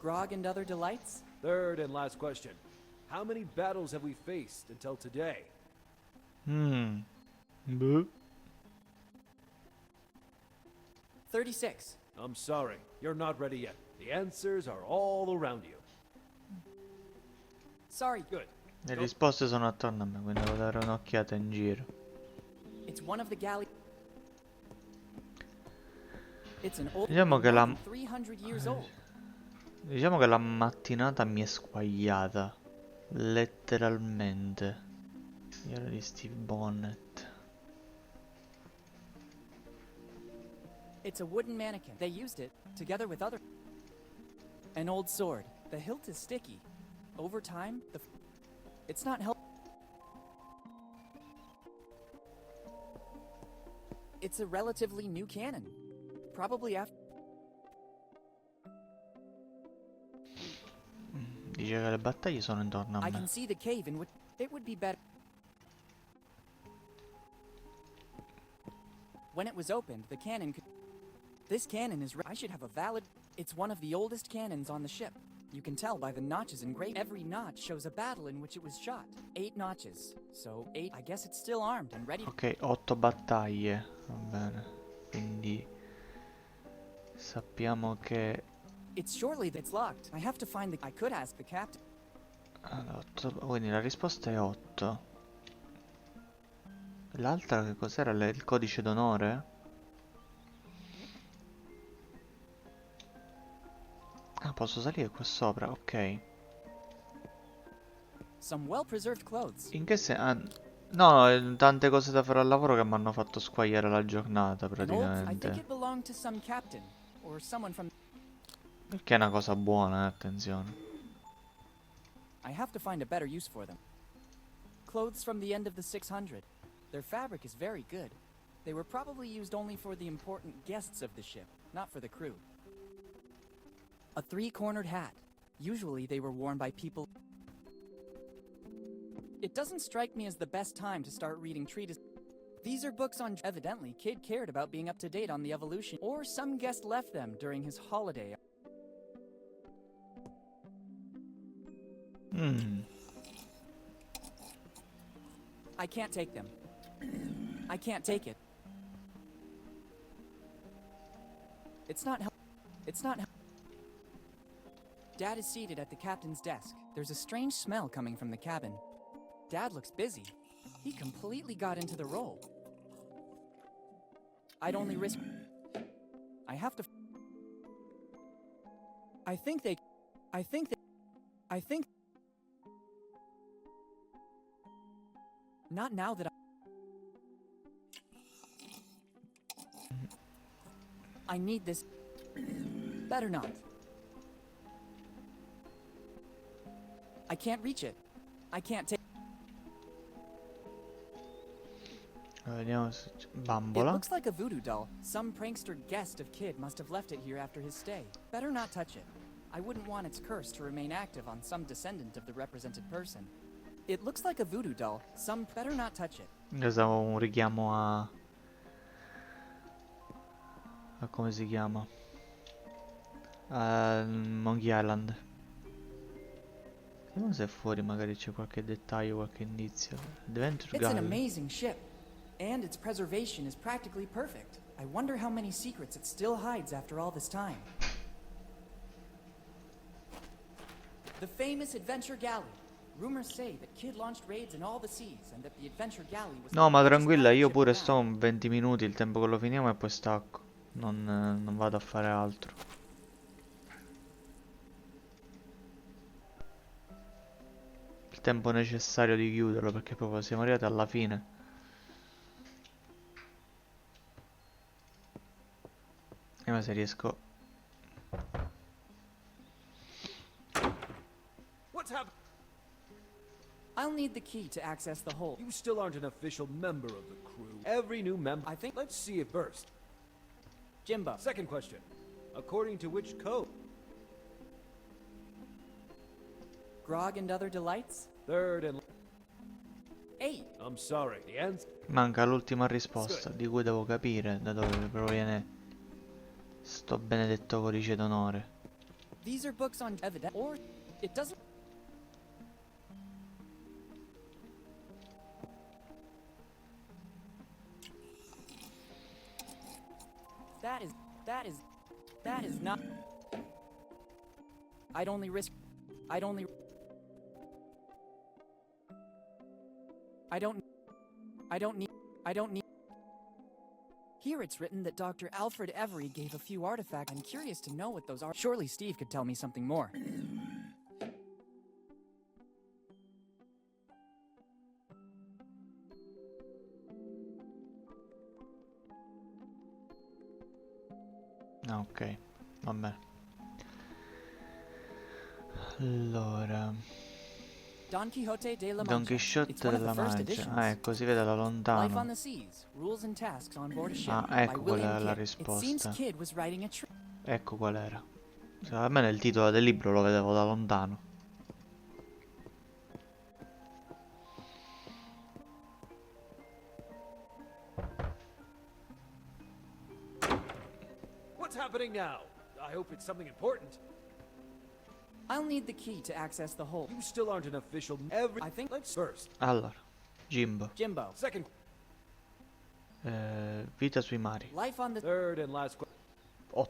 Grog and other delights? Third and last question. How many battles have we faced until today? Boo. 36. I'm sorry, you're not ready yet. The answers are all around you. Sorry. Good. Le risposte sono attorno a me, quindi devo dare un'occhiata in giro. It's one of the galley. It's an old Diciamo che la 300 years old. Diciamo che la mattinata mi è squagliata. Letteralmente. Io ero di Steve Bonnet. It's a wooden mannequin. They used it, together with other... An old sword. The hilt is sticky. Over time, it's not help... It's a relatively new cannon. Probably after... Dice che le battaglie sono intorno a I can me. see the cave in which... It would be better... When it was opened, the cannon could... This cannon is... I should have a valid... It's one of the oldest cannons on the ship. You can tell by the notches engraved. Every notch shows a battle in which it was shot. 8 notches. So 8... I guess it's still armed and ready... Ok, 8 battaglie. Va bene. Quindi... sappiamo che... It's surely that's locked. I have to find the... I could ask the captain. Allora, quindi la risposta è 8. L'altra che cos'era? Il codice d'onore? Ah, posso salire qua sopra, ok. Some well-preserved clothes. In che senso? Ah, no, tante cose da fare al lavoro che mi hanno fatto squagliare la giornata I think praticamente. it belonged to some captain or someone from... Che è una cosa buona, attenzione. I have to find a better use for them. Clothes from the end of the 600. Their fabric is very good. They were probably used only for the important guests of the ship, not for the crew. A 3-cornered hat. Usually they were worn by people... It doesn't strike me as the best time to start reading treatises. These are books on... Evidently, Kid cared about being up to date on the evolution, or some guest left them during his holiday. I can't take them. I can't take it. It's not help. It's not help. Dad is seated at the captain's desk. There's a strange smell coming from the cabin. Dad looks busy. He completely got into the role. I'd only risk... I have to... I think... Not now that I need this. Better not. I can't reach it. I can't take... Vediamo se c'è... It Bambola. looks like a voodoo doll. Some prankster guest of Kid must have left it here after his stay. Better not touch it. I wouldn't want its curse to remain active on some descendant of the represented person. It looks like a voodoo doll. Some... Better not touch it. Usavo un richiamo a come si chiama? A Monkey Island. Vediamo se fuori magari c'è qualche dettaglio, qualche indizio. Adventure It's an Guide. amazing ship, and its preservation is practically perfect. I wonder how many secrets it still hides after all this time. The famous Adventure Galley. Rumors say that Kid launched raids in all the seas and that the Adventure Galley was... No, ma tranquilla, io pure sto 20 minuti, il tempo che lo finiamo e poi stacco. Non vado a fare altro. Il tempo necessario di chiuderlo perché proprio siamo arrivati alla fine. Ma se riesco... What's happening? I'll need the key to access the hole. You still aren't an official member of the crew. Every new member... I think... Let's see it first. Jimbo. Second question. According to which code? Grog and other delights? Third and... 8. I'm sorry, the answer... Manca l'ultima risposta, di cui devo capire da dove proviene sto benedetto codice d'onore. These are books on evidence, or it doesn't... That is not... I'd only risk... I don't need... Here it's written that Dr. Alfred Every gave a few artifacts. I'm curious to know what those are. Surely Steve could tell me something more. Ah, ok, vabbè. Allora, Don Quixote de la Don Mancha. It's Chisciotte one of the della first Mancia. Ah, editions. ecco, si vede da Life on lontano. the Seas, Rules and Tasks on Board a Ship Ah, by ecco qual Willy era and la Kid. It seems risposta. Kid was writing a Ecco qual era. Cioè, almeno il titolo del libro lo vedevo da lontano. What's happening now? I hope it's something important. I'll need the key to access the hold. You still aren't an official. I think. Let's first. Allora, Jimbo. Jimbo. Second. Vita sui mari. Life on the Third and last question. 8.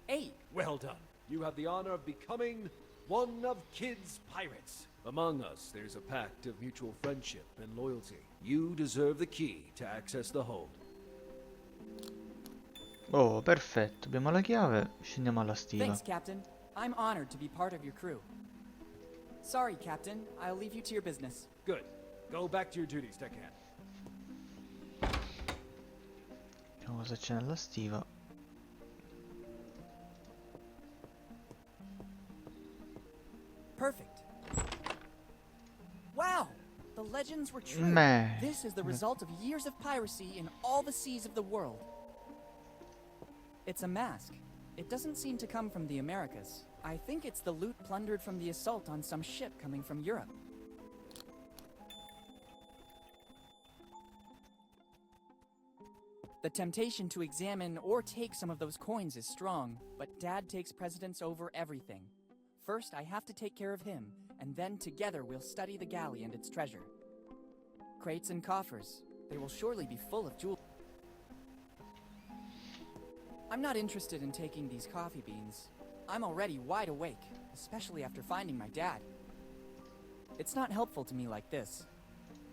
8. Well done. You have the honor of becoming one of Kid's pirates. Among us, there's a pact of mutual friendship and loyalty. You deserve the key to access the hold. Oh, perfetto. Abbiamo la chiave. Scendiamo alla stiva. Thanks, Captain. I'm honored to be part of your crew. Sorry, Captain. I'll leave you to your business. Good. Go back to your duties, deckhand. Vediamo cosa c'è nella stiva. Perfect. Wow! The legends were true. Meh. This is the result of years of piracy in all the seas of the world. It's a mask. It doesn't seem to come from the Americas. I think it's the loot plundered from the assault on some ship coming from Europe. The temptation to examine or take some of those coins is strong, but Dad takes precedence over everything. First, I have to take care of him, and then together we'll study the galley and its treasure. Crates and coffers. They will surely be full of jewels. I'm not interested in taking these coffee beans. I'm already wide awake, especially after finding my dad. It's not helpful to me like this.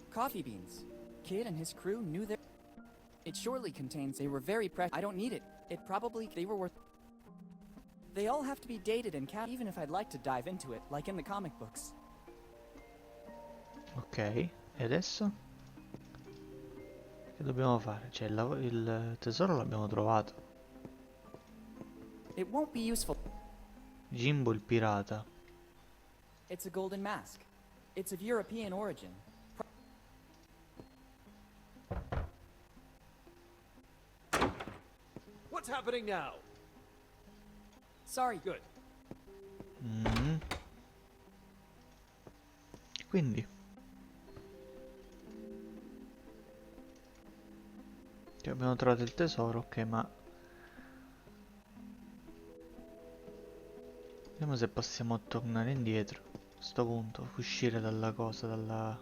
Coffee beans. Kid and his crew knew their... It surely contains... They were very precious. I don't need it. It probably... They were worth... They all have to be dated and capped, even if I'd like to dive into it, like in the comic books. Ok, e adesso? Che dobbiamo fare? Cioè, il tesoro l'abbiamo trovato. It won't be useful. Jimbo il pirata. It's a golden mask. It's of European origin. What's happening now? Sorry. Good. Quindi abbiamo trovato il tesoro, ok, ma vediamo se possiamo tornare indietro a sto punto, uscire dalla cosa, dalla...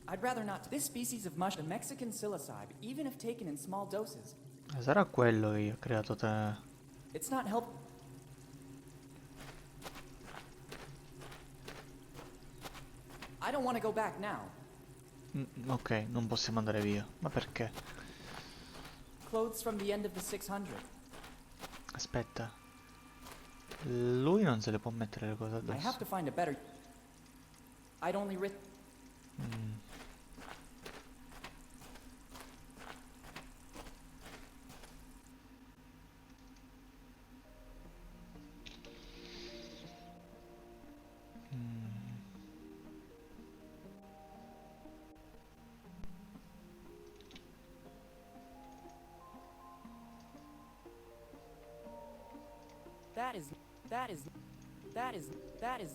I'd rather not. This species of mush, the Mexican psilocybe, even if taken in small doses, Sarà quello che io ho creato te. it's not help. I don't want to go back now. Ok, non possiamo andare via. Ma perché? Clothes from the end of the 600. Aspetta. Lui non se le può mettere le cose I have addosso. to find a better. I'd only writ. That is.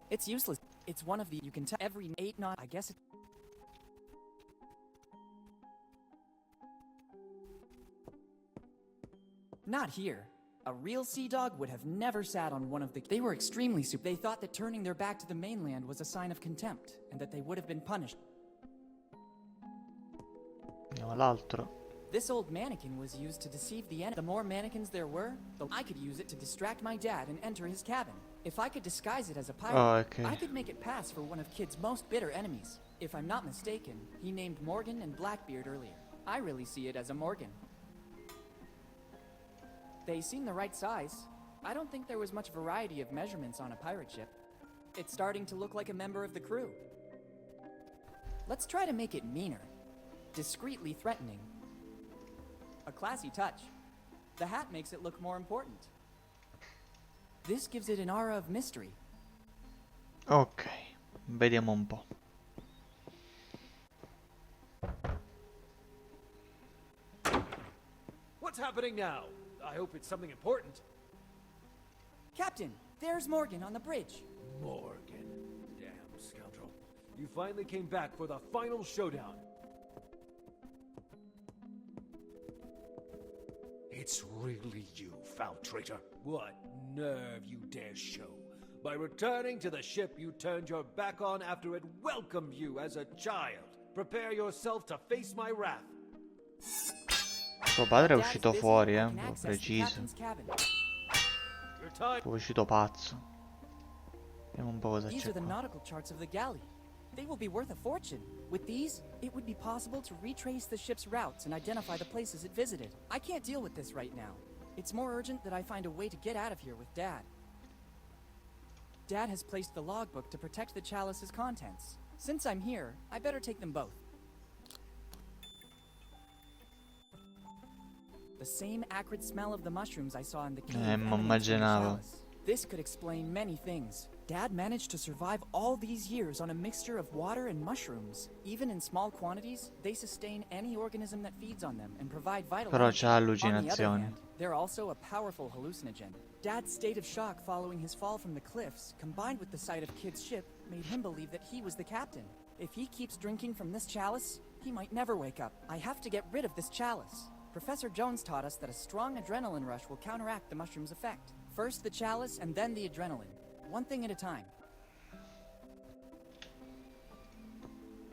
It's useless. It's one of the. You can tell every 8 knot. I guess it. Not here. A real sea dog would have never sat on one of the. They were extremely super. They thought that turning their back to the mainland was a sign of contempt, and that they would have been punished. Andiamo all'altro. This old mannequin was used to deceive the enemy. The more mannequins there were, I could use it to distract my dad and enter his cabin. If I could disguise it as a pirate, Oh, okay. I could make it pass for one of Kid's most bitter enemies. If I'm not mistaken, he named Morgan and Blackbeard earlier. I really see it as a Morgan. They seem the right size. I don't think there was much variety of measurements on a pirate ship. It's starting to look like a member of the crew. Let's try to make it meaner. Discreetly threatening. A classy touch. The hat makes it look more important. This gives it an aura of mystery. Ok, vediamo un po'. What's happening now? I hope it's something important. Captain, there's Morgan on the bridge. Morgan. Damn scoundrel. You finally came back for the final showdown. It's really you, foul traitor. What nerve you dare show. By returning to the ship you turned your back on after it welcomed you as a child. Prepare yourself to face my wrath. Suo padre è uscito fuori, l'ho preciso. È uscito pazzo. Vediamo un po' cosa These c'è are the qua. nautical charts of the galley. They will be worth a fortune. With these, it would be possible to retrace the ship's routes and identify the places it visited. I can't deal with this right now. It's more urgent that I find a way to get out of here with Dad. Dad has placed the logbook to protect the chalice's contents. Since I'm here, I better take them both. The same acrid smell of the mushrooms I saw in the cave emanates from the chalice. This could explain many things. Dad managed to survive all these years on a mixture of water and mushrooms. Even in small quantities, they sustain any organism that feeds on them and provide vital Però energy. c'ha On the other allucinazioni. hand, they're also a powerful hallucinogen. Dad's state of shock following his fall from the cliffs, combined with the sight of Kid's ship, made him believe that he was the captain. If he keeps drinking from this chalice, he might never wake up. I have to get rid of this chalice. Professor Jones taught us that a strong adrenaline rush will counteract the mushroom's effect. First the chalice and then the adrenaline. One thing at a time.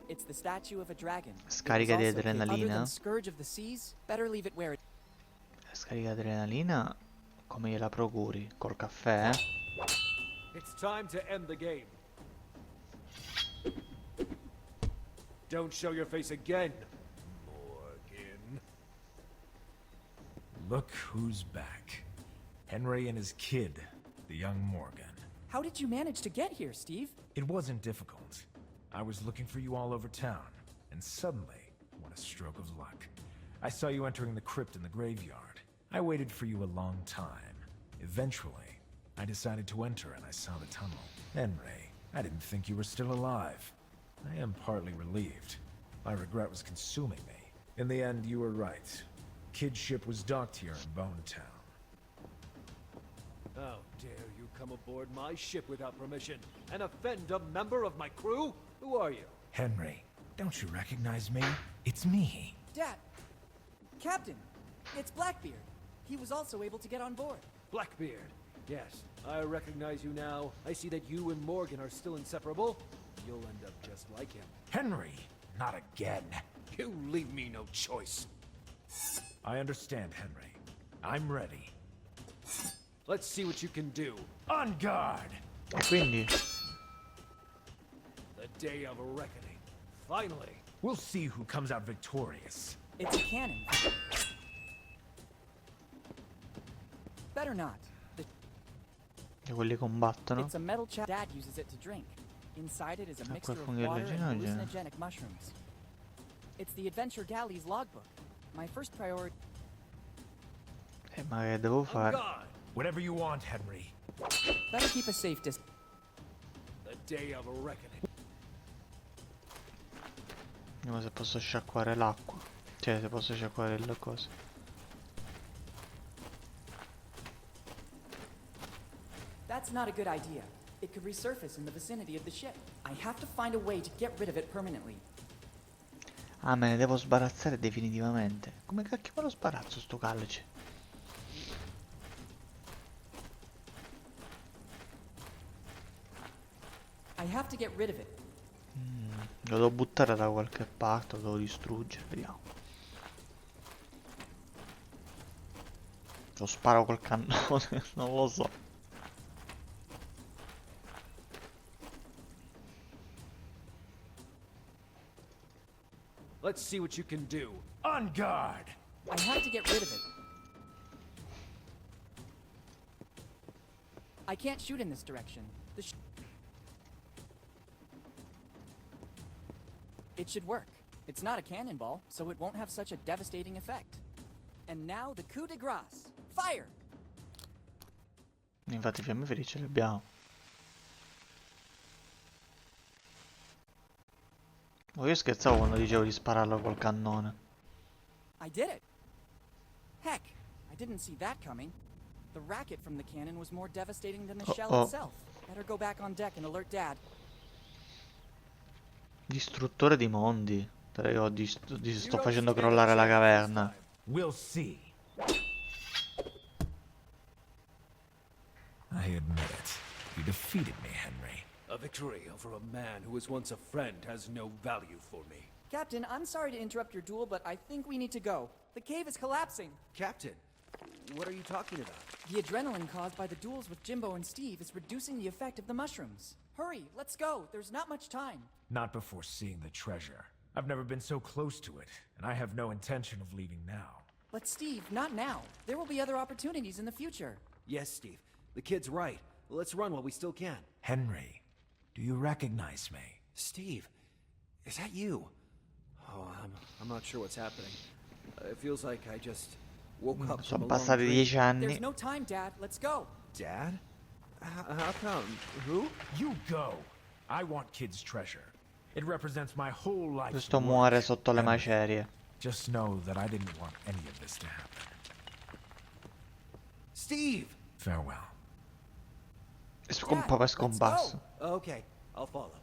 It's the statue of a dragon. Scarica di Other adrenalina. than Scourge of the Seas, better leave it where it. Scarica di adrenalina. Come gliela procuri? Col caffè? It's time to end the game. Don't show your face again, Morgan. Look who's back. Henry and his kid, the young Morgan. How did you manage to get here, Steve? It wasn't difficult. I was looking for you all over town, and suddenly, what a stroke of luck. I saw you entering the crypt in the graveyard. I waited for you a long time. Eventually, I decided to enter and I saw the tunnel. Henry, I didn't think you were still alive. I am partly relieved. My regret was consuming me. In the end, you were right. Kid's ship was docked here in Bone Town. How dare you come aboard my ship without permission and offend a member of my crew? Who are you? Henry, don't you recognize me? It's me. Dad! Captain! It's Blackbeard. He was also able to get on board. Blackbeard. Yes, I recognize you now. I see that you and Morgan are still inseparable. You'll end up just like him. Henry, not again. You leave me no choice. I understand, Henry. I'm ready. Let's see what you can do. On guard! E quindi? The day of reckoning. Finally. We'll see who comes out victorious. It's a cannon. Better not. E quelli combattono. It's a metal Dad uses it to drink. Inside it is a mixture of funghi water and allucinogeno. hallucinogenic mushrooms. It's the Adventure Galley's logbook. My first priority. Ma che devo fare? Whatever you want, Henry. Better keep a safe distance. The day of reckoning. Vediamo se posso sciacquare l'acqua. Cioè, se posso sciacquare le cose. That's not a good idea. It could resurface in the vicinity of the ship. I have to find a way to get rid of it permanently. Ah, me ne devo sbarazzare definitivamente. Come cacchio me lo sbarazzo sto calice? I have to get rid of it. Lo devo buttare da qualche parte, lo devo distruggere, vediamo. Lo sparo col cannone, non lo so. Let's see what you can do. On guard! I have to get rid of it. I can't shoot in this direction. It should work. It's not a cannonball, so it won't have such a devastating effect. And now the coup de grace. Fire! Infatti fiammiferi ce li abbiamo. Oh, io scherzavo quando dicevo di spararlo col cannone. I did it! Heck, I didn't see that coming. The racket from the cannon was more devastating than the shell itself. Better go back on deck and alert Dad. Distruttore di mondi. Sto facendo crollare la caverna. We'll see. I admit it. You defeated me, Henry. A victory over a man who was once a friend has no value for me. Captain, I'm sorry to interrupt your duel, but I think we need to go. The cave is collapsing. Captain, what are you talking about? The adrenaline caused by the duels with Jimbo and Steve is reducing the effect of the mushrooms. Hurry, let's go. There's not much time. Not before seeing the treasure. I've never been so close to it, and I have no intention of leaving now. But Steve, not now. There will be other opportunities in the future. Yes, Steve. The kid's right. Let's run while we still can. Henry, do you recognize me? Steve, is that you? Oh, I'm not sure what's happening. It feels like I just woke up from Sono a long passati dream. 10 anni. There's no time, Dad. Let's go. Dad? How come? Who? You go. I want Kid's treasure. It represents my whole life. Questo muore sotto le macerie. Just know that I didn't want any of this to happen. Steve! Farewell. È scomparso. Okay, I'll follow.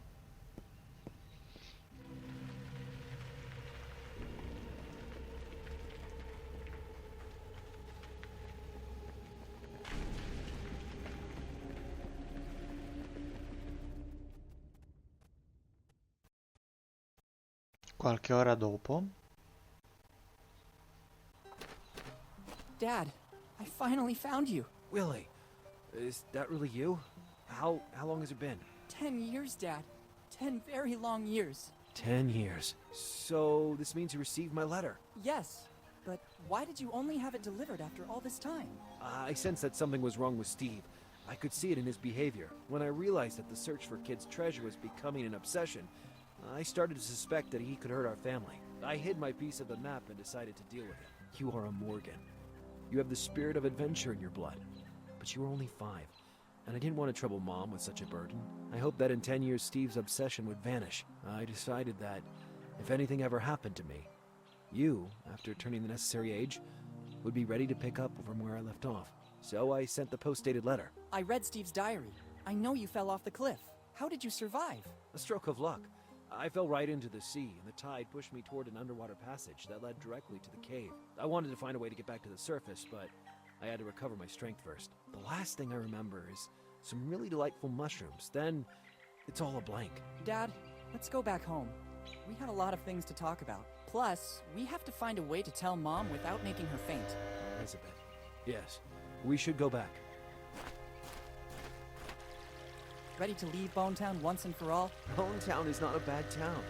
Qualche ora dopo. Dad, I finally found you. Willy, is that really you? How long has it been? 10 years, Dad. 10 very long years. 10 years. So this means you received my letter. Yes, but why did you only have it delivered after all this time? I sensed that something was wrong with Steve. I could see it in his behavior. When I realized that the search for Kid's treasure was becoming an obsession, I started to suspect that he could hurt our family. I hid my piece of the map and decided to deal with it. You are a Morgan. You have the spirit of adventure in your blood. But you were only 5, and I didn't want to trouble Mom with such a burden. I hoped that in 10 years Steve's obsession would vanish. I decided that if anything ever happened to me, you, after turning the necessary age, would be ready to pick up from where I left off. So I sent the post-dated letter. I read Steve's diary. I know you fell off the cliff. How did you survive? A stroke of luck. I fell right into the sea, and the tide pushed me toward an underwater passage that led directly to the cave. I wanted to find a way to get back to the surface, but I had to recover my strength first. The last thing I remember is some really delightful mushrooms. Then, it's all a blank. Dad, let's go back home. We have a lot of things to talk about. Plus, we have to find a way to tell Mom without making her faint. Elizabeth. Yes, we should go back. Ready to leave Bonetown once and for all? Bonetown is not a bad town.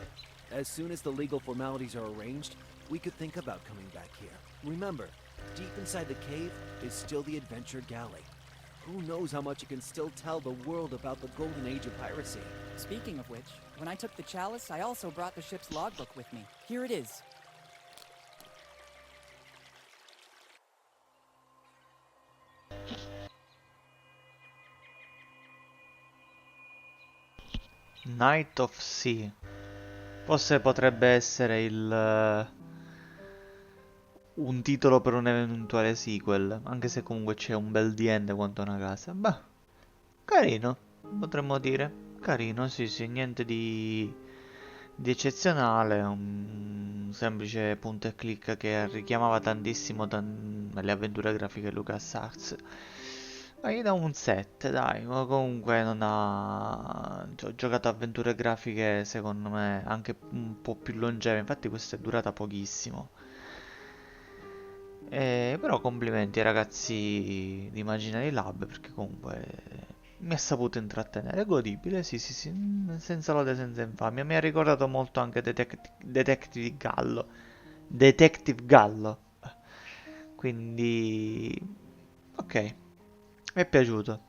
As soon as the legal formalities are arranged, we could think about coming back here. Remember, deep inside the cave is still the Adventure Galley. Who knows how much it can still tell the world about the golden age of piracy. Speaking of which, when I took the chalice, I also brought the ship's logbook with me. Here it is. Night of Sea. Forse potrebbe essere un titolo per un eventuale sequel, anche se comunque c'è un bel the end quanto una casa. Beh, carino, potremmo dire. Carino, sì, sì, niente di eccezionale, un semplice punto e clic che richiamava tantissimo le avventure grafiche LucasArts. Ma gli do un 7, dai, ma comunque non ha... Ho giocato avventure grafiche secondo me anche un po' più longeve, infatti questa è durata pochissimo. Però complimenti ai ragazzi di Imaginary Lab, perché comunque mi ha saputo intrattenere, è godibile, sì sì sì, senza lode, senza infamia. Mi ha ricordato molto anche Detective Gallo. Detective Gallo. Quindi, ok, mi è piaciuto.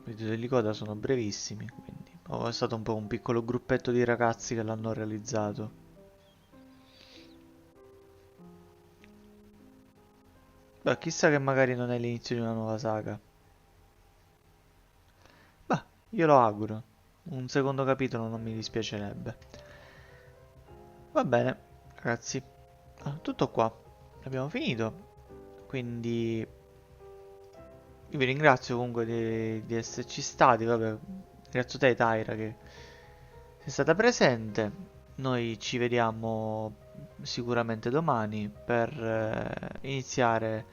I video di coda sono brevissimi, quindi è stato un po' un piccolo gruppetto di ragazzi che l'hanno realizzato. Beh, chissà che magari non è l'inizio di una nuova saga. Beh, io lo auguro. Un secondo capitolo non mi dispiacerebbe. Va bene, ragazzi. Tutto qua. Abbiamo finito. Quindi io vi ringrazio comunque di esserci stati. Vabbè, ringrazio te, Tyra, che sei stata presente. Noi ci vediamo sicuramente domani per iniziare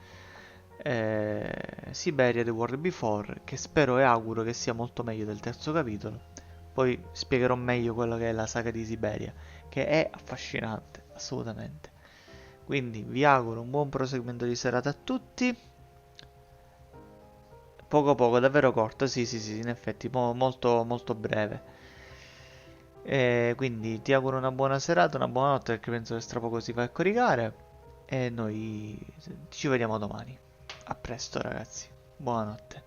Siberia The World Before, che spero e auguro che sia molto meglio del terzo capitolo. Poi spiegherò meglio quello che è la saga di Siberia, che è affascinante, assolutamente. Quindi vi auguro un buon proseguimento di serata a tutti. Poco poco, davvero corto, sì sì sì, in effetti, molto molto breve. E quindi ti auguro una buona serata, una buona notte, perché penso che tra poco si va a coricare. E noi ci vediamo domani. A presto, ragazzi. Buonanotte.